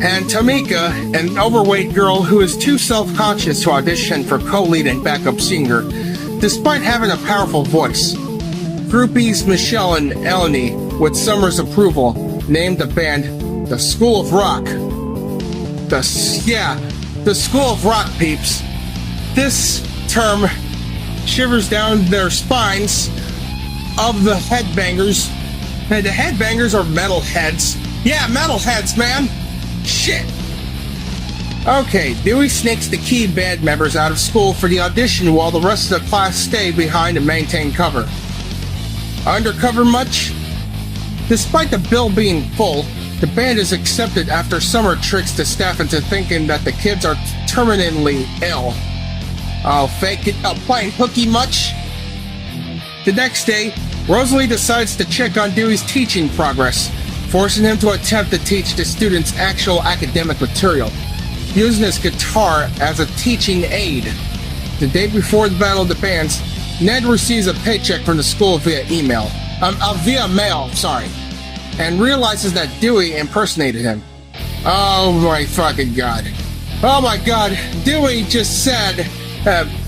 And Tamika, an overweight girl who is too self-conscious to audition for co-lead and backup singer, despite having a powerful voice. Groupies Michelle and Eleni, with Summer's approval, named the band the School of Rock. The School of Rock, peeps. This term shivers down their spines of the headbangers. And the headbangers are metalheads. Yeah, metalheads, man! Shit! Okay, Dewey sneaks the key band members out of school for the audition while the rest of the class stay behind and maintain cover. Undercover much? Despite the bill being full, the band is accepted after Summer tricks the staff into thinking that the kids are terminally ill. I'll fake it up playing hooky much? The next day, Rosalie decides to check on Dewey's teaching progress, forcing him to attempt to teach the students actual academic material, using his guitar as a teaching aid. The day before the Battle of the Bands, Ned receives a paycheck from the school via mail, and realizes that Dewey impersonated him. Oh my fucking god. Oh my god, Dewey just said,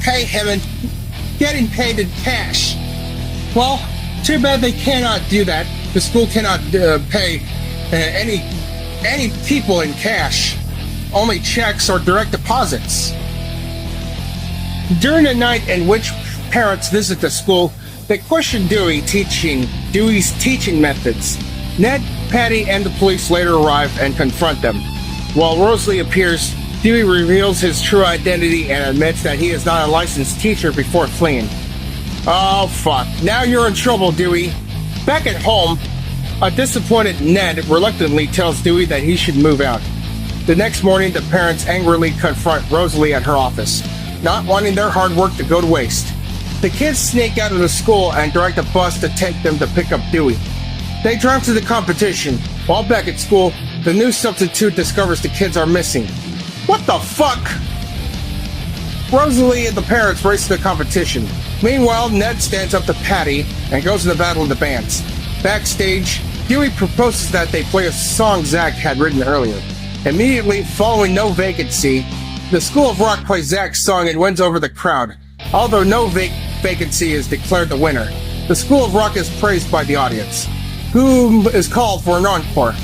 pay him and getting paid in cash. Well, too bad they cannot do that. The school cannot pay any people in cash. Only checks or direct deposits. During the night in which parents visit the school, they question Dewey's teaching methods. Ned, Patty, and the police later arrive and confront them. While Rosalie appears, Dewey reveals his true identity and admits that he is not a licensed teacher before fleeing. Oh fuck, now you're in trouble, Dewey. Back at home, a disappointed Ned reluctantly tells Dewey that he should move out. The next morning, the parents angrily confront Rosalie at her office, not wanting their hard work to go to waste. The kids sneak out of the school and direct a bus to take them to pick up Dewey. They drive to the competition. While back at school, the new substitute discovers the kids are missing. What the fuck? Rosalie and the parents race to the competition. Meanwhile, Ned stands up to Patty and goes to the Battle of the Bands. Backstage, Dewey proposes that they play a song Zach had written earlier. Immediately following No Vacancy, the School of Rock plays Zach's song and wins over the crowd. Although No Vacancy is declared the winner, the School of Rock is praised by the audience, who is called for an encore.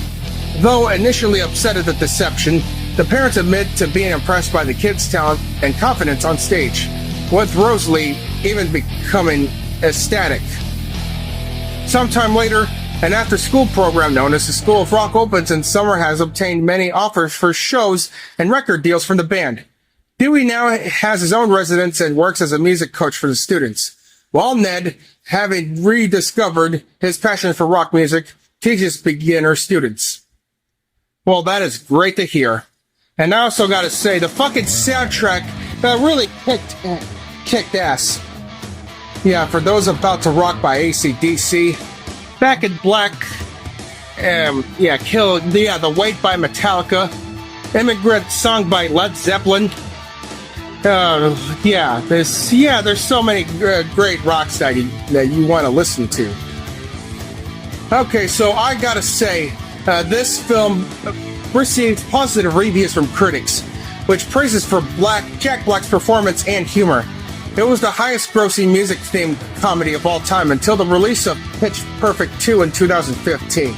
Though initially upset at the deception, the parents admit to being impressed by the kids' talent and confidence on stage, with Rosalie even becoming ecstatic. Sometime later, an after-school program known as the School of Rock opens, and Summer has obtained many offers for shows and record deals from the band. Dewey now has his own residence and works as a music coach for the students, while Ned, having rediscovered his passion for rock music, teaches beginner students. Well, that is great to hear. And I also gotta say, the fucking soundtrack really kicked ass. Yeah, for those about to rock by AC/DC, Back in Black, The Weight by Metallica, Immigrant Song by Led Zeppelin. There's so many great rocks that you want to listen to. Okay, so I gotta say, this film received positive reviews from critics, which praises for Jack Black's performance and humor. It was the highest-grossing music-themed comedy of all time until the release of Pitch Perfect 2 in 2015.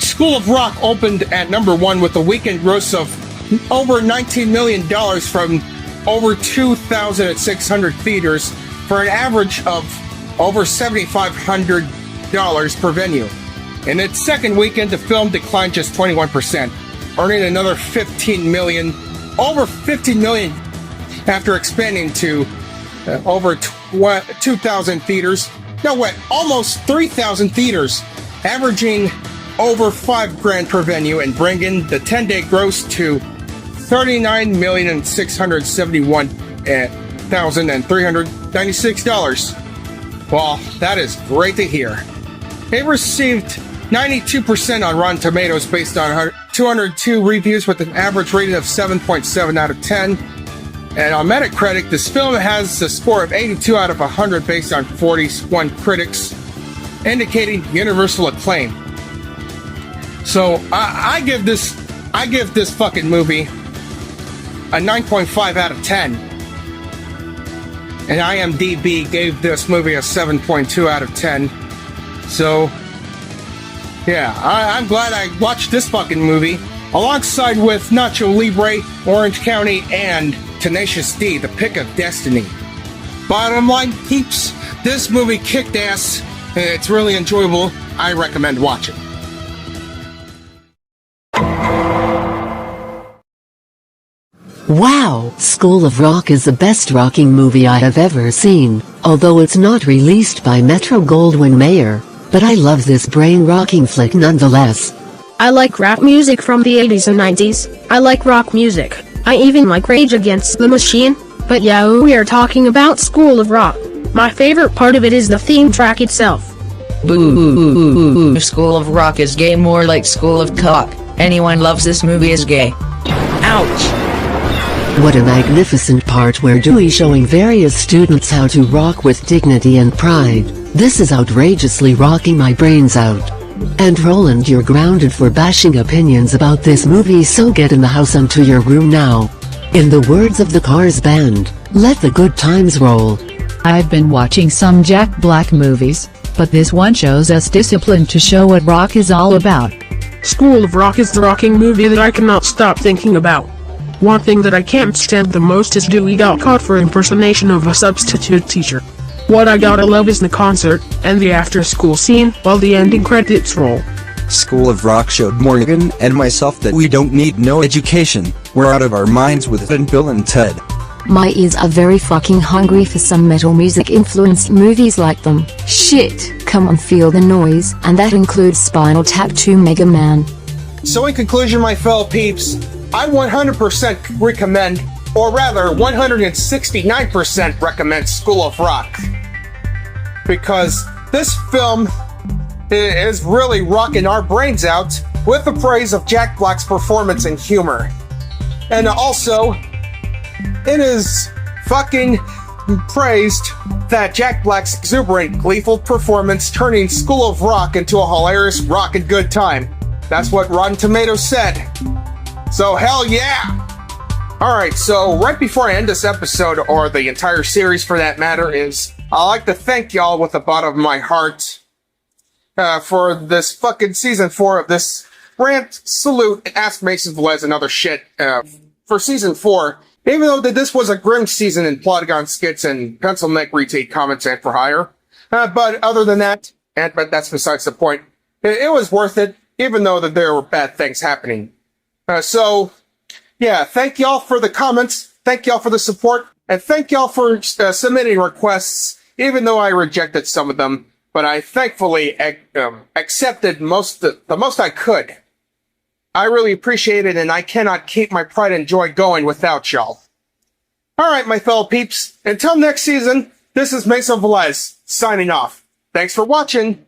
School of Rock opened at number 1 with a weekend gross of over $19 million from over 2,600 theaters for an average of over $7,500 per venue. In its second weekend, the film declined just 21%, earning another over 15 million after expanding to over 2,000 theaters. No, wait, almost 3,000 theaters, averaging over $5,000 per venue and bringing the 10-day gross to $39,671,396. Well, that is great to hear. It received 92% on Rotten Tomatoes based on 202 reviews with an average rating of 7.7 out of 10. And on Metacritic, this film has a score of 82 out of 100 based on 41 critics, indicating universal acclaim. So I give this fucking movie a 9.5 out of 10. And IMDb gave this movie a 7.2 out of 10. So, yeah, I'm glad I watched this fucking movie alongside with Nacho Libre, Orange County, and Tenacious D, The Pick of Destiny. Bottom line, peeps, this movie kicked ass. It's really enjoyable. I recommend watching. Wow, School of Rock is the best rocking movie I have ever seen, although it's not released by Metro-Goldwyn-Mayer, but I love this brain-rocking flick nonetheless. I like rap music from the 80s and 90s, I like rock music, I even like Rage Against the Machine, but yeah, we are talking about School of Rock. My favorite part of it is the theme track itself. Boo. School of Rock is gay, more like School of Cock. Anyone loves this movie is gay. Ouch. What a magnificent part where Dewey showing various students how to rock with dignity and pride. This is outrageously rocking my brains out. And Roland, you're grounded for bashing opinions about this movie, so get in the house and to your room now. In the words of the Cars band, let the good times roll. I've been watching some Jack Black movies, but this one shows us discipline to show what rock is all about. School of Rock is the rocking movie that I cannot stop thinking about. One thing that I can't stand the most is Dewey got caught for impersonation of a substitute teacher. What I gotta love is the concert, and the after-school scene, while the ending credits roll. School of Rock showed Morgan and myself that we don't need no education, we're out of our minds with it and Bill and Ted. My ears are very fucking hungry for some metal music influenced movies like them. Shit, come on, feel the noise, and that includes Spinal Tap 2 Mega Man. So in conclusion, my fellow peeps, I 100% recommend, or rather 169% recommend School of Rock. Because this film is really rocking our brains out with the praise of Jack Black's performance and humor. And also, it is fucking praised that Jack Black's exuberant, gleeful performance turning School of Rock into a hilarious rockin' good time. That's what Rotten Tomatoes said. So hell yeah! Alright, so right before I end this episode, or the entire series for that matter, I'd like to thank y'all with the bottom of my heart for this fucking season 4 of this rant, salute, and Ask Mason Velez and other shit for season 4. Even though that this was a grim season in Plotagon skits and pencil neck retake comments and for hire. But other than that, but that's besides the point, it was worth it, even though that there were bad things happening. So, yeah, thank y'all for the comments, thank y'all for the support, and thank y'all for submitting requests, even though I rejected some of them, but I thankfully accepted the most I could. I really appreciate it, and I cannot keep my pride and joy going without y'all. Alright, my fellow peeps, until next season, this is Mason Velez, signing off. Thanks for watching.